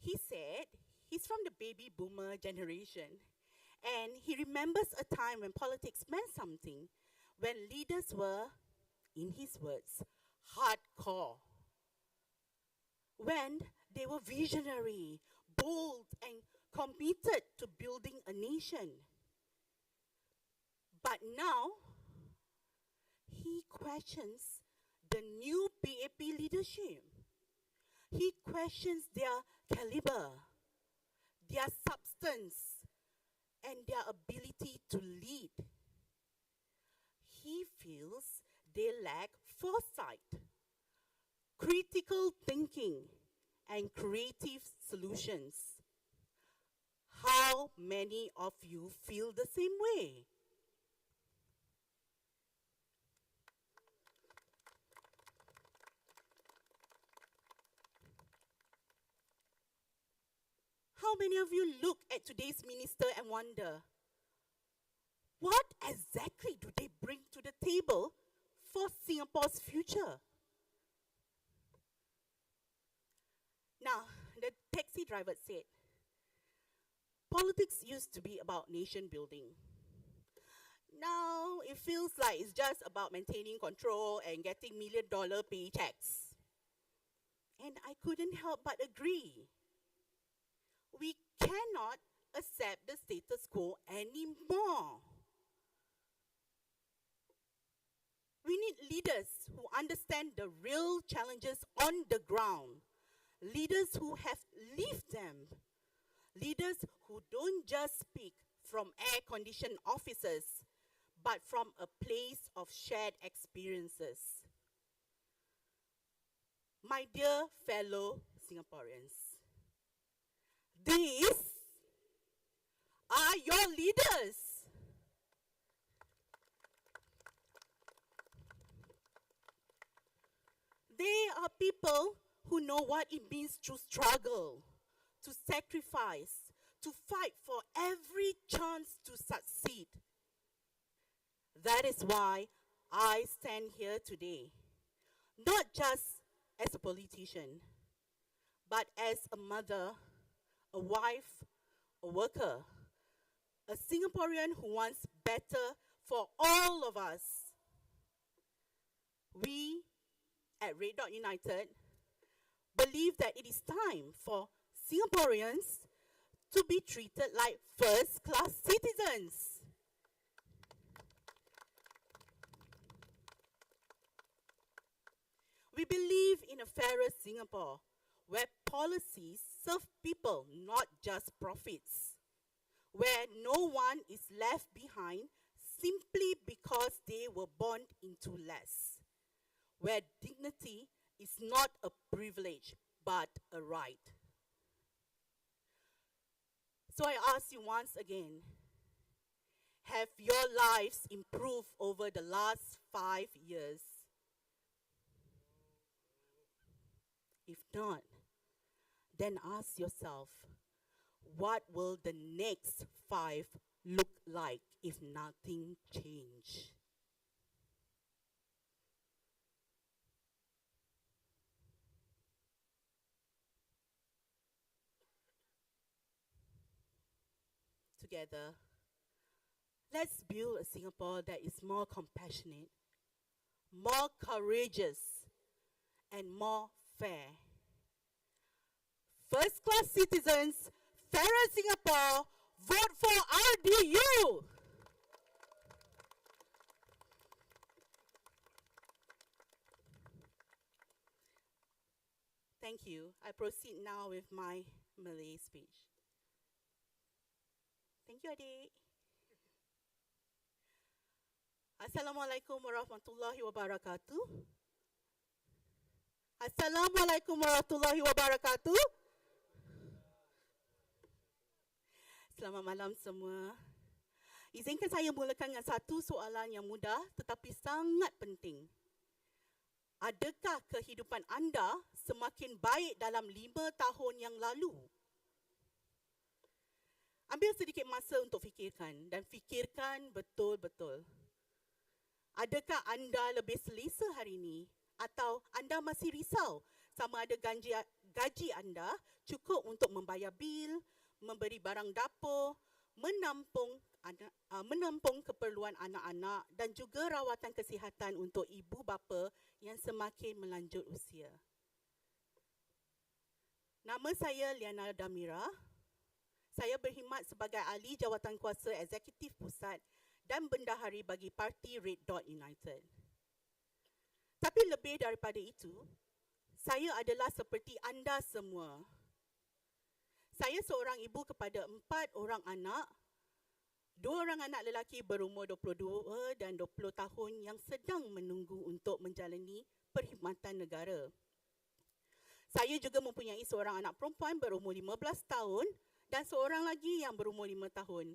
He said he's from the baby boomer generation, and he remembers a time when politics meant something, when leaders were, in his words, hardcore. When they were visionary, bold, and committed to building a nation. But now, he questions the new PAP leadership. He questions their caliber, their substance, and their ability to lead. He feels they lack foresight, critical thinking, and creative solutions. How many of you feel the same way? How many of you look at today's minister and wonder, what exactly do they bring to the table for Singapore's future? Now, the taxi driver said, politics used to be about nation building. Now, it feels like it's just about maintaining control and getting $1 million paychecks. And I couldn't help but agree. We cannot accept the status quo anymore. We need leaders who understand the real challenges on the ground. Leaders who have lived them. Leaders who don't just speak from air-conditioned offices, but from a place of shared experiences. My dear fellow Singaporeans, these are your leaders. They are people who know what it means to struggle, to sacrifice, to fight for every chance to succeed. That is why I stand here today, not just as a politician, but as a mother, a wife, a worker, a Singaporean who wants better for all of us. We at Red Dot United believe that it is time for Singaporeans to be treated like first-class citizens. We believe in a fairer Singapore where policies serve people, not just profits, where no one is left behind simply because they were born into less, where dignity is not a privilege but a right. So I ask you once again, have your lives improved over the last 5 years? If not, then ask yourself, what will the next 5 look like if nothing changes? Together, let's build a Singapore that is more compassionate, more courageous, and more fair. First-class citizens, fairer Singapore, vote for RDU! Thank you. I proceed now with my Malay speech. Thank you, adik. Assalamualaikum warahmatullahi wabarakatuh. Assalamualaikum warahmatullahi wabarakatuh. Selamat malam semua. Izinkan saya mulakan dengan satu soalan yang mudah tetapi sangat penting. Adakah kehidupan anda semakin baik dalam 5 tahun yang lalu? Ambil sedikit masa untuk fikirkan dan fikirkan betul-betul. Adakah anda lebih selesa hari ini atau anda masih risau sama ada gaji anda cukup untuk membayar bil, memberi barang dapur, menampung keperluan anak-anak dan juga rawatan kesihatan untuk ibu bapa yang semakin melanjut usia. Nama saya Liana Damira. Saya berkhidmat sebagai ahli jawatankuasa eksekutif pusat dan bendahari bagi parti Red Dot United. Tapi lebih daripada itu, saya adalah seperti anda semua. Saya seorang ibu kepada 4 orang anak 2 orang anak lelaki berumur 22 dan 20 tahun yang sedang menunggu untuk menjalani perkhidmatan negara. Saya juga mempunyai seorang anak perempuan berumur 15 tahun dan seorang lagi yang berumur 5 tahun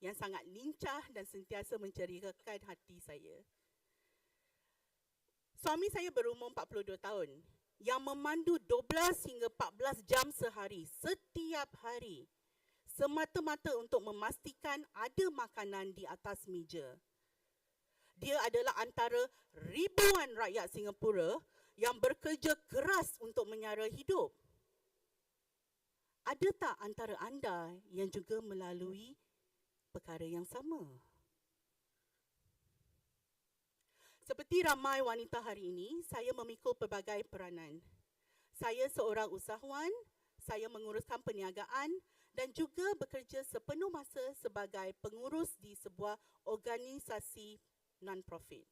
yang sangat lincah dan sentiasa menceriakan hati saya. Suami saya berumur 42 tahun yang memandu 12 hingga 14 jam sehari setiap hari semata-mata untuk memastikan ada makanan di atas meja. Dia adalah antara ribuan rakyat Singapura yang bekerja keras untuk menyara hidup. Ada tak antara anda yang juga melalui perkara yang sama? Seperti ramai wanita hari ini, saya memikul pelbagai peranan. Saya seorang usahawan, saya menguruskan perniagaan dan juga bekerja sepenuh masa sebagai pengurus di sebuah organisasi non-profit.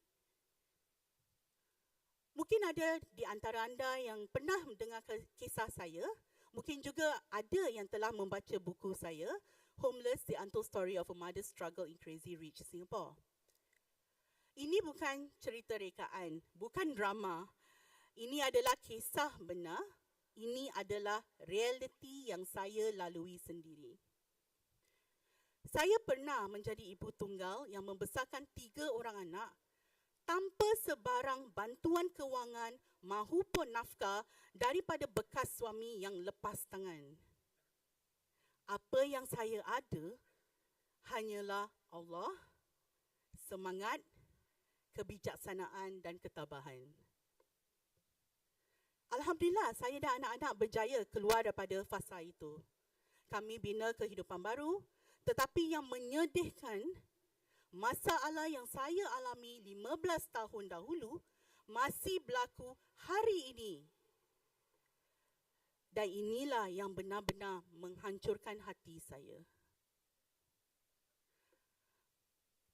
Mungkin ada di antara anda yang pernah mendengar kisah saya, mungkin juga ada yang telah membaca buku saya, Homeless, The Untold Story of a Mother's Struggle in Crazy Rich Singapore. Ini bukan cerita rekaan, bukan drama. Ini adalah kisah benar. Ini adalah realiti yang saya lalui sendiri. Saya pernah menjadi ibu tunggal yang membesarkan 3 orang anak tanpa sebarang bantuan kewangan mahupun nafkah daripada bekas suami yang lepas tangan. Apa yang saya ada hanyalah Allah, semangat, kebijaksanaan dan ketabahan. Alhamdulillah, saya dan anak-anak berjaya keluar daripada fasa itu. Kami bina kehidupan baru, tetapi yang menyedihkan, masalah yang saya alami 15 tahun dahulu masih berlaku hari ini. Dan inilah yang benar-benar menghancurkan hati saya.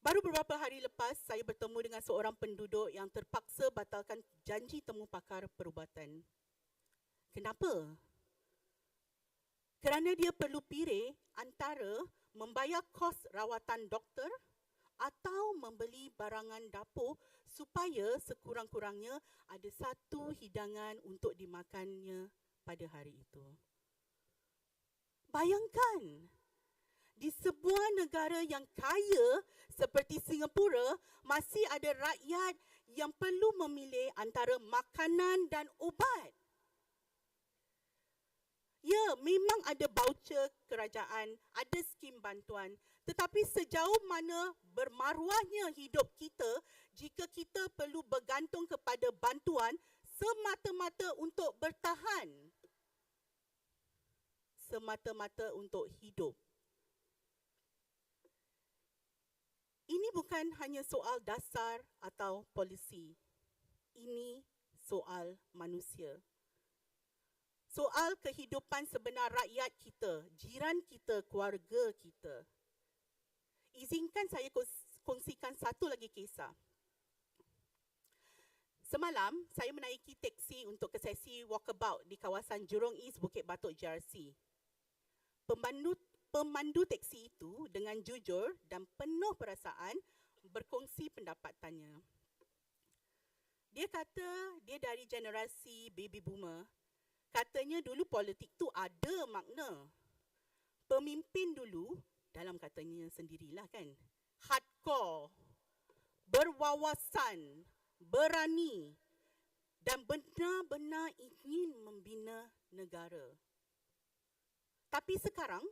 Baru beberapa hari lepas, saya bertemu dengan seorang penduduk yang terpaksa batalkan janji temu pakar perubatan. Kenapa? Kerana dia perlu pilih antara membayar kos rawatan doktor atau membeli barangan dapur supaya sekurang-kurangnya ada satu hidangan untuk dimakannya pada hari itu. Bayangkan, di sebuah negara yang kaya seperti Singapura, masih ada rakyat yang perlu memilih antara makanan dan ubat. Ya, memang ada voucher kerajaan, ada skim bantuan. Tetapi sejauh mana bermaruahnya hidup kita jika kita perlu bergantung kepada bantuan semata-mata untuk bertahan. Semata-mata untuk hidup. Ini bukan hanya soal dasar atau polisi. Ini soal manusia. Soal kehidupan sebenar rakyat kita, jiran kita, keluarga kita. Izinkan saya kongsikan satu lagi kisah. Semalam, saya menaiki teksi untuk ke sesi walkabout di kawasan Jurong East, Bukit Batok, GRC. Pemandu teksi itu dengan jujur dan penuh perasaan berkongsi pendapatannya. Dia kata dia dari generasi baby boomer. Katanya dulu politik tu ada makna. Pemimpin dulu, dalam katanya sendirilah kan, hardcore, berwawasan, berani dan benar-benar ingin membina negara. Tapi sekarang,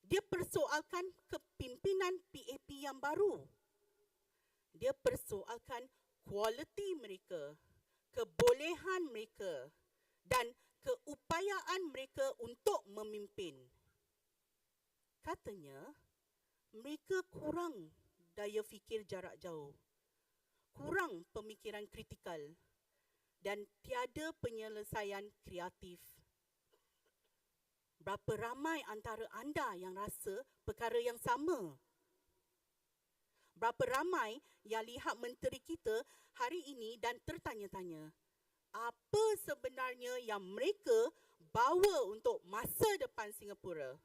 dia persoalkan kepimpinan PAP yang baru. Dia persoalkan kualiti mereka, kebolehan mereka dan keupayaan mereka untuk memimpin. Katanya, mereka kurang daya fikir jarak jauh, kurang pemikiran kritikal dan tiada penyelesaian kreatif. Berapa ramai antara anda yang rasa perkara yang sama? Berapa ramai yang lihat menteri kita hari ini dan tertanya-tanya, apa sebenarnya yang mereka bawa untuk masa depan Singapura?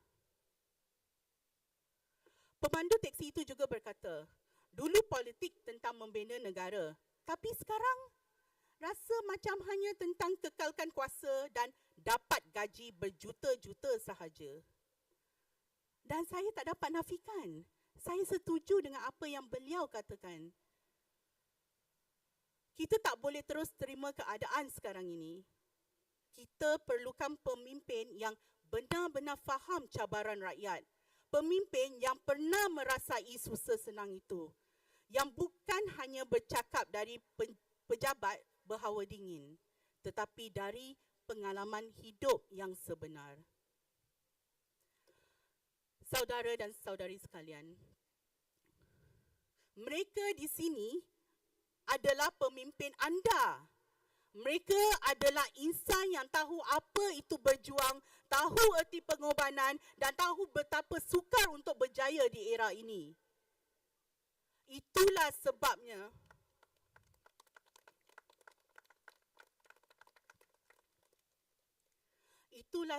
Pemandu teksi itu juga berkata, dulu politik tentang membina negara, tapi sekarang rasa macam hanya tentang kekalkan kuasa dan dapat gaji berjuta-juta sahaja. Dan saya tak dapat nafikan, saya setuju dengan apa yang beliau katakan. Kita tak boleh terus terima keadaan sekarang ini. Kita perlukan pemimpin yang benar-benar faham cabaran rakyat. Pemimpin yang pernah merasai susah senang itu. Yang bukan hanya bercakap dari pejabat berhawa dingin, tetapi dari pengalaman hidup yang sebenar. Saudara dan saudari sekalian, mereka di sini adalah pemimpin anda. Mereka adalah insan yang tahu apa itu berjuang, tahu erti pengorbanan dan tahu betapa sukar untuk berjaya di era ini. Itulah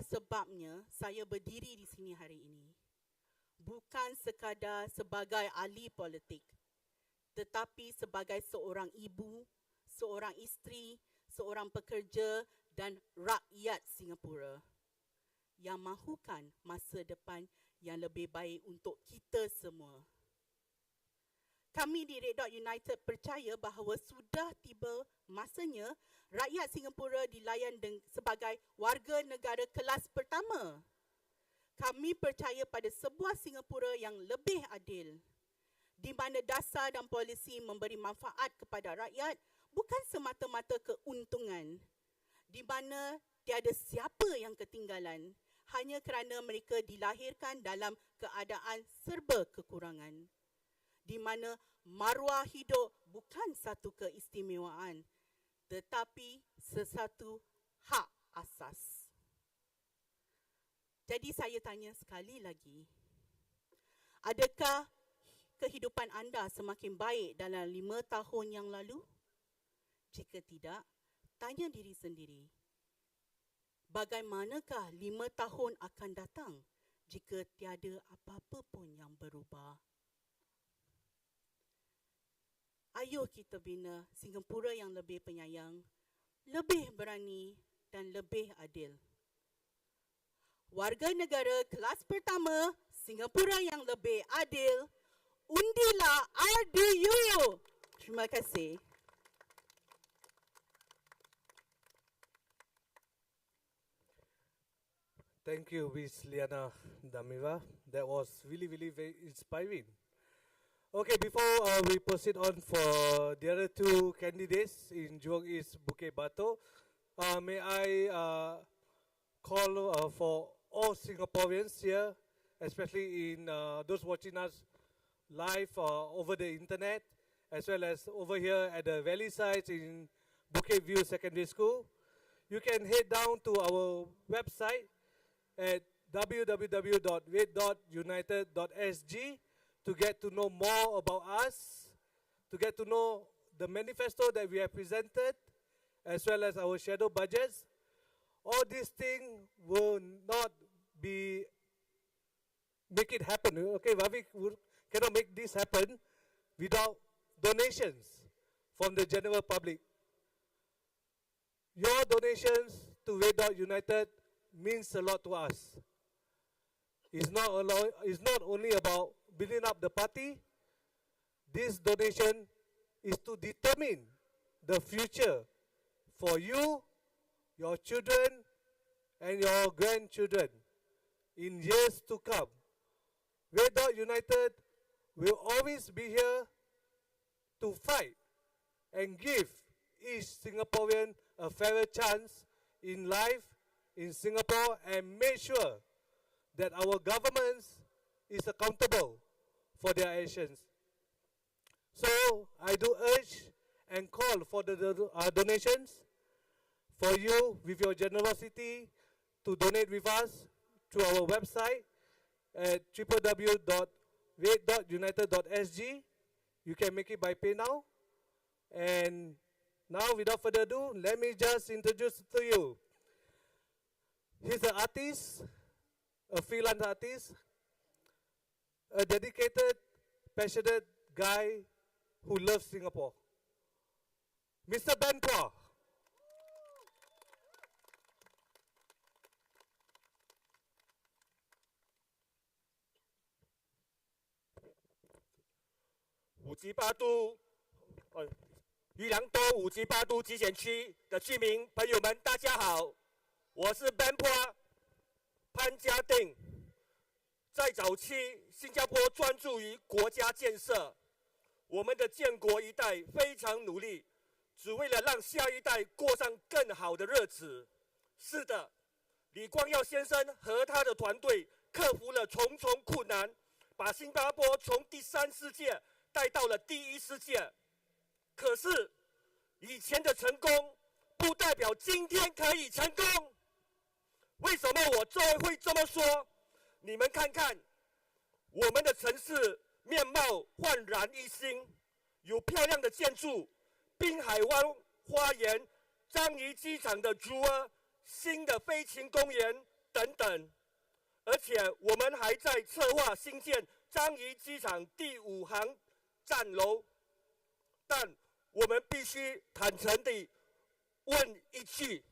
sebabnya saya berdiri di sini hari ini. Bukan sekadar sebagai ahli politik, tetapi sebagai seorang ibu, seorang isteri, seorang pekerja dan rakyat Singapura yang mahukan masa depan yang lebih baik untuk kita semua. Kami di Red Dot United percaya bahawa sudah tiba masanya rakyat Singapura dilayan sebagai warga negara kelas pertama. Kami percaya pada sebuah Singapura yang lebih adil, di mana dasar dan polisi memberi manfaat kepada rakyat bukan semata-mata keuntungan, di mana tiada siapa yang ketinggalan hanya kerana mereka dilahirkan dalam keadaan serba kekurangan, di mana maruah hidup bukan satu keistimewaan tetapi sesuatu hak asas. Jadi saya tanya sekali lagi, adakah kehidupan anda semakin baik dalam 5 tahun yang lalu? Jika tidak, tanya diri sendiri, bagaimanakah 5 tahun akan datang jika tiada apa-apa pun yang berubah? Ayo kita bina Singapura yang lebih penyayang, lebih berani dan lebih adil. Warga negara kelas pertama, Singapura yang lebih adil, undilah RDU. Terima kasih. Thank you, Miss Liana Damira. That was really very inspiring. Okay, before we proceed on for the other two candidates in Jurong East Bukit Batok, may I call for all Singaporeans here, especially in those watching us live over the internet, as well as over here at the rally sites in Bukit View Secondary School. You can head down to our website at www.red.united.sg to get to know more about us, to get to know the manifesto that we have presented, as well as our shadow budgets. All these things will not make it happen. Okay, Ravi cannot make this happen without donations from the general public. Your donations to Red Dot United means a lot to us. It's not only about building up the party. This donation is to determine the future for you, your children, and your grandchildren in years to come. Red Dot United will always be here to fight and give each Singaporean a fairer chance in life in Singapore and make sure that our governments is accountable for their actions. So I do urge and call for the donations for you with your generosity to donate with us through our website at www.red.united.sg. You can make it by PayNow. And now, without further ado, let me just introduce to you. He's an artist, a freelance artist, a dedicated, passionate guy who loves Singapore. Mr. Ben Kwa.裕良东5级8都集选区的居民朋友们，大家好，我是 Ben Kwa 潘家定。在早期，新加坡专注于国家建设，我们的建国一代非常努力，只为了让下一代过上更好的日子。是的，李光耀先生和他的团队克服了重重困难，把新加坡从第3世界带到了第1世界。可是，以前的成功不代表今天可以成功。为什么我会这么说？你们看看，我们的城市面貌焕然一新，有漂亮的建筑，滨海湾花园、樟宜机场的竹儿、新的飞禽公园等等。而且我们还在策划新建樟宜机场第5航站楼。但我们必须坦诚地问一句：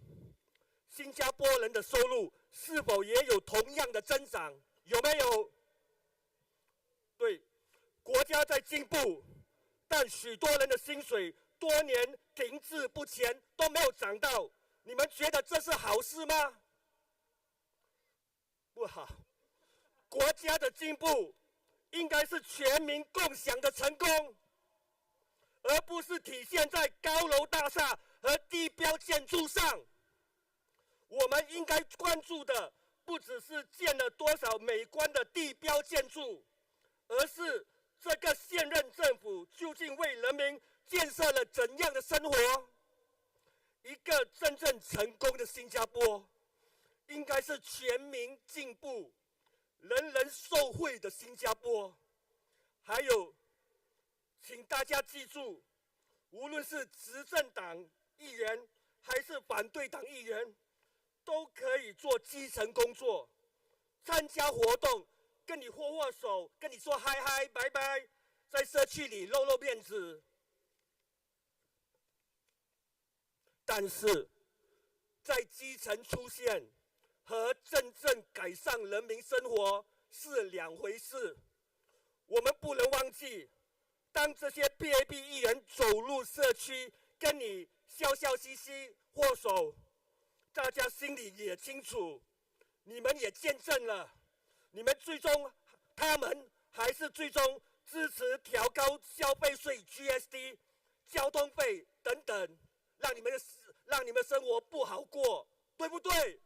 新加坡人的收入是否也有同样的增长？有没有？对，国家在进步，但许多人的薪水多年停滞不前，都没有涨到。你们觉得这是好事吗？不好。国家的进步应该是全民共享的成功，而不是体现在高楼大厦和地标建筑上。我们应该关注的不只是建了多少美观的地标建筑，而是这个现任政府究竟为人民建设了怎样的生活。一个真正成功的新加坡，应该是全民进步、人人受惠的新加坡。还有，请大家记住，无论是执政党议员还是反对党议员，都可以做基层工作，参加活动，跟你握握手，跟你说嗨嗨拜拜，在社区里露露面子。但是，在基层出现和真正改善人民生活是两回事。我们不能忘记，当这些 PAP 议员走入社区，跟你笑笑嘻嘻握手，大家心里也清楚，你们也见证了，你们他们还是最终支持调高消费税 GST、交通费等等，让你们生活不好过，对不对？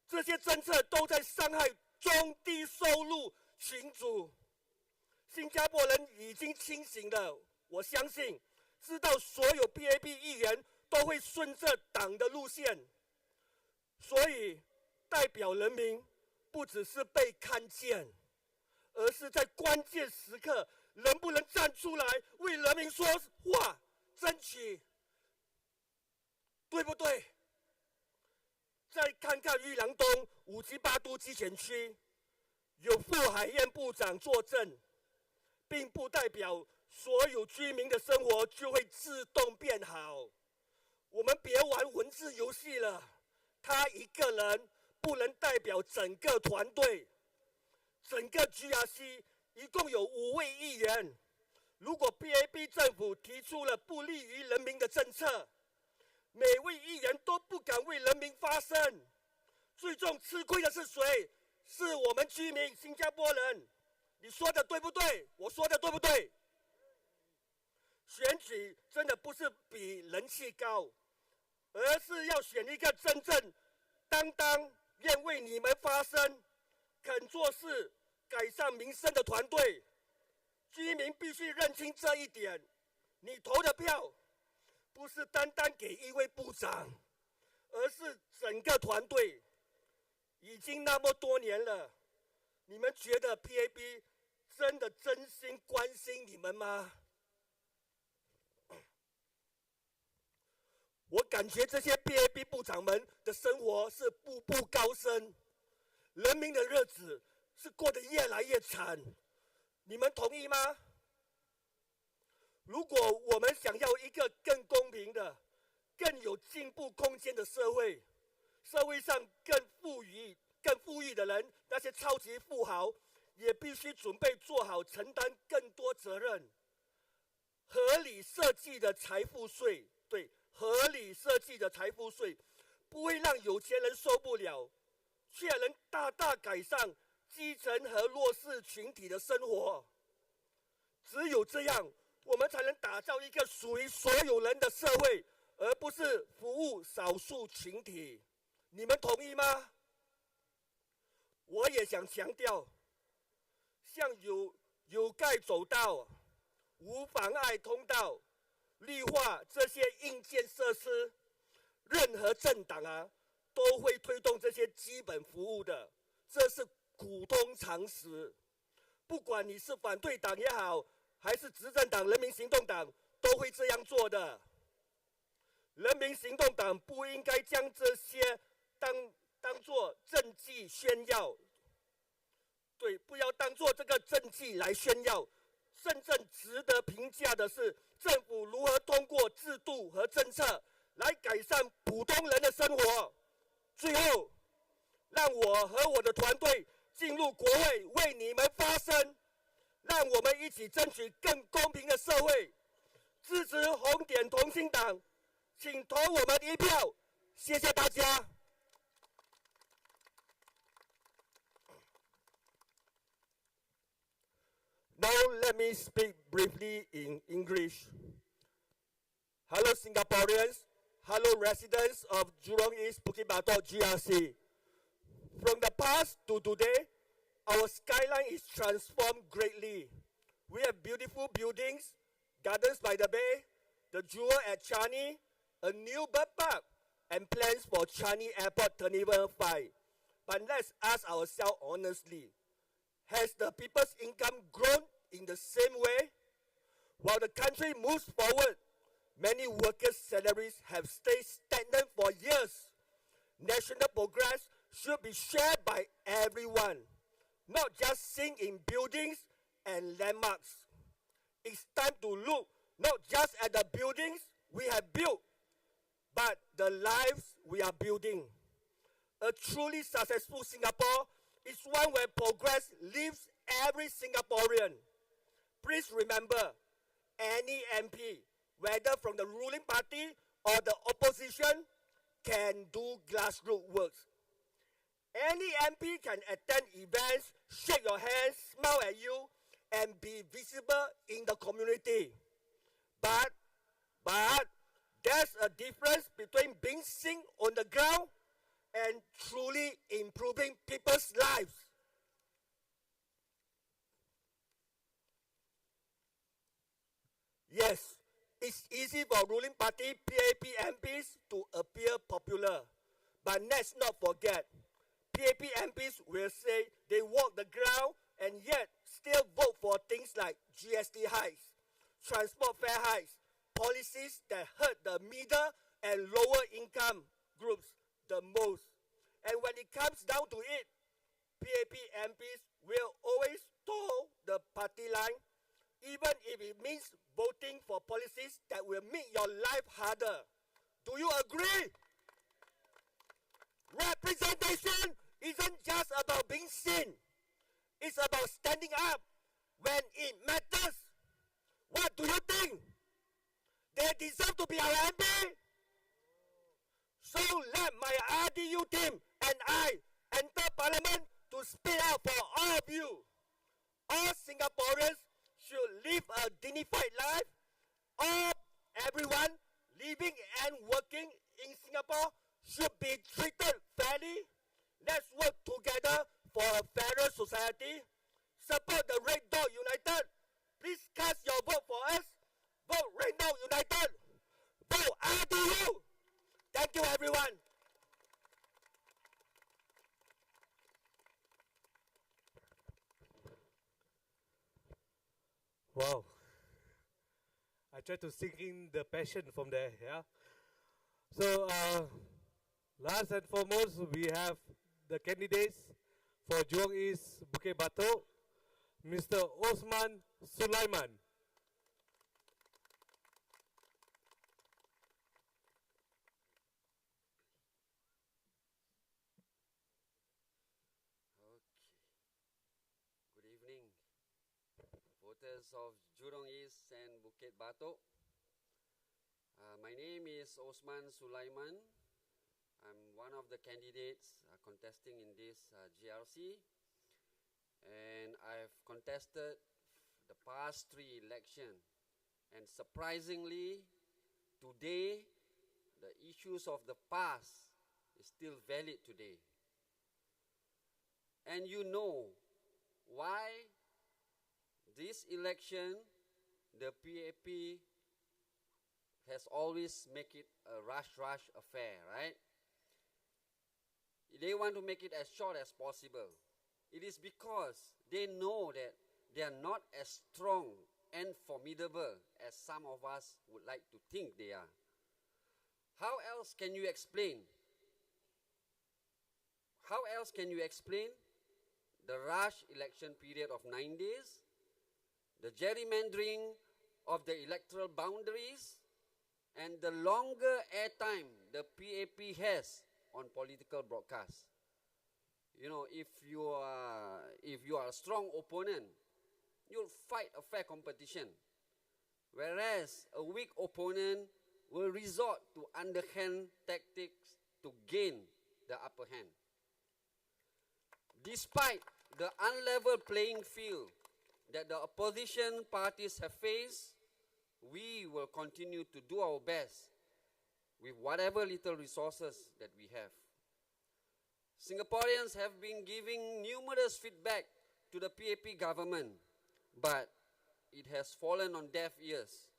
这些政策都在伤害中低收入群组。新加坡人已经清醒了，我相信，知道所有 PAP 议员都会顺着党的路线，所以代表人民不只是被看见，而是在关键时刻能不能站出来为人民说话、争取，对不对？再看看裕良东5级8都集选区，有傅海燕部长坐镇，并不代表所有居民的生活就会自动变好。我们别玩文字游戏了，他一个人不能代表整个团队。整个 GRC 一共有5位议员，如果 PAP 政府提出了不利于人民的政策，每位议员都不敢为人民发声，最终吃亏的是谁？是我们居民，新加坡人。你说的对不对？我说的对不对？选举真的不是比人气高，而是要选一个真正担当、愿为你们发声、肯做事、改善民生的团队。居民必须认清这一点。你投的票不是单单给一位部长，而是整个团队。已经那么多年了，你们觉得 PAP 真的真心关心你们吗？我感觉这些 PAP 部长们的生活是步步高升，人民的日子是过得越来越惨，你们同意吗？如果我们想要一个更公平的、更有进步空间的社会，社会上更富裕的人，那些超级富豪，也必须准备做好承担更多责任。合理设计的财富税，对，合理设计的财富税，不会让有钱人受不了，却能大大改善基层和弱势群体的生活。只有这样，我们才能打造一个属于所有人的社会，而不是服务少数群体。你们同意吗？我也想强调，像有盖走道、无妨碍通道、绿化这些硬件设施，任何政党都会推动这些基本服务的，这是普通常识。不管你是反对党也好，还是执政党人民行动党，都会这样做的。人民行动党不应该将这些当作政绩炫耀，对，不要当作这个政绩来炫耀。真正值得评价的是，政府如何通过制度和政策来改善普通人的生活。最后，让我和我的团队进入国会为你们发声，让我们一起争取更公平的社会。支持红点同心党，请投我们一票，谢谢大家。Now let me speak briefly in English. Hello Singaporeans, hello residents of Jurong East Bukit Batok GRC. From the past to today, our skyline is transformed greatly. We have beautiful buildings, gardens by the bay, the jewel at Changi, a new bird park, and plans for Changi Airport Terminal 5. But let's ask ourselves honestly, has the people's income grown in the same way? While the country moves forward, many workers' salaries have stayed stagnant for years. National progress should be shared by everyone, not just seen in buildings and landmarks. It's time to look not just at the buildings we have built, but the lives we are building. A truly successful Singapore is one where progress lifts every Singaporean. Please remember, any MP, whether from the ruling party or the opposition, can do grassroots work. Any MP can attend events, shake your hand, smile at you, and be visible in the community. But there's a difference between being seen on the ground and truly improving people's lives. Yes, it's easy for ruling party PAP MPs to appear popular. But let's not forget, PAP MPs will say they walk the ground and yet still vote for things like GST hikes, transport fare hikes, policies that hurt the middle and lower income groups the most. And when it comes down to it, PAP MPs will always toe the party line, even if it means voting for policies that will make your life harder. Do you agree? Representation isn't just about being seen. It's about standing up when it matters. What do you think? They deserve to be our MP? So let my RDU team and I enter Parliament to speak out for all of you. All Singaporeans should live a dignified life. Everyone living and working in Singapore should be treated fairly. Let's work together for a fairer society. Support the Red Dot United. Please cast your vote for us. Vote Red Dot United. Vote RDU. Thank you, everyone. Wow. I try to sink in the passion from there, yeah. So, last and foremost, we have the candidates for Jurong East Bukit Batok, Mr. Osman Sulaiman. Good evening, voters of Jurong East and Bukit Batok. My name is Osman Sulaiman. I'm one of the candidates contesting in this GRC, and I've contested the past 3 elections. And surprisingly, today, the issues of the past is still valid today. And you know why this election, the PAP has always make it a rush affair, right? They want to make it as short as possible. It is because they know that they are not as strong and formidable as some of us would like to think they are. How else can you explain? How else can you explain the rush election period of 9 days, the gerrymandering of the electoral boundaries, and the longer airtime the PAP has on political broadcasts? You know, if you are a strong opponent, you'll fight a fair competition, whereas a weak opponent will resort to underhand tactics to gain the upper hand. Despite the unlevel playing field that the opposition parties have faced, we will continue to do our best with whatever little resources that we have. Singaporeans have been giving numerous feedback to the PAP government, but it has fallen on deaf ears.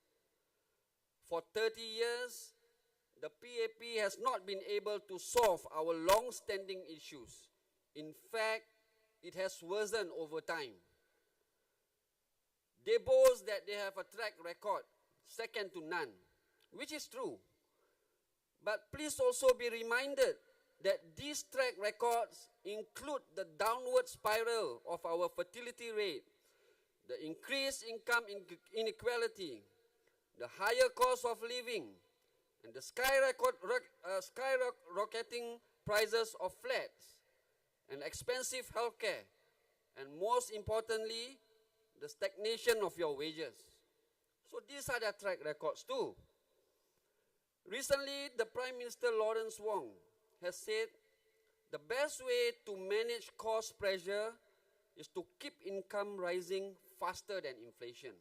For 30 years, the PAP has not been able to solve our long-standing issues. In fact, it has worsened over time. They boast that they have a track record second to none, which is true. But please also be reminded that these track records include the downward spiral of our fertility rate, the increased income inequality, the higher cost of living, and the skyrocketing prices of flats, and expensive healthcare, and most importantly, the stagnation of your wages. So these are their track records too. Recently, the Prime Minister Lawrence Wong has said the best way to manage cost pressure is to keep income rising faster than inflation.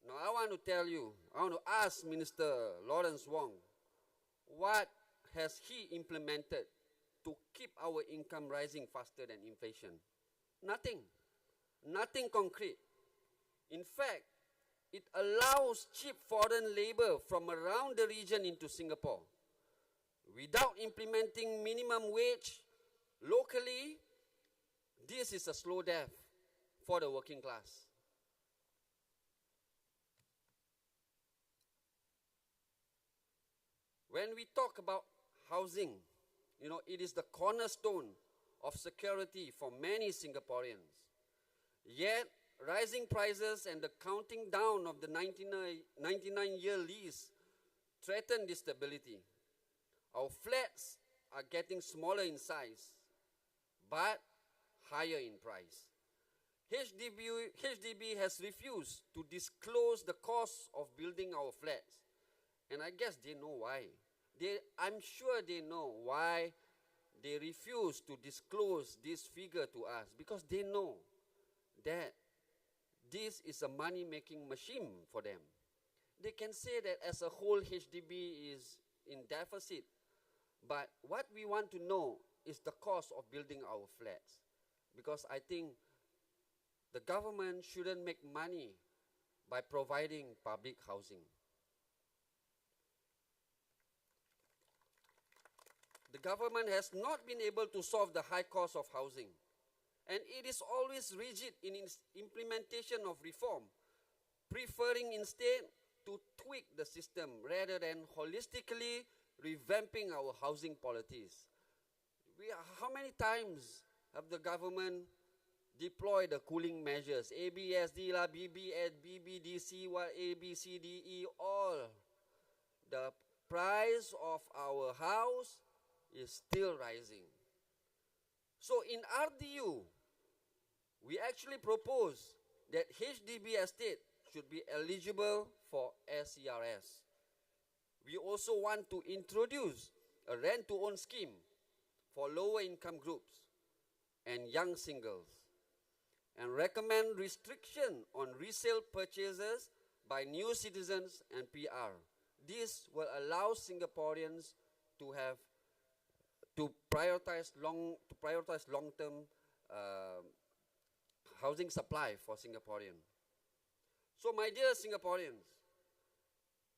Now I want to ask Minister Lawrence Wong, what has he implemented to keep our income rising faster than inflation? Nothing. Nothing concrete. In fact, it allows cheap foreign labor from around the region into Singapore. Without implementing minimum wage locally, this is a slow death for the working class. When we talk about housing, you know, it is the cornerstone of security for many Singaporeans. Yet, rising prices and the counting down of the 99-year lease threaten this stability. Our flats are getting smaller in size, but higher in price. HDB has refused to disclose the cost of building our flats. And I guess they know why. I'm sure they know why they refuse to disclose this figure to us, because they know that this is a money-making machine for them. They can say that as a whole HDB is in deficit, but what we want to know is the cost of building our flats, because I think the government shouldn't make money by providing public housing. The government has not been able to solve the high cost of housing, and it is always rigid in its implementation of reform, preferring instead to tweak the system rather than holistically revamping our housing policies. How many times have the government deploy the cooling measures, ABSD, BBDC, ABCDE, all. The price of our house is still rising. So in RDU, we actually propose that HDB estate should be eligible for SERS. We also want to introduce a rent-to-own scheme for lower income groups and young singles, and recommend restriction on resale purchases by new citizens and PR. This will allow Singaporeans to have to prioritize long-term housing supply for Singaporeans. So, my dear Singaporeans,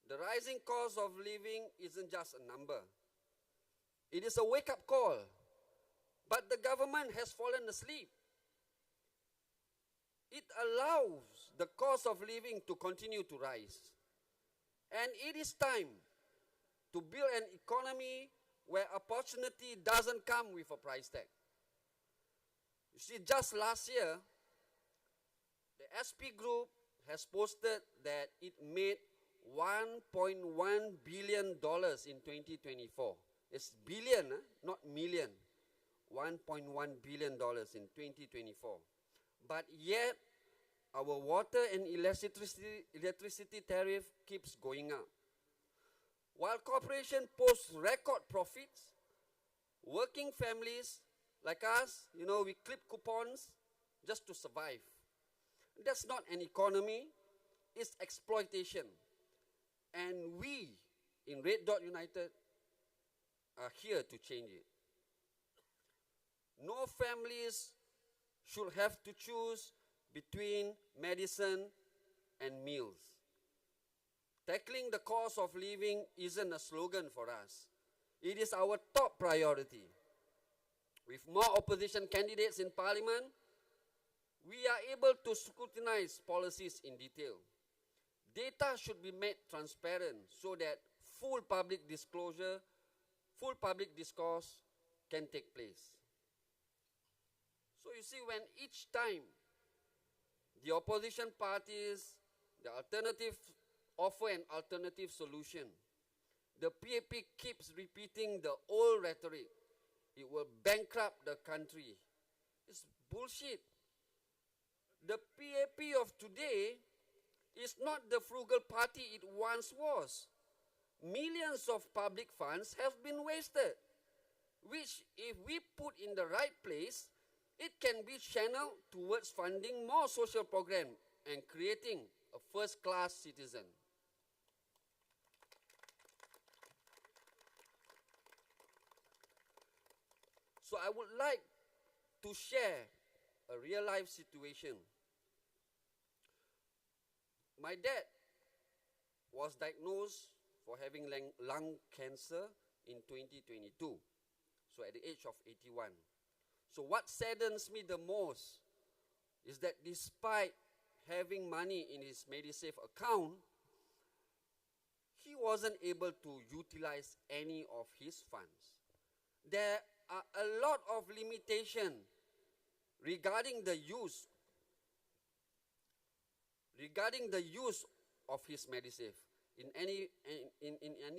the rising cost of living isn't just a number. It is a wake-up call. But the government has fallen asleep. It allows the cost of living to continue to rise. And it is time to build an economy where opportunity doesn't come with a price tag. You see, just last year, the SP Group has posted that it made $1.1 billion in 2024. It's billion, not million. $1.1 billion in 2024. But yet, our water and electricity tariff keeps going up. While corporations post record profits, working families like us, we clip coupons just to survive. That's not an economy, it's exploitation. And we in Red Dot United are here to change it. No families should have to choose between medicine and meals. Tackling the cost of living isn't a slogan for us. It is our top priority. With more opposition candidates in Parliament, we are able to scrutinize policies in detail. Data should be made transparent so that full public disclosure, full public discourse can take place. So you see, when each time the opposition parties, the alternative offer an alternative solution, the PAP keeps repeating the old rhetoric. It will bankrupt the country. It's bullshit. The PAP of today is not the frugal party it once was. Millions of public funds have been wasted, which if we put in the right place, it can be channeled towards funding more social programs and creating a first-class citizen. So I would like to share a real-life situation. My dad was diagnosed for having lung cancer in 2022, so at the age of 81. So what saddens me the most is that despite having money in his MediSave account, he wasn't able to utilize any of his funds. There are a lot of limitations regarding the use of his MediSave. In any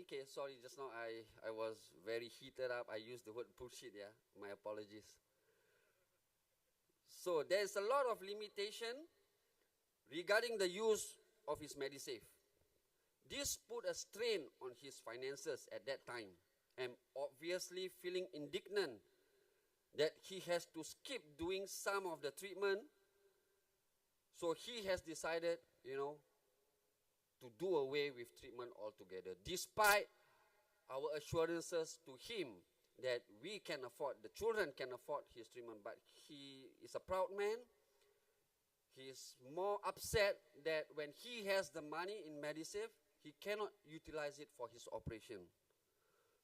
case, sorry, just now I was very heated up. I used the word bullshit, yeah. My apologies. So there's a lot of limitation regarding the use of his MediSave. This put a strain on his finances at that time, and obviously feeling indignant that he has to skip doing some of the treatment. So he has decided, to do away with treatment altogether, despite our assurances to him that we can afford, the children can afford his treatment, but he is a proud man. He is more upset that when he has the money in MediSave, he cannot utilize it for his operation.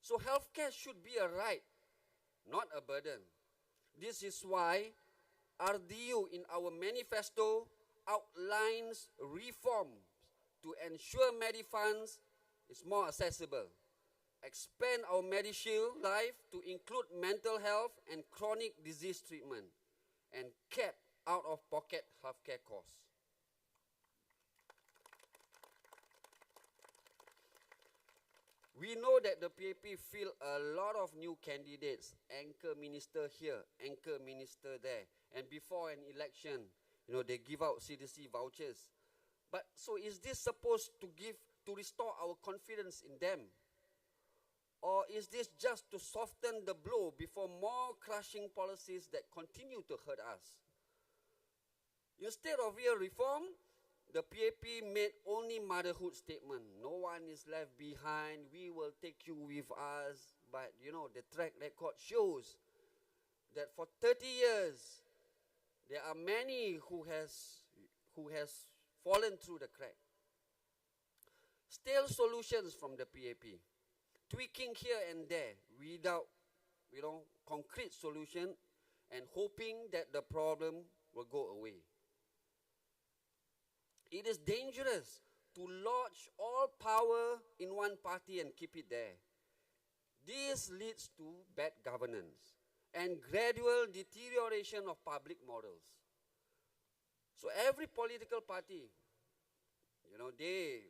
So healthcare should be a right, not a burden. This is why RDU in our manifesto outlines reforms to ensure MediFunds is more accessible expand our MediShield Life to include mental health and chronic disease treatment, and cap out-of-pocket healthcare costs. We know that the PAP field a lot of new candidates, anchor minister here, anchor minister there, and before an election, they give out CDC vouchers. But so is this supposed to restore our confidence in them? Or is this just to soften the blow before more crushing policies that continue to hurt us? Instead of real reform, the PAP made only motherhood statement. No one is left behind. We will take you with us. But the track record shows that for 30 years, there are many who has fallen through the crack. Stale solutions from the PAP, tweaking here and there without, concrete solution, and hoping that the problem will go away. It is dangerous to lodge all power in one party and keep it there. This leads to bad governance and gradual deterioration of public morals. So every political party, they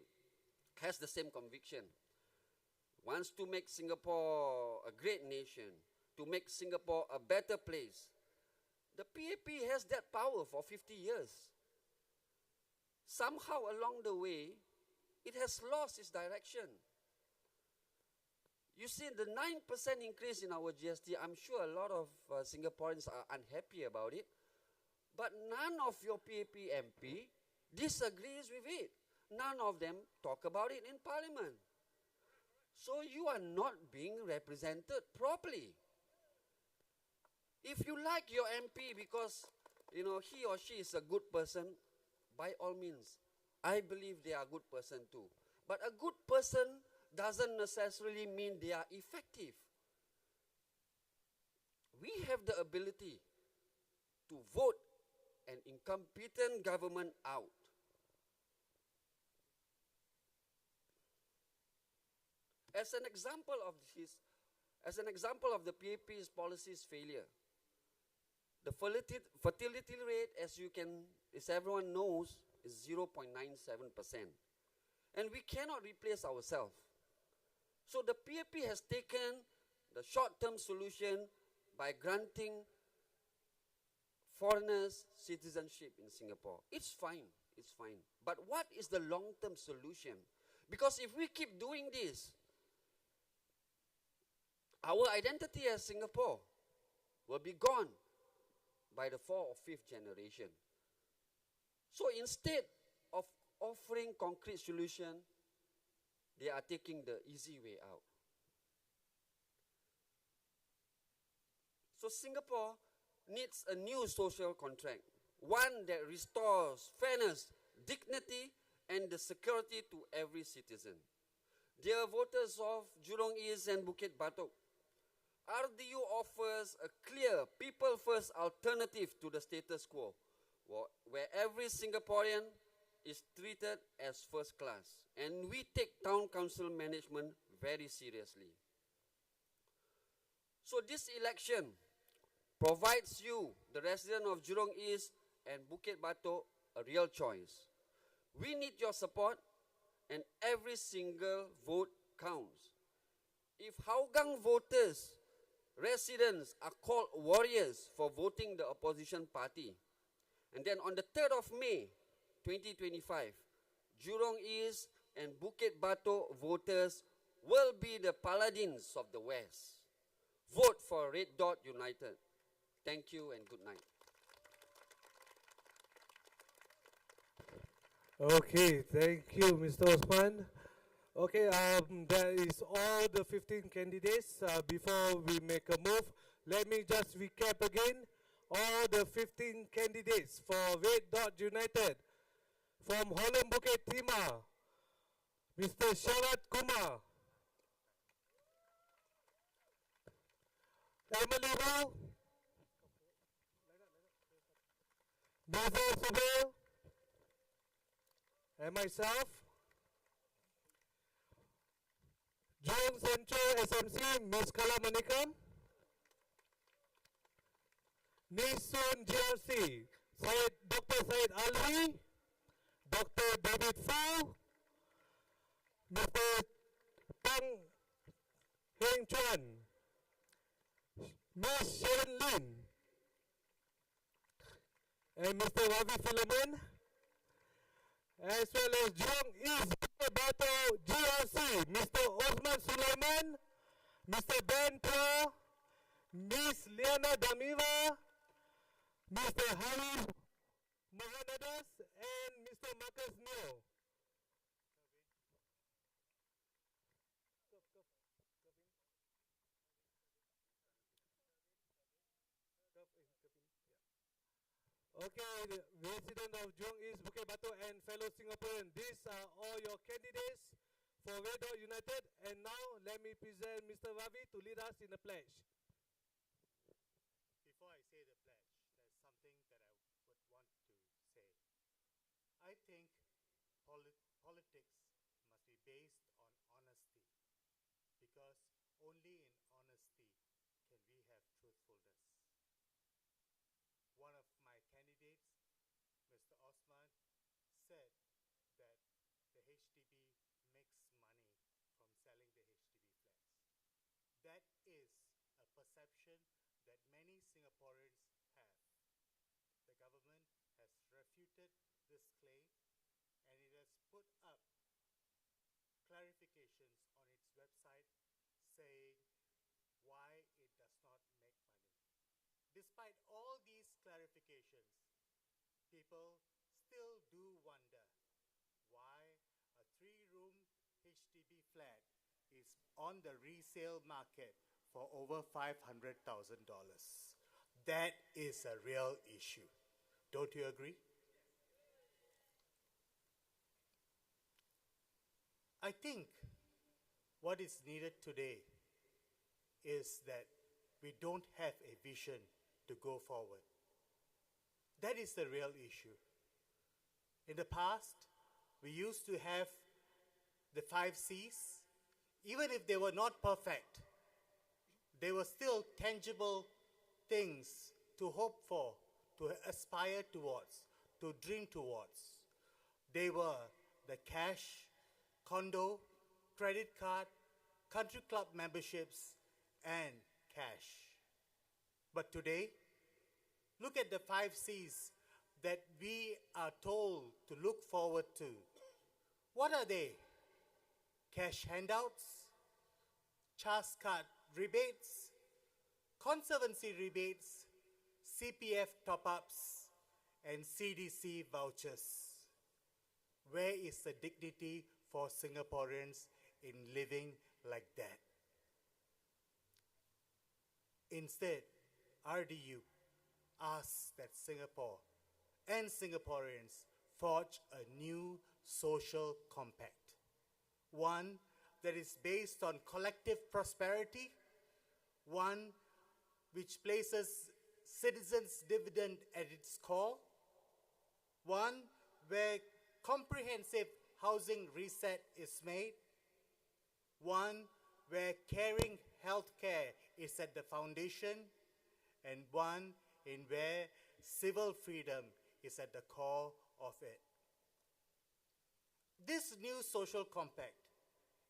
has the same conviction. Wants to make Singapore a great nation, to make Singapore a better place. The PAP has that power for 50 years. Somehow along the way, it has lost its direction. You see, the 9% increase in our GST, I'm sure a lot of Singaporeans are unhappy about it. But none of your PAP MP disagrees with it. None of them talk about it in Parliament. So you are not being represented properly. If you like your MP because, he or she is a good person, by all means, I believe they are a good person too. But a good person doesn't necessarily mean they are effective. We have the ability to vote an incompetent government out. As an example of the PAP's policies failure, the fertility rate, as everyone knows, is 0.97%. And we cannot replace ourselves. So the PAP has taken the short-term solution by granting foreigners citizenship in Singapore. It's fine. But what is the long-term solution? Because if we keep doing this, our identity as Singapore will be gone by the 4th or 5th generation. So instead of offering concrete solution, they are taking the easy way out. So Singapore needs a new social contract, one that restores fairness, dignity, and the security to every citizen. Dear voters of Jurong East and Bukit Batok, RDU offers a clear, people-first alternative to the status quo, where every Singaporean is treated as first class. And we take town council management very seriously. So this election provides you, the resident of Jurong East and Bukit Batok, a real choice. We need your support, and every single vote counts. If Hougang voters, residents are called warriors for voting the opposition party, and then on the 3rd of May, 2025, Jurong East and Bukit Batok voters will be the paladins of the West. Vote for Red Dot United. Thank you and good night. Okay, thank you, Mr. Osman. Okay, that is all the 15 candidates. Before we make a move, let me just recap again. All the 15 candidates for Red Dot United. From Holland Bukit Timah, Mr. Sharat Kumar. Emily Rao. Nazar Subair. And myself. Jurong Jurong Central SMC, Ms. Kala Manikam. Nisun GRC, Dr. Syed Alwi, Dr. David Fu, Mr. Tang Heng Chuan, Ms. Sharon Lin, and Mr. Ravi Philemon, as well as Jurong East Bato GRC, Mr. Osman Sulaiman, Mr. Ben Pra, Ms. Liana Damiva, Mr. Harry Mohanadas, and Mr. Marcus Neo. Okay, resident of Jurong East, Bukit Batu, and fellow Singaporeans, these are all your candidates for Red Dot United. And now, let me present Mr. Ravi to lead us in the pledge. Before I say the pledge, there's something that I would want to say. I think politics must be based on honesty, because only in honesty can we have truthfulness. One of my candidates, Mr. Osman, said that the HDB makes money from selling the HDB flats. That is a perception that many Singaporeans have. The government has refuted this claim, and it has put up clarifications on its website saying why it does not make money. Despite all these clarifications, people still do wonder why a 3-room HDB flat is on the resale market for over $500,000. That is a real issue. Don't you agree? I think what is needed today is that we don't have a vision to go forward. That is the real issue. In the past, we used to have the 5 C's. Even if they were not perfect, they were still tangible things to hope for, to aspire towards, to dream towards. They were the cash, condo, credit card, country club memberships, and cash. But today, look at the 5 C's that we are told to look forward to. What are they? Cash handouts, CHAS card rebates, conservancy rebates, CPF top-ups, and CDC vouchers. Where is the dignity for Singaporeans in living like that? Instead, RDU asks that Singapore and Singaporeans forge a new social compact. One that is based on collective prosperity, one which places citizens' dividend at its core, one where comprehensive housing reset is made, one where caring healthcare is at the foundation, and one in where civil freedom is at the core of it. This new social compact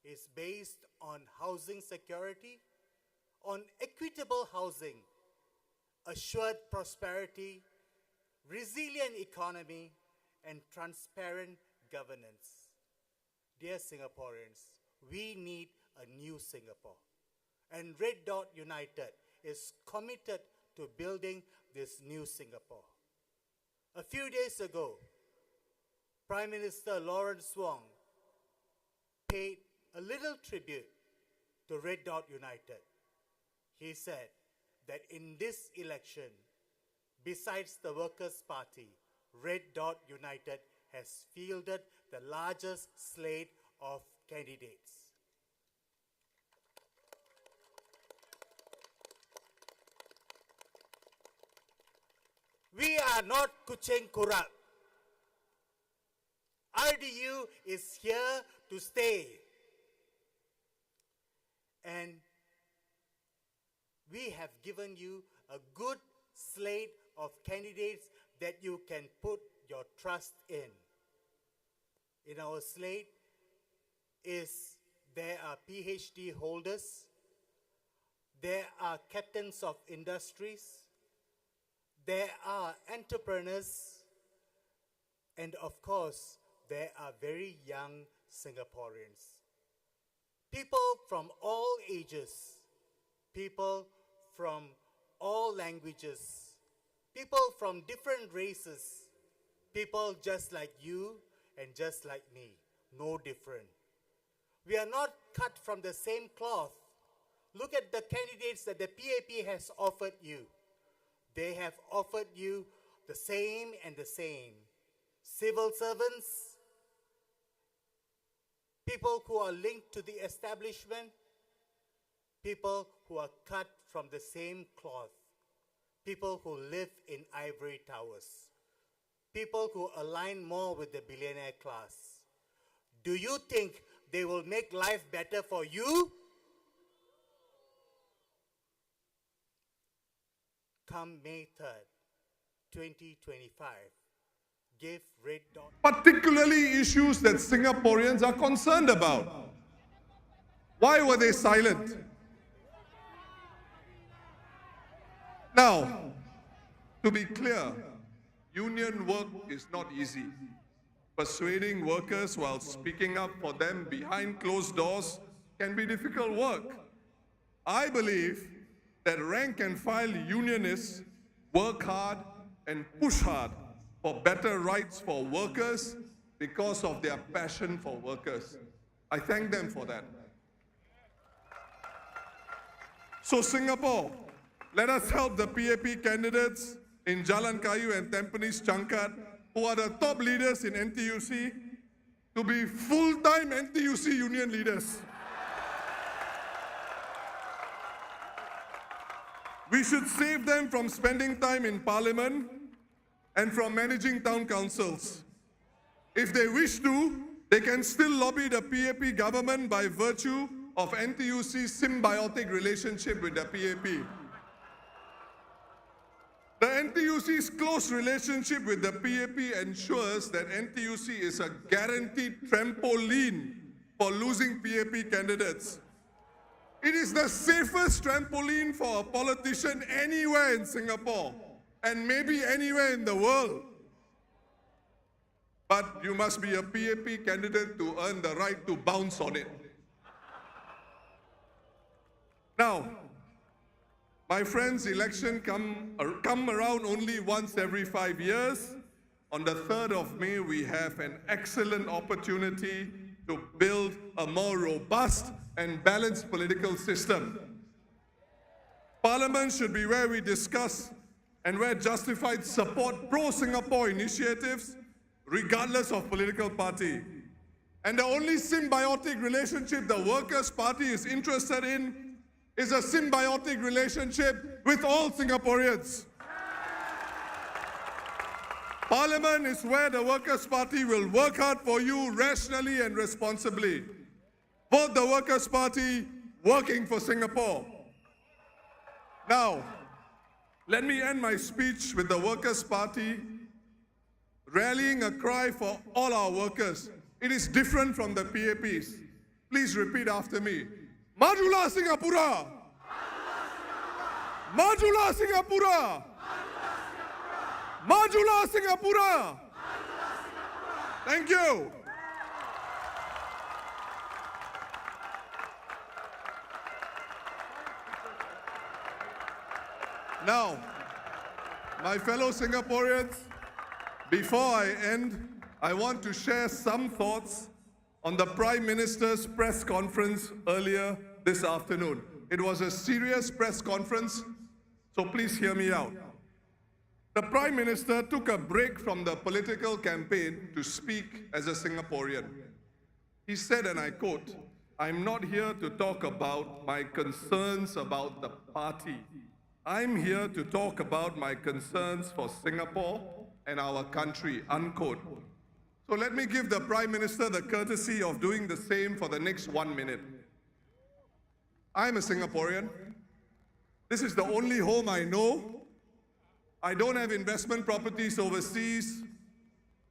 is based on housing security, on equitable housing, assured prosperity, resilient economy, and transparent governance. Dear Singaporeans, we need a new Singapore. And Red Dot United is committed to building this new Singapore. A few days ago, Prime Minister Lawrence Wong paid a little tribute to Red Dot United. He said that in this election, besides the Workers' Party, Red Dot United has fielded the largest slate of candidates. We are not kucing kurap. RDU is here to stay. And we have given you a good slate of candidates that you can put your trust in. In our slate there are PhD holders, there are captains of industries, there are entrepreneurs, and of course, there are very young Singaporeans. People from all ages, people from all languages, people from different races, people just like you and just like me, no different. We are not cut from the same cloth. Look at the candidates that the PAP has offered you. They have offered you the same and the same. Civil servants, people who are linked to the establishment, people who are cut from the same cloth, people who live in ivory towers, people who align more with the billionaire class. Do you think they will make life better for you? Come May 3rd, 2025, give Red Dot. Particularly issues that Singaporeans are concerned about. Why were they silent? Now, to be clear, union work is not easy. Persuading workers while speaking up for them behind closed doors can be difficult work. I believe that rank and file unionists work hard and push hard for better rights for workers because of their passion for workers. I thank them for that. So Singapore, let us help the PAP candidates in Jalan Kayu and Tampines Changkat, who are the top leaders in NTUC, to be full-time NTUC union leaders. We should save them from spending time in parliament and from managing town councils. If they wish to, they can still lobby the PAP government by virtue of NTUC's symbiotic relationship with the PAP. The NTUC's close relationship with the PAP ensures that NTUC is a guaranteed trampoline for losing PAP candidates. It is the safest trampoline for a politician anywhere in Singapore and maybe anywhere in the world. But you must be a PAP candidate to earn the right to bounce on it. Now, my friends, elections come around only once every 5 years. On the 3rd of May, we have an excellent opportunity to build a more robust and balanced political system. Parliament should be where we discuss and where justified support pro-Singapore initiatives, regardless of political party. And the only symbiotic relationship the Workers' Party is interested in is a symbiotic relationship with all Singaporeans. Parliament is where the Workers' Party will work hard for you rationally and responsibly. Vote the Workers' Party, working for Singapore. Now, let me end my speech with the Workers' Party rallying a cry for all our workers. It is different from the PAPs. Please repeat after me. Majulah Singapura! Majulah Singapura! Majulah Singapura! Thank you. Now, my fellow Singaporeans, before I end, I want to share some thoughts on the Prime Minister's press conference earlier this afternoon. It was a serious press conference, so please hear me out. The Prime Minister took a break from the political campaign to speak as a Singaporean. He said, and I quote, "I'm not here to talk about my concerns about the party. I'm here to talk about my concerns for Singapore and our country," unquote. So let me give the Prime Minister the courtesy of doing the same for the next 1 minute. I'm a Singaporean. This is the only home I know. I don't have investment properties overseas.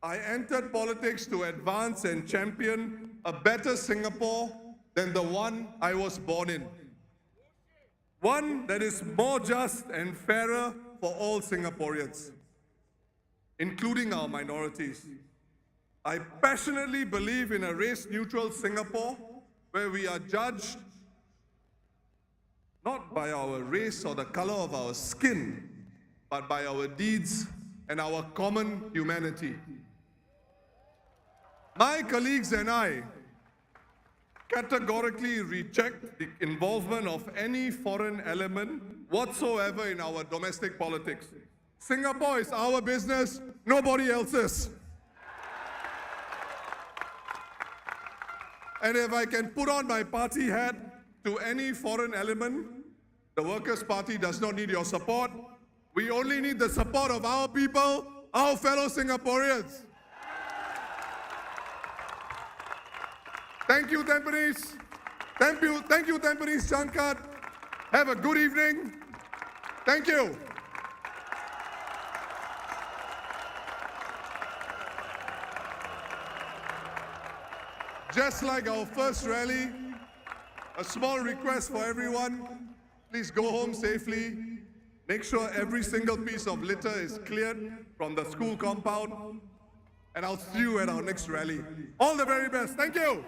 I entered politics to advance and champion a better Singapore than the one I was born in. One that is more just and fairer for all Singaporeans, including our minorities. I passionately believe in a race-neutral Singapore where we are judged not by our race or the color of our skin, but by our deeds and our common humanity. My colleagues and I categorically reject the involvement of any foreign element whatsoever in our domestic politics. Singapore is our business, nobody else's. And if I can put on my party hat to any foreign element, the Workers' Party does not need your support. We only need the support of our people, our fellow Singaporeans. Thank you, Tampines. Thank you, Tampines Changkat. Have a good evening. Thank you. Just like our first rally, a small request for everyone. Please go home safely. Make sure every single piece of litter is cleared from the school compound. And I'll see you at our next rally. All the very best. Thank you.